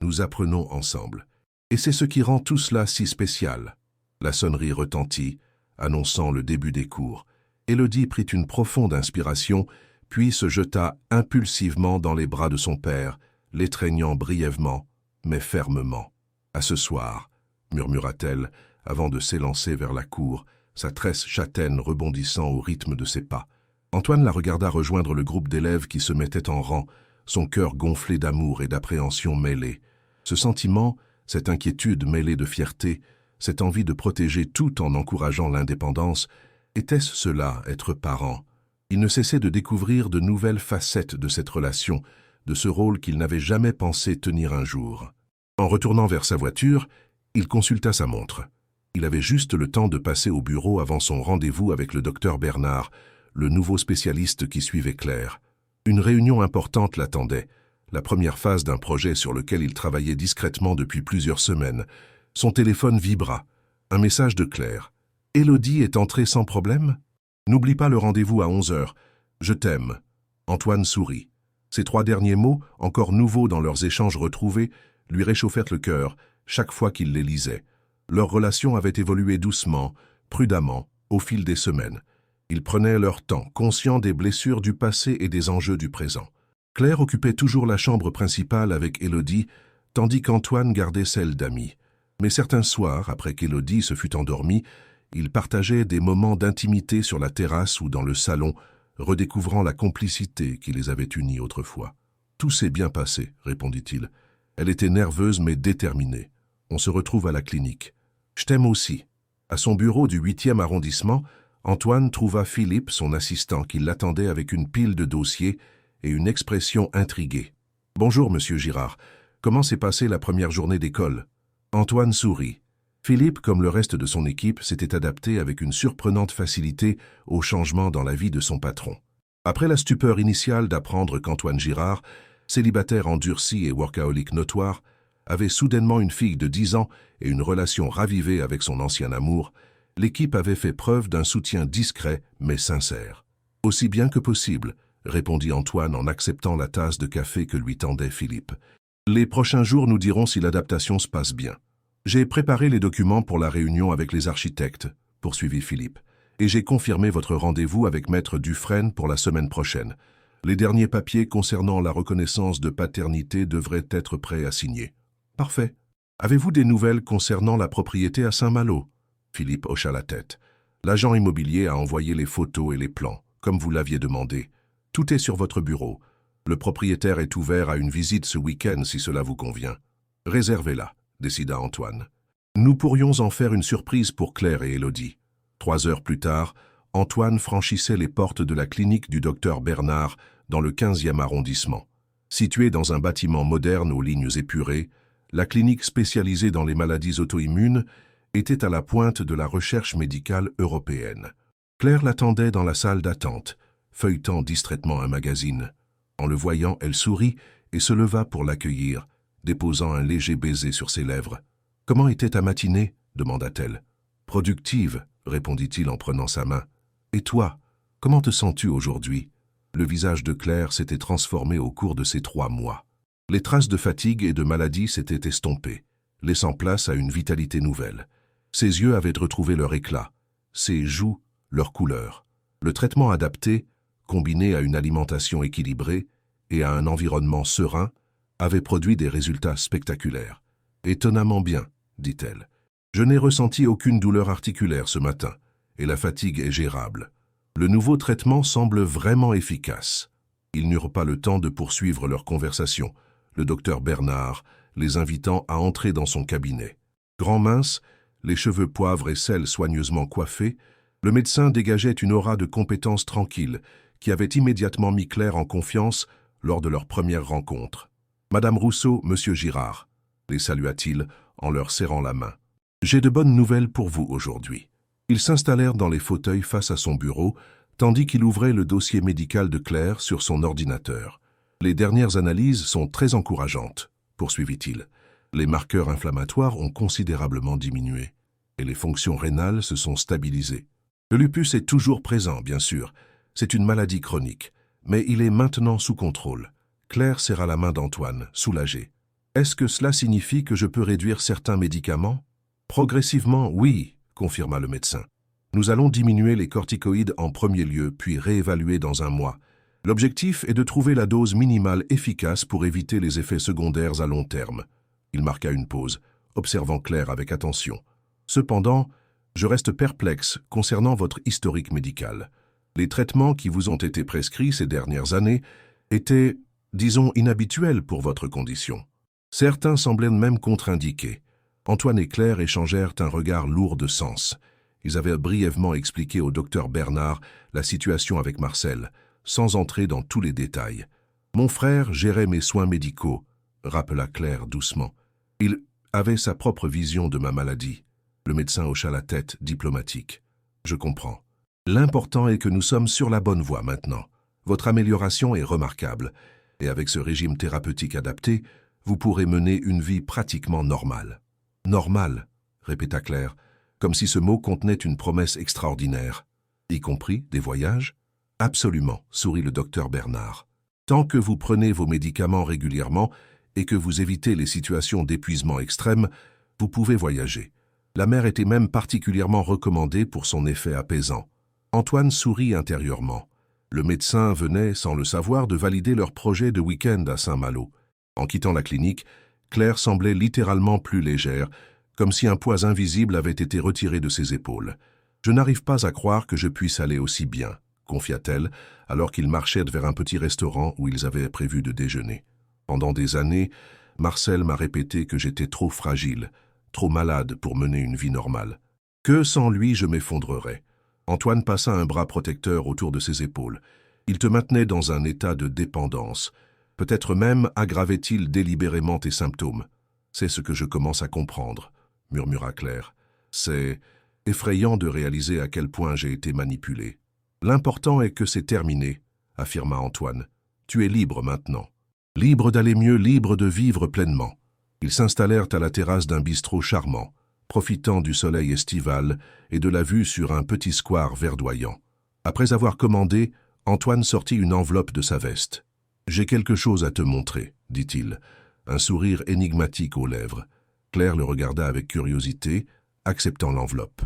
Nous apprenons ensemble. Et c'est ce qui rend tout cela si spécial. » La sonnerie retentit, annonçant le début des cours. Élodie prit une profonde inspiration, puis se jeta impulsivement dans les bras de son père, l'étreignant brièvement, mais fermement. « À ce soir » murmura-t-elle, avant de s'élancer vers la cour, sa tresse châtaine rebondissant au rythme de ses pas. Antoine la regarda rejoindre le groupe d'élèves qui se mettait en rang, son cœur gonflé d'amour et d'appréhension mêlée. Ce sentiment, cette inquiétude mêlée de fierté, cette envie de protéger tout en encourageant l'indépendance, était-ce cela, être parent? Il ne cessait de découvrir de nouvelles facettes de cette relation, de ce rôle qu'il n'avait jamais pensé tenir un jour. En retournant vers sa voiture, il consulta sa montre. Il avait juste le temps de passer au bureau avant son rendez-vous avec le docteur Bernard, le nouveau spécialiste qui suivait Claire. Une réunion importante l'attendait, la première phase d'un projet sur lequel il travaillait discrètement depuis plusieurs semaines. Son téléphone vibra. Un message de Claire. « Élodie est entrée sans problème ? N'oublie pas le rendez-vous à 11h. Je t'aime. » Antoine sourit. Ces 3 derniers mots, encore nouveaux dans leurs échanges retrouvés, lui réchauffèrent le cœur chaque fois qu'il les lisait. Leur relation avait évolué doucement, prudemment, au fil des semaines. Ils prenaient leur temps, conscients des blessures du passé et des enjeux du présent. Claire occupait toujours la chambre principale avec Élodie, tandis qu'Antoine gardait celle d'ami. Mais certains soirs, après qu'Élodie se fût endormie, ils partageaient des moments d'intimité sur la terrasse ou dans le salon, redécouvrant la complicité qui les avait unis autrefois. « Tout s'est bien passé, » répondit-il. Elle était nerveuse mais déterminée. On se retrouve à la clinique. « Je t'aime aussi. » À son bureau du 8e arrondissement, Antoine trouva Philippe, son assistant, qui l'attendait avec une pile de dossiers et une expression intriguée. « Bonjour, monsieur Girard. Comment s'est passée la première journée d'école ?» Antoine sourit. Philippe, comme le reste de son équipe, s'était adapté avec une surprenante facilité au changement dans la vie de son patron. Après la stupeur initiale d'apprendre qu'Antoine Girard, célibataire endurci et workaholic notoire, avait soudainement une fille de 10 ans et une relation ravivée avec son ancien amour, l'équipe avait fait preuve d'un soutien discret mais sincère. « Aussi bien que possible », répondit Antoine en acceptant la tasse de café que lui tendait Philippe. « Les prochains jours nous diront si l'adaptation se passe bien. » « J'ai préparé les documents pour la réunion avec les architectes, » poursuivit Philippe, « et j'ai confirmé votre rendez-vous avec Maître Dufresne pour la semaine prochaine. Les derniers papiers concernant la reconnaissance de paternité devraient être prêts à signer. »« Parfait. Avez-vous des nouvelles concernant la propriété à Saint-Malo » Philippe hocha la tête. « L'agent immobilier a envoyé les photos et les plans, comme vous l'aviez demandé. Tout est sur votre bureau. Le propriétaire est ouvert à une visite ce week-end si cela vous convient. Réservez-la. » décida Antoine. Nous pourrions en faire une surprise pour Claire et Élodie. 3 heures plus tard, Antoine franchissait les portes de la clinique du docteur Bernard dans le 15e arrondissement. Située dans un bâtiment moderne aux lignes épurées, la clinique spécialisée dans les maladies auto-immunes était à la pointe de la recherche médicale européenne. Claire l'attendait dans la salle d'attente, feuilletant distraitement un magazine. En le voyant, elle sourit et se leva pour l'accueillir, déposant un léger baiser sur ses lèvres. « Comment était ta matinée ?» demanda-t-elle. « Productive, » répondit-il en prenant sa main. « Et toi, comment te sens-tu aujourd'hui ?» Le visage de Claire s'était transformé au cours de ces 3 mois. Les traces de fatigue et de maladie s'étaient estompées, laissant place à une vitalité nouvelle. Ses yeux avaient retrouvé leur éclat, ses joues leur couleur. Le traitement adapté, combiné à une alimentation équilibrée et à un environnement serein, avait produit des résultats spectaculaires. « Étonnamment bien », dit-elle. « Je n'ai ressenti aucune douleur articulaire ce matin, et la fatigue est gérable. Le nouveau traitement semble vraiment efficace. » Ils n'eurent pas le temps de poursuivre leur conversation, le docteur Bernard les invitant à entrer dans son cabinet. Grand mince, les cheveux poivre et sel soigneusement coiffés, le médecin dégageait une aura de compétence tranquille qui avait immédiatement mis Claire en confiance lors de leur première rencontre. « Madame Rousseau, Monsieur Girard », les salua-t-il en leur serrant la main. « J'ai de bonnes nouvelles pour vous aujourd'hui. » Ils s'installèrent dans les fauteuils face à son bureau, tandis qu'il ouvrait le dossier médical de Claire sur son ordinateur. « Les dernières analyses sont très encourageantes, » poursuivit-il. « Les marqueurs inflammatoires ont considérablement diminué, et les fonctions rénales se sont stabilisées. Le lupus est toujours présent, bien sûr. C'est une maladie chronique, mais il est maintenant sous contrôle. » Claire serra la main d'Antoine, soulagée. « Est-ce que cela signifie que je peux réduire certains médicaments ?»« Progressivement, oui, » confirma le médecin. « Nous allons diminuer les corticoïdes en premier lieu, puis réévaluer dans un mois. L'objectif est de trouver la dose minimale efficace pour éviter les effets secondaires à long terme. » Il marqua une pause, observant Claire avec attention. « Cependant, je reste perplexe concernant votre historique médical. Les traitements qui vous ont été prescrits ces dernières années étaient, disons, inhabituels pour votre condition. Certains semblaient même contre-indiqués. » Antoine et Claire échangèrent un regard lourd de sens. Ils avaient brièvement expliqué au docteur Bernard la situation avec Marcel, sans entrer dans tous les détails. « Mon frère gérait mes soins médicaux », rappela Claire doucement. « Il avait sa propre vision de ma maladie. » Le médecin hocha la tête, diplomatique. « Je comprends. L'important est que nous sommes sur la bonne voie maintenant. Votre amélioration est remarquable, et avec ce régime thérapeutique adapté, vous pourrez mener une vie pratiquement normale. »« Normale », répéta Claire, comme si ce mot contenait une promesse extraordinaire. « Y compris des voyages ?»« Absolument, » sourit le docteur Bernard. « Tant que vous prenez vos médicaments régulièrement et que vous évitez les situations d'épuisement extrême, vous pouvez voyager. La mer était même particulièrement recommandée pour son effet apaisant. » Antoine sourit intérieurement. Le médecin venait, sans le savoir, de valider leur projet de week-end à Saint-Malo. En quittant la clinique, Claire semblait littéralement plus légère, comme si un poids invisible avait été retiré de ses épaules. « Je n'arrive pas à croire que je puisse aller aussi bien », confia-t-elle, alors qu'ils marchaient vers un petit restaurant où ils avaient prévu de déjeuner. « Pendant des années, Marcel m'a répété que j'étais trop fragile, trop malade pour mener une vie normale. Que sans lui, je m'effondrerais. » Antoine passa un bras protecteur autour de ses épaules. Il te maintenait dans un état de dépendance. Peut-être même aggravait-il délibérément tes symptômes. C'est ce que je commence à comprendre, murmura Claire. C'est effrayant de réaliser à quel point j'ai été manipulé. L'important est que c'est terminé, affirma Antoine. Tu es libre maintenant. Libre d'aller mieux, libre de vivre pleinement. Ils s'installèrent à la terrasse d'un bistrot charmant, profitant du soleil estival et de la vue sur un petit square verdoyant. Après avoir commandé, Antoine sortit une enveloppe de sa veste. « J'ai quelque chose à te montrer, » dit-il, un sourire énigmatique aux lèvres. Claire le regarda avec curiosité, acceptant l'enveloppe.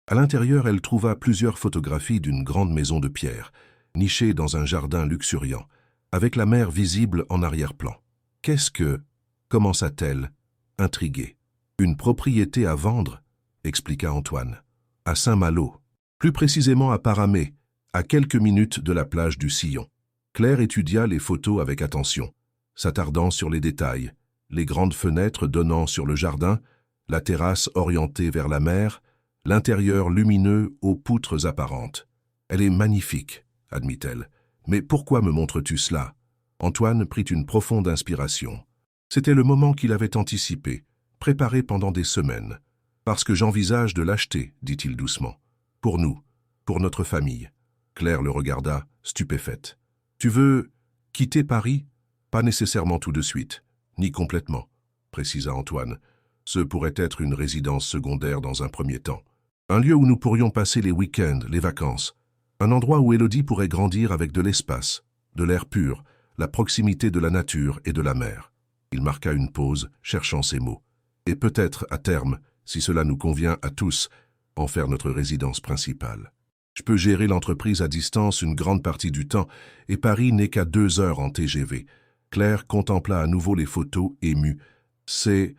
À l'intérieur, elle trouva plusieurs photographies d'une grande maison de pierre, nichée dans un jardin luxuriant, avec la mer visible en arrière-plan. « Qu'est-ce que... » commença-t-elle, intriguée. « Une propriété à vendre » expliqua Antoine. « À Saint-Malo, plus précisément à Paramé, à quelques minutes de la plage du Sillon. » Claire étudia les photos avec attention, s'attardant sur les détails, les grandes fenêtres donnant sur le jardin, la terrasse orientée vers la mer, l'intérieur lumineux aux poutres apparentes. « Elle est magnifique, » admit-elle. « Mais pourquoi me montres-tu cela ?» Antoine prit une profonde inspiration. C'était le moment qu'il avait anticipé, préparé pendant des semaines. « Parce que j'envisage de l'acheter, » dit-il doucement. « Pour nous, pour notre famille. » Claire le regarda, stupéfaite. « Tu veux quitter Paris ? Pas nécessairement tout de suite, ni complètement, » précisa Antoine. « Ce pourrait être une résidence secondaire dans un premier temps. Un lieu où nous pourrions passer les week-ends, les vacances. Un endroit où Élodie pourrait grandir avec de l'espace, de l'air pur, la proximité de la nature et de la mer. » Il marqua une pause, cherchant ses mots. Et peut-être, à terme, si cela nous convient à tous, en faire notre résidence principale. Je peux gérer l'entreprise à distance une grande partie du temps, et Paris n'est qu'à 2 heures en TGV. Claire contempla à nouveau les photos, émue. C'est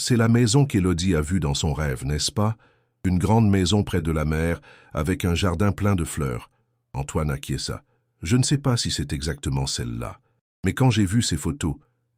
la maison qu'Élodie a vue dans son rêve, n'est-ce pas? Une grande maison près de la mer, avec un jardin plein de fleurs. Antoine acquiesça. Je ne sais pas si c'est exactement celle-là. Mais quand j'ai vu ces photos,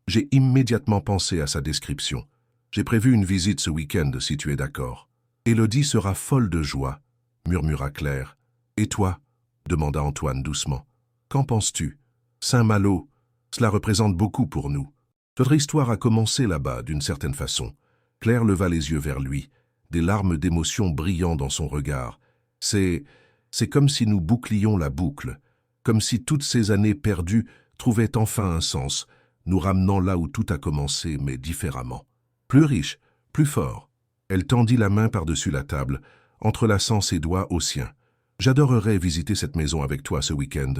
j'ai immédiatement pensé à sa description. J'ai prévu une visite ce week-end, si tu es d'accord. Élodie sera folle de joie, murmura Claire. Et toi? Demanda Antoine doucement. Qu'en penses-tu? Saint-Malo, cela représente beaucoup pour nous. Notre histoire a commencé là-bas, d'une certaine façon. Claire leva les yeux vers lui, des larmes d'émotion brillant dans son regard. C'est comme si nous bouclions la boucle, comme si toutes ces années perdues trouvaient enfin un sens, nous ramenant là où tout a commencé, mais différemment. Plus riche, plus fort. Elle tendit la main par-dessus la table, entrelaçant ses doigts aux siens. J'adorerais visiter cette maison avec toi ce week-end.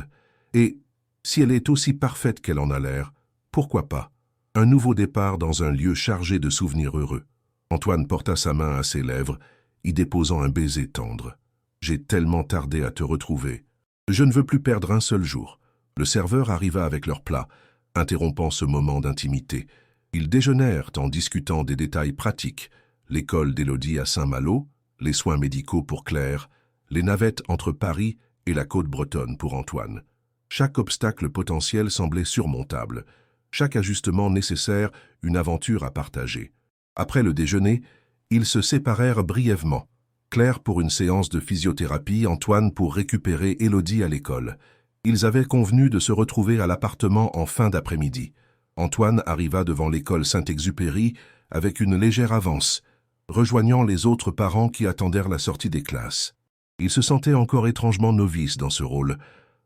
Et, si elle est aussi parfaite qu'elle en a l'air, pourquoi pas? Un nouveau départ dans un lieu chargé de souvenirs heureux. Antoine porta sa main à ses lèvres, y déposant un baiser tendre. J'ai tellement tardé à te retrouver. Je ne veux plus perdre un seul jour. Le serveur arriva avec leur plat, interrompant ce moment d'intimité. Ils déjeunèrent en discutant des détails pratiques. L'école d'Élodie à Saint-Malo, les soins médicaux pour Claire, les navettes entre Paris et la côte bretonne pour Antoine. Chaque obstacle potentiel semblait surmontable. Chaque ajustement nécessaire, une aventure à partager. Après le déjeuner, ils se séparèrent brièvement. Claire pour une séance de physiothérapie, Antoine pour récupérer Élodie à l'école. Ils avaient convenu de se retrouver à l'appartement en fin d'après-midi. Antoine arriva devant l'école Saint-Exupéry avec une légère avance, rejoignant les autres parents qui attendèrent la sortie des classes. Il se sentait encore étrangement novice dans ce rôle,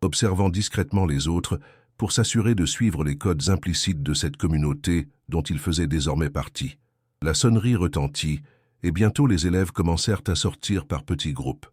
observant discrètement les autres pour s'assurer de suivre les codes implicites de cette communauté dont il faisait désormais partie. La sonnerie retentit, et bientôt les élèves commencèrent à sortir par petits groupes.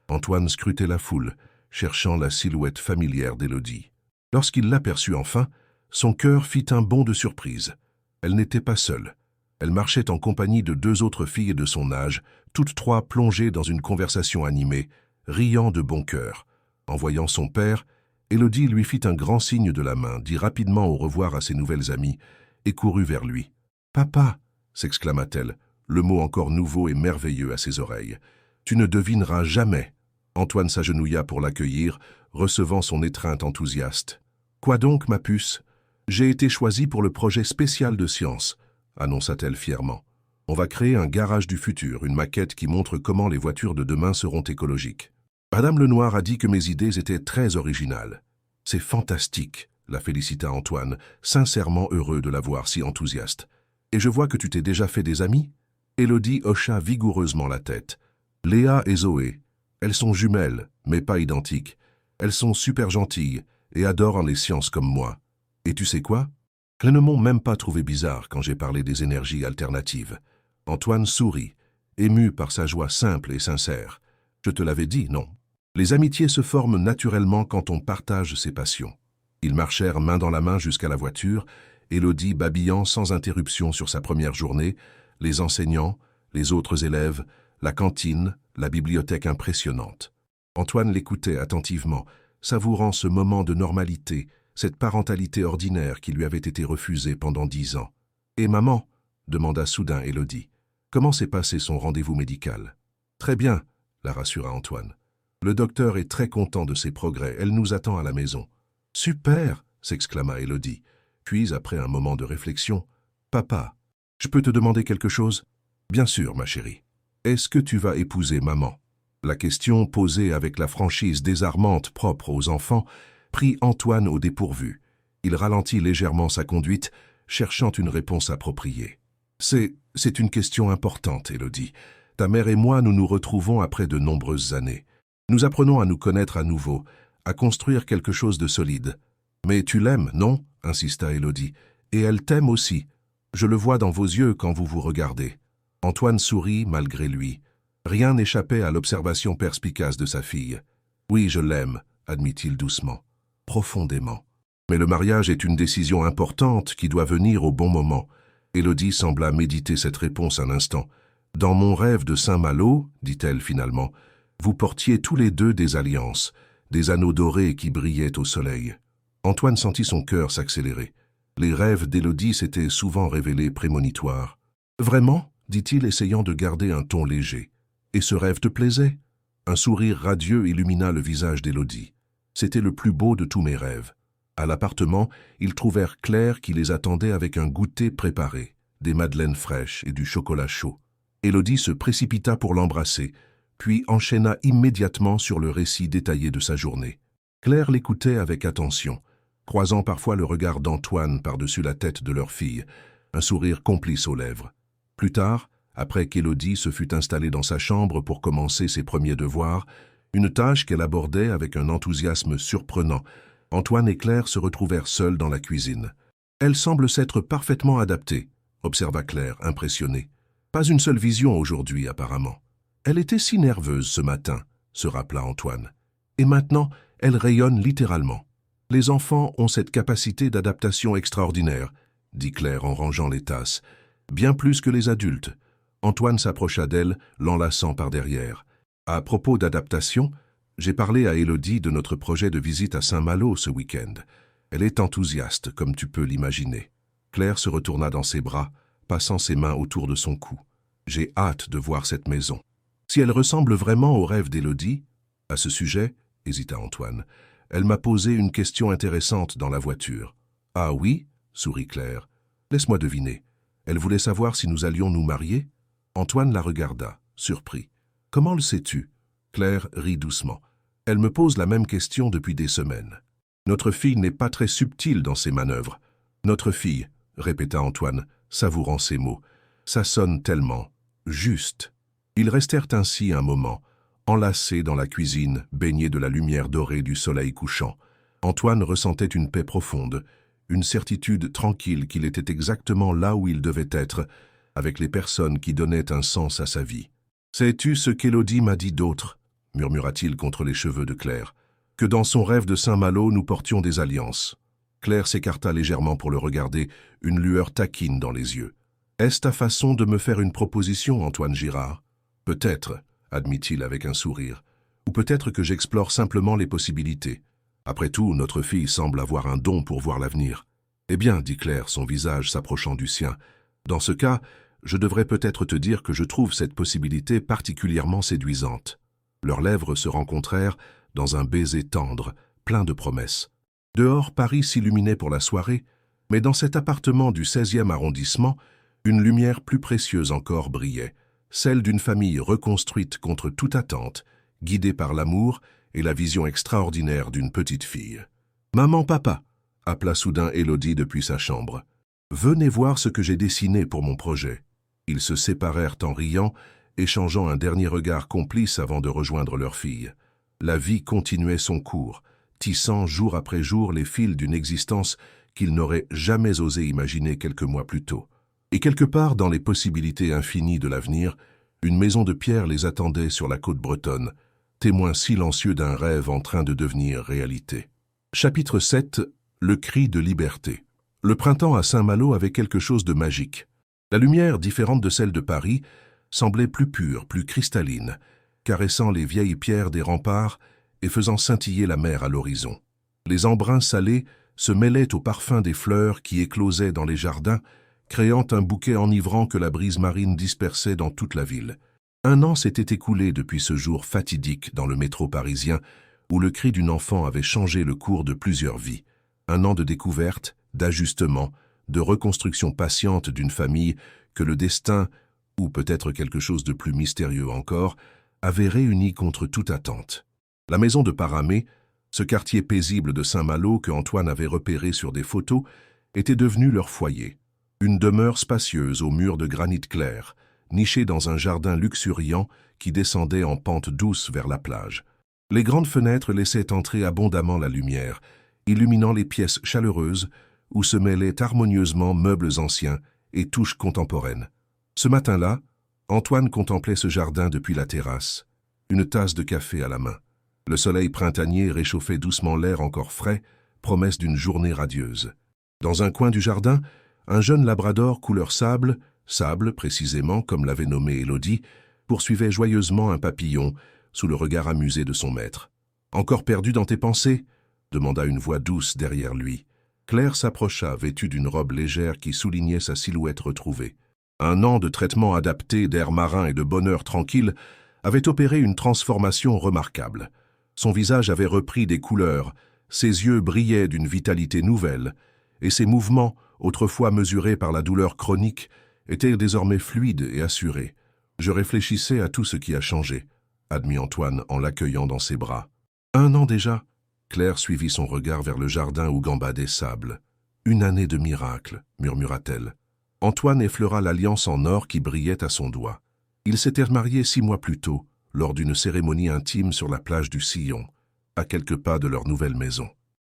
Antoine scrutait la foule, cherchant la silhouette familière d'Élodie. Lorsqu'il l'aperçut enfin, son cœur fit un bond de surprise. Elle n'était pas seule. Elle marchait en compagnie de 2 autres filles de son âge, toutes 3 plongées dans une conversation animée, riant de bon cœur. En voyant son père, Élodie lui fit un grand signe de la main, dit rapidement au revoir à ses nouvelles amies, et courut vers lui. « Papa !» s'exclama-t-elle, le mot encore nouveau et merveilleux à ses oreilles. « Tu ne devineras jamais !» Antoine s'agenouilla pour l'accueillir, recevant son étreinte enthousiaste. « Quoi donc, ma puce? J'ai été choisie pour le projet spécial de science, annonça-t-elle fièrement. On va créer un garage du futur, une maquette qui montre comment les voitures de demain seront écologiques. Madame Lenoir a dit que mes idées étaient très originales. C'est fantastique, la félicita Antoine, sincèrement heureux de la voir si enthousiaste. Et je vois que tu t'es déjà fait des amis? Élodie hocha vigoureusement la tête. Léa et Zoé, elles sont jumelles, mais pas identiques. Elles sont super gentilles et adorent les sciences comme moi. Et tu sais quoi? Elles ne m'ont même pas trouvé bizarre quand j'ai parlé des énergies alternatives. Antoine sourit, ému par sa joie simple et sincère. Je te l'avais dit, non? Les amitiés se forment naturellement quand on partage ses passions. Ils marchèrent main dans la main jusqu'à la voiture, Élodie babillant sans interruption sur sa première journée, les enseignants, les autres élèves, la cantine, la bibliothèque impressionnante. Antoine l'écoutait attentivement, savourant ce moment de normalité, cette parentalité ordinaire qui lui avait été refusée pendant 10 ans. « Et maman ?» demanda soudain Élodie. « Comment s'est passé son rendez-vous médical ?»« Très bien », la rassura Antoine. « Le docteur est très content de ses progrès, elle nous attend à la maison. »« Super !» s'exclama Élodie. Puis, après un moment de réflexion, « Papa, je peux te demander quelque chose ?»« Bien sûr, ma chérie. Est-ce que tu vas épouser maman ?» La question, posée avec la franchise désarmante propre aux enfants, prit Antoine au dépourvu. Il ralentit légèrement sa conduite, cherchant une réponse appropriée. « C'est une question importante, Élodie. Ta mère et moi, nous nous retrouvons après de nombreuses années. Nous apprenons à nous connaître à nouveau, à construire quelque chose de solide. Mais tu l'aimes, non ?» insista Élodie. « Et elle t'aime aussi. Je le vois dans vos yeux quand vous vous regardez. » Antoine sourit malgré lui. Rien n'échappait à l'observation perspicace de sa fille. « Oui, je l'aime, » admit-il doucement. « Profondément. » Mais le mariage est une décision importante qui doit venir au bon moment. Élodie sembla méditer cette réponse un instant. « Dans mon rêve de Saint-Malo, dit-elle finalement, vous portiez tous les deux des alliances, des anneaux dorés qui brillaient au soleil. » Antoine sentit son cœur s'accélérer. Les rêves d'Élodie s'étaient souvent révélés prémonitoires. « Vraiment ?» dit-il, essayant de garder un ton léger. « Et ce rêve te plaisait ?» Un sourire radieux illumina le visage d'Élodie. C'était le plus beau de tous mes rêves. À l'appartement, ils trouvèrent Claire qui les attendait avec un goûter préparé, des madeleines fraîches et du chocolat chaud. Élodie se précipita pour l'embrasser, puis enchaîna immédiatement sur le récit détaillé de sa journée. Claire l'écoutait avec attention, croisant parfois le regard d'Antoine par-dessus la tête de leur fille, un sourire complice aux lèvres. Plus tard, après qu'Élodie se fut installée dans sa chambre pour commencer ses premiers devoirs, une tâche qu'elle abordait avec un enthousiasme surprenant, Antoine et Claire se retrouvèrent seuls dans la cuisine. « Elle semble s'être parfaitement adaptée », observa Claire, impressionnée. « Pas une seule vision aujourd'hui, apparemment. Elle était si nerveuse ce matin, se rappela Antoine. Et maintenant, elle rayonne littéralement. Les enfants ont cette capacité d'adaptation extraordinaire, dit Claire en rangeant les tasses. Bien plus que les adultes. Antoine s'approcha d'elle, l'enlaçant par derrière. À propos d'adaptation, j'ai parlé à Élodie de notre projet de visite à Saint-Malo ce week-end. Elle est enthousiaste, comme tu peux l'imaginer. Claire se retourna dans ses bras, passant ses mains autour de son cou. J'ai hâte de voir cette maison. Si elle ressemble vraiment au rêve d'Élodie, à ce sujet, hésita Antoine, elle m'a posé une question intéressante dans la voiture. Ah oui, sourit Claire. Laisse-moi deviner. Elle voulait savoir si nous allions nous marier? Antoine la regarda, surpris. Comment le sais-tu? Claire rit doucement. Elle me pose la même question depuis des semaines. Notre fille n'est pas très subtile dans ses manœuvres. Notre fille, répéta Antoine, savourant ces mots. Ça sonne tellement juste. Ils restèrent ainsi un moment, enlacés dans la cuisine, baignés de la lumière dorée du soleil couchant. Antoine ressentait une paix profonde, une certitude tranquille qu'il était exactement là où il devait être, avec les personnes qui donnaient un sens à sa vie. « Sais-tu ce qu'Élodie m'a dit d'autre ?» murmura-t-il contre les cheveux de Claire. « Que dans son rêve de Saint-Malo, nous portions des alliances. » Claire s'écarta légèrement pour le regarder, une lueur taquine dans les yeux. « Est-ce ta façon de me faire une proposition, Antoine Girard ?»« Peut-être, » admit-il avec un sourire. « Ou peut-être que j'explore simplement les possibilités. Après tout, notre fille semble avoir un don pour voir l'avenir. »« Eh bien, » dit Claire, son visage s'approchant du sien, « dans ce cas, je devrais peut-être te dire que je trouve cette possibilité particulièrement séduisante. » Leurs lèvres se rencontrèrent dans un baiser tendre, plein de promesses. Dehors, Paris s'illuminait pour la soirée, mais dans cet appartement du 16e arrondissement, une lumière plus précieuse encore brillait, celle d'une famille reconstruite contre toute attente, guidée par l'amour et la vision extraordinaire d'une petite fille. « Maman, papa !» appela soudain Élodie depuis sa chambre. « Venez voir ce que j'ai dessiné pour mon projet. » Ils se séparèrent en riant, échangeant un dernier regard complice avant de rejoindre leur fille. La vie continuait son cours, tissant jour après jour les fils d'une existence qu'ils n'auraient jamais osé imaginer quelques mois plus tôt. Et quelque part dans les possibilités infinies de l'avenir, une maison de pierre les attendait sur la côte bretonne, témoin silencieux d'un rêve en train de devenir réalité. Chapitre 7. Le cri de liberté. Le printemps à Saint-Malo avait quelque chose de magique. La lumière, différente de celle de Paris, semblait plus pure, plus cristalline, caressant les vieilles pierres des remparts et faisant scintiller la mer à l'horizon. Les embruns salés se mêlaient au parfum des fleurs qui éclosaient dans les jardins, créant un bouquet enivrant que la brise marine dispersait dans toute la ville. Un an s'était écoulé depuis ce jour fatidique dans le métro parisien où le cri d'une enfant avait changé le cours de plusieurs vies. Un an de découverte, d'ajustement, de reconstruction patiente d'une famille que le destin, ou peut-être quelque chose de plus mystérieux encore, avait réuni contre toute attente. La maison de Paramé, ce quartier paisible de Saint-Malo que Antoine avait repéré sur des photos, était devenu leur foyer. Une demeure spacieuse aux murs de granit clair, nichée dans un jardin luxuriant qui descendait en pente douce vers la plage. Les grandes fenêtres laissaient entrer abondamment la lumière, illuminant les pièces chaleureuses où se mêlaient harmonieusement meubles anciens et touches contemporaines. Ce matin-là, Antoine contemplait ce jardin depuis la terrasse, une tasse de café à la main. Le soleil printanier réchauffait doucement l'air encore frais, promesse d'une journée radieuse. Dans un coin du jardin, un jeune labrador couleur sable, sable précisément comme l'avait nommé Élodie, poursuivait joyeusement un papillon sous le regard amusé de son maître. « Encore perdu dans tes pensées ?» demanda une voix douce derrière lui. Claire s'approcha, vêtue d'une robe légère qui soulignait sa silhouette retrouvée. Un an de traitement adapté, d'air marin et de bonheur tranquille avait opéré une transformation remarquable. Son visage avait repris des couleurs, ses yeux brillaient d'une vitalité nouvelle, et ses mouvements, autrefois mesurés par la douleur chronique, étaient désormais fluides et assurés. « Je réfléchissais à tout ce qui a changé », admit Antoine en l'accueillant dans ses bras. « 1 an déjà ?» Claire suivit son regard vers le jardin où gambadaient sables. « 1 année de miracle », murmura-t-elle. Antoine effleura l'alliance en or qui brillait à son doigt. Ils s'étaient mariés 6 mois plus tôt, lors d'une cérémonie intime sur la plage du Sillon, à quelques pas de leur nouvelle maison.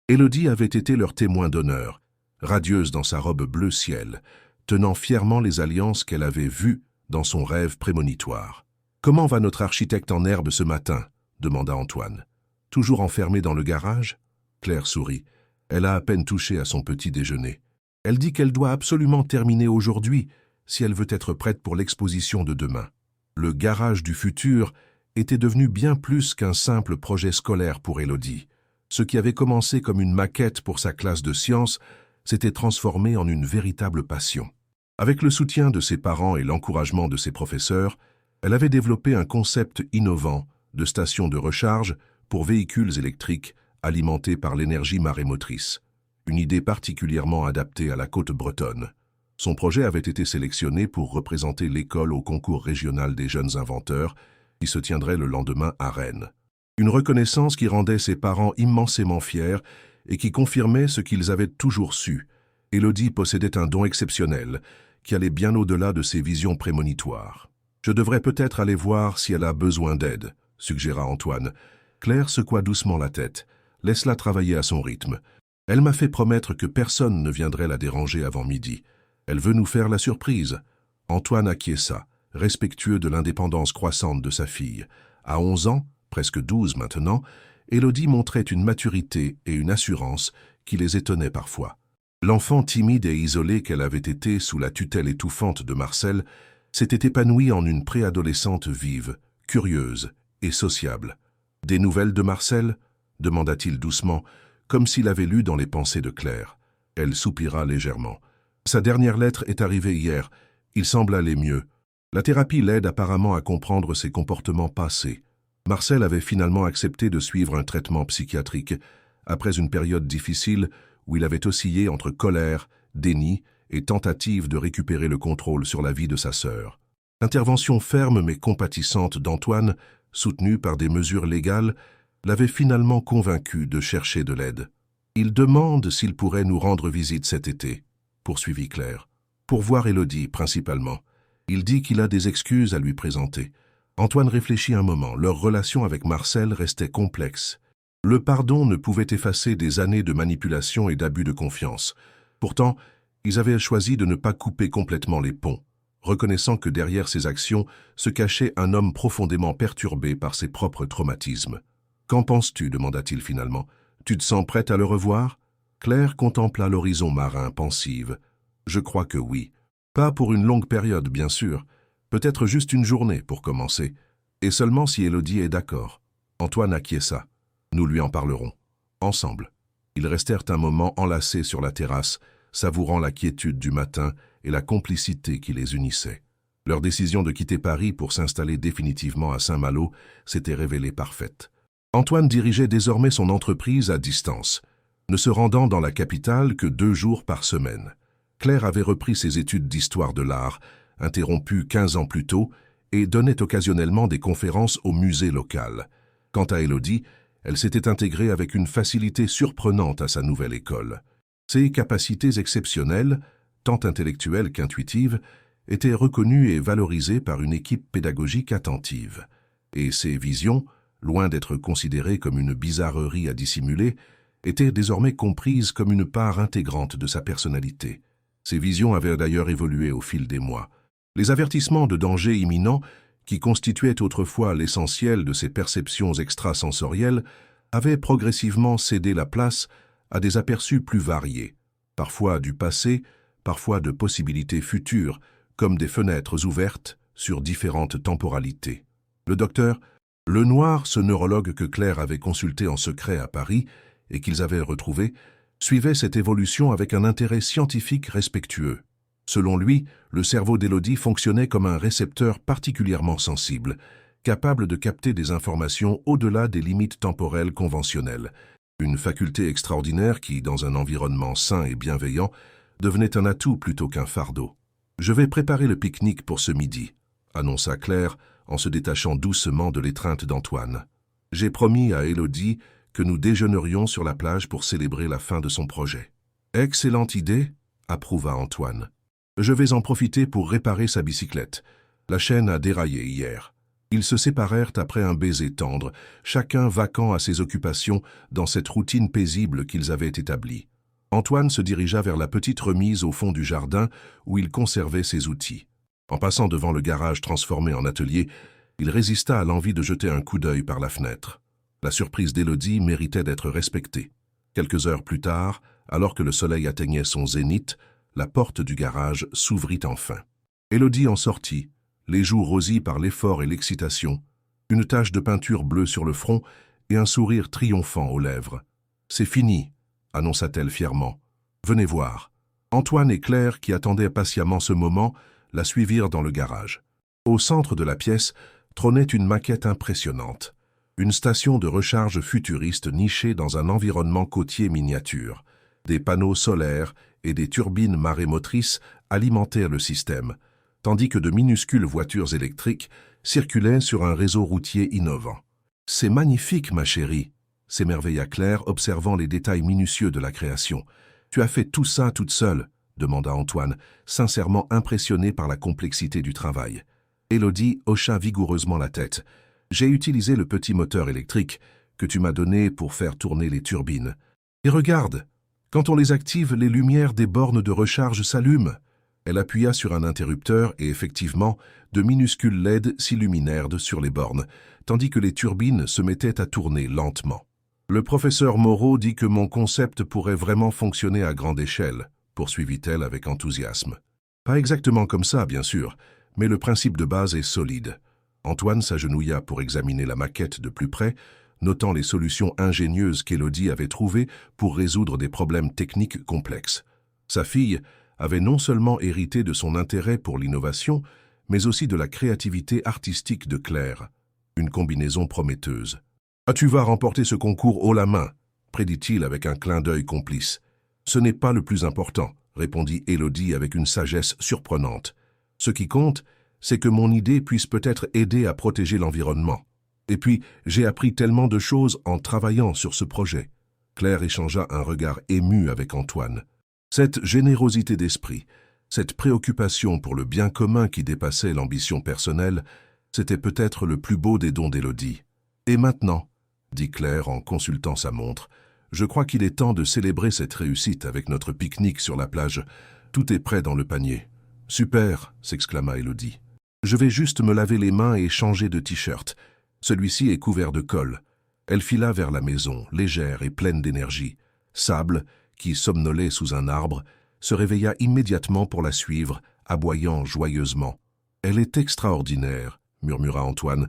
Élodie avait été leur témoin d'honneur, radieuse dans sa robe bleu ciel, tenant fièrement les alliances qu'elle avait vues dans son rêve prémonitoire. « Comment va notre architecte en herbe ce matin ?» demanda Antoine. « Toujours enfermé dans le garage ?» Claire sourit. Elle a à peine touché à son petit déjeuner. Elle dit qu'elle doit absolument terminer aujourd'hui si elle veut être prête pour l'exposition de demain. Le garage du futur était devenu bien plus qu'un simple projet scolaire pour Élodie. Ce qui avait commencé comme une maquette pour sa classe de sciences s'était transformé en une véritable passion. Avec le soutien de ses parents et l'encouragement de ses professeurs, elle avait développé un concept innovant de station de recharge pour véhicules électriques alimentés par l'énergie marémotrice, une idée particulièrement adaptée à la côte bretonne. Son projet avait été sélectionné pour représenter l'école au concours régional des jeunes inventeurs qui se tiendrait le lendemain à Rennes. Une reconnaissance qui rendait ses parents immensément fiers et qui confirmait ce qu'ils avaient toujours su. Élodie possédait un don exceptionnel qui allait bien au-delà de ses visions prémonitoires. « Je devrais peut-être aller voir si elle a besoin d'aide », suggéra Antoine. Claire secoua doucement la tête. « Laisse-la travailler à son rythme. Elle m'a fait promettre que personne ne viendrait la déranger avant midi. Elle veut nous faire la surprise. » Antoine acquiesça, respectueux de l'indépendance croissante de sa fille. À 11 ans, presque 12 maintenant, Élodie montrait une maturité et une assurance qui les étonnaient parfois. L'enfant timide et isolé qu'elle avait été sous la tutelle étouffante de Marcel s'était épanouie en une préadolescente vive, curieuse et sociable. « Des nouvelles de Marcel ?» demanda-t-il doucement, comme s'il avait lu dans les pensées de Claire. Elle soupira légèrement. « Sa dernière lettre est arrivée hier. Il semble aller mieux. La thérapie l'aide apparemment à comprendre ses comportements passés. Marcel avait finalement accepté de suivre un traitement psychiatrique, après une période difficile où il avait oscillé entre colère, déni et tentative de récupérer le contrôle sur la vie de sa sœur. L'intervention ferme mais compatissante d'Antoine, soutenue par des mesures légales, l'avait finalement convaincu de chercher de l'aide. « Il demande s'il pourrait nous rendre visite cet été », poursuivit Claire. « Pour voir Élodie, principalement. Il dit qu'il a des excuses à lui présenter. » Antoine réfléchit un moment. Leur relation avec Marcel restait complexe. Le pardon ne pouvait effacer des années de manipulation et d'abus de confiance. Pourtant, ils avaient choisi de ne pas couper complètement les ponts, reconnaissant que derrière ces actions se cachait un homme profondément perturbé par ses propres traumatismes. « Qu'en penses-tu » demanda-t-il finalement. « Tu te sens prête à le revoir ?» Claire contempla l'horizon marin pensive. « Je crois que oui. Pas pour une longue période, bien sûr. Peut-être juste une journée pour commencer. Et seulement si Élodie est d'accord. » Antoine acquiesça. « Nous lui en parlerons. Ensemble. » Ils restèrent un moment enlacés sur la terrasse, savourant la quiétude du matin et la complicité qui les unissait. Leur décision de quitter Paris pour s'installer définitivement à Saint-Malo s'était révélée parfaite. Antoine dirigeait désormais son entreprise à distance, ne se rendant dans la capitale que 2 jours par semaine. Claire avait repris ses études d'histoire de l'art, interrompues 15 ans plus tôt, et donnait occasionnellement des conférences au musée local. Quant à Élodie, elle s'était intégrée avec une facilité surprenante à sa nouvelle école. Ses capacités exceptionnelles, tant intellectuelles qu'intuitives, étaient reconnues et valorisées par une équipe pédagogique attentive. Et ses visions, loin d'être considérées comme une bizarrerie à dissimuler, étaient désormais comprises comme une part intégrante de sa personnalité. Ces visions avaient d'ailleurs évolué au fil des mois. Les avertissements de danger imminent, qui constituaient autrefois l'essentiel de ses perceptions extrasensorielles, avaient progressivement cédé la place à des aperçus plus variés, parfois du passé, parfois de possibilités futures, comme des fenêtres ouvertes sur différentes temporalités. Le docteur Lenoir, ce neurologue que Claire avait consulté en secret à Paris et qu'ils avaient retrouvé, suivait cette évolution avec un intérêt scientifique respectueux. Selon lui, le cerveau d'Élodie fonctionnait comme un récepteur particulièrement sensible, capable de capter des informations au-delà des limites temporelles conventionnelles. Une faculté extraordinaire qui, dans un environnement sain et bienveillant, devenait un atout plutôt qu'un fardeau. « Je vais préparer le pique-nique pour ce midi », annonça Claire en se détachant doucement de l'étreinte d'Antoine. « J'ai promis à Élodie que nous déjeunerions sur la plage pour célébrer la fin de son projet. »« Excellente idée », approuva Antoine. « Je vais en profiter pour réparer sa bicyclette. La chaîne a déraillé hier. » Ils se séparèrent après un baiser tendre, chacun vaquant à ses occupations dans cette routine paisible qu'ils avaient établie. Antoine se dirigea vers la petite remise au fond du jardin où il conservait ses outils. En passant devant le garage transformé en atelier, il résista à l'envie de jeter un coup d'œil par la fenêtre. La surprise d'Élodie méritait d'être respectée. Quelques heures plus tard, alors que le soleil atteignait son zénith, la porte du garage s'ouvrit enfin. Élodie en sortit, les joues rosies par l'effort et l'excitation, une tache de peinture bleue sur le front et un sourire triomphant aux lèvres. « C'est fini », annonça-t-elle fièrement. « Venez voir. » Antoine et Claire, qui attendaient patiemment ce moment, la suivirent dans le garage. Au centre de la pièce trônait une maquette impressionnante. Une station de recharge futuriste nichée dans un environnement côtier miniature. Des panneaux solaires et des turbines marémotrices alimentaient le système, tandis que de minuscules voitures électriques circulaient sur un réseau routier innovant. « C'est magnifique, ma chérie !» s'émerveilla Claire, observant les détails minutieux de la création. « Tu as fait tout ça toute seule ?» demanda Antoine, sincèrement impressionné par la complexité du travail. Élodie hocha vigoureusement la tête. « J'ai utilisé le petit moteur électrique que tu m'as donné pour faire tourner les turbines. Et regarde, quand on les active, les lumières des bornes de recharge s'allument. » Elle appuya sur un interrupteur et effectivement, de minuscules LED s'illuminèrent sur les bornes, tandis que les turbines se mettaient à tourner lentement. « Le professeur Moreau dit que mon concept pourrait vraiment fonctionner à grande échelle, » poursuivit-elle avec enthousiasme. « Pas exactement comme ça, bien sûr, mais le principe de base est solide. » Antoine s'agenouilla pour examiner la maquette de plus près, notant les solutions ingénieuses qu'Élodie avait trouvées pour résoudre des problèmes techniques complexes. Sa fille avait non seulement hérité de son intérêt pour l'innovation, mais aussi de la créativité artistique de Claire. Une combinaison prometteuse. « Ah, tu vas remporter ce concours haut la main », prédit-il avec un clin d'œil complice. « Ce n'est pas le plus important », répondit Élodie avec une sagesse surprenante. « Ce qui compte, c'est que mon idée puisse peut-être aider à protéger l'environnement. Et puis, j'ai appris tellement de choses en travaillant sur ce projet. » Claire échangea un regard ému avec Antoine. Cette générosité d'esprit, cette préoccupation pour le bien commun qui dépassait l'ambition personnelle, c'était peut-être le plus beau des dons d'Élodie. « Et maintenant », dit Claire en consultant sa montre, « je crois qu'il est temps de célébrer cette réussite avec notre pique-nique sur la plage. Tout est prêt dans le panier. »« Super !» s'exclama Élodie. « Je vais juste me laver les mains et changer de t-shirt. Celui-ci est couvert de colle. » Elle fila vers la maison, légère et pleine d'énergie. Sable, qui somnolait sous un arbre, se réveilla immédiatement pour la suivre, aboyant joyeusement. « Elle est extraordinaire », murmura Antoine,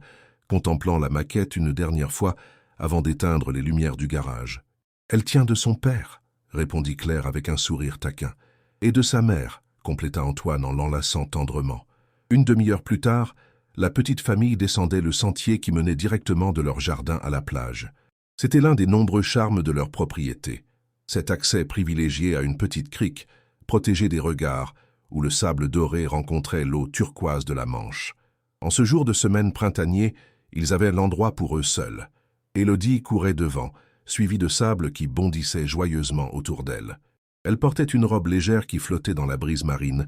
contemplant la maquette une dernière fois avant d'éteindre les lumières du garage. « Elle tient de son père », répondit Claire avec un sourire taquin. « Et de sa mère », compléta Antoine en l'enlaçant tendrement. Une demi-heure plus tard, la petite famille descendait le sentier qui menait directement de leur jardin à la plage. C'était l'un des nombreux charmes de leur propriété. Cet accès privilégié à une petite crique, protégée des regards, où le sable doré rencontrait l'eau turquoise de la Manche. En ce jour de semaine printanier, ils avaient l'endroit pour eux seuls. Élodie courait devant, suivie de Sable qui bondissait joyeusement autour d'elle. Elle portait une robe légère qui flottait dans la brise marine,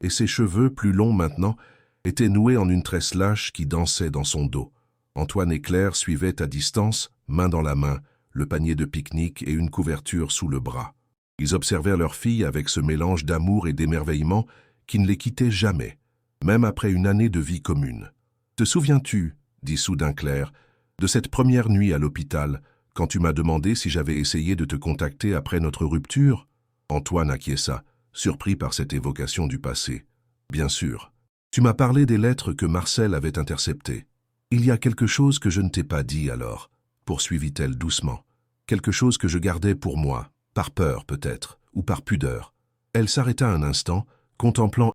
et ses cheveux, plus longs maintenant, étaient noués en une tresse lâche qui dansait dans son dos. Antoine et Claire suivaient à distance, main dans la main, le panier de pique-nique et une couverture sous le bras. Ils observèrent leur fille avec ce mélange d'amour et d'émerveillement qui ne les quittait jamais, même après une année de vie commune. « Te souviens-tu, dit soudain Claire, de cette première nuit à l'hôpital, Quand tu m'as demandé si j'avais essayé de te contacter après notre rupture, Antoine acquiesça, surpris par cette évocation du passé. Bien sûr. Tu m'as parlé des lettres que Marcel avait interceptées. Il y a quelque chose que je ne t'ai pas dit alors, poursuivit-elle doucement. Quelque chose que je gardais pour moi, par peur peut-être, ou par pudeur. Elle s'arrêta un instant, contemplant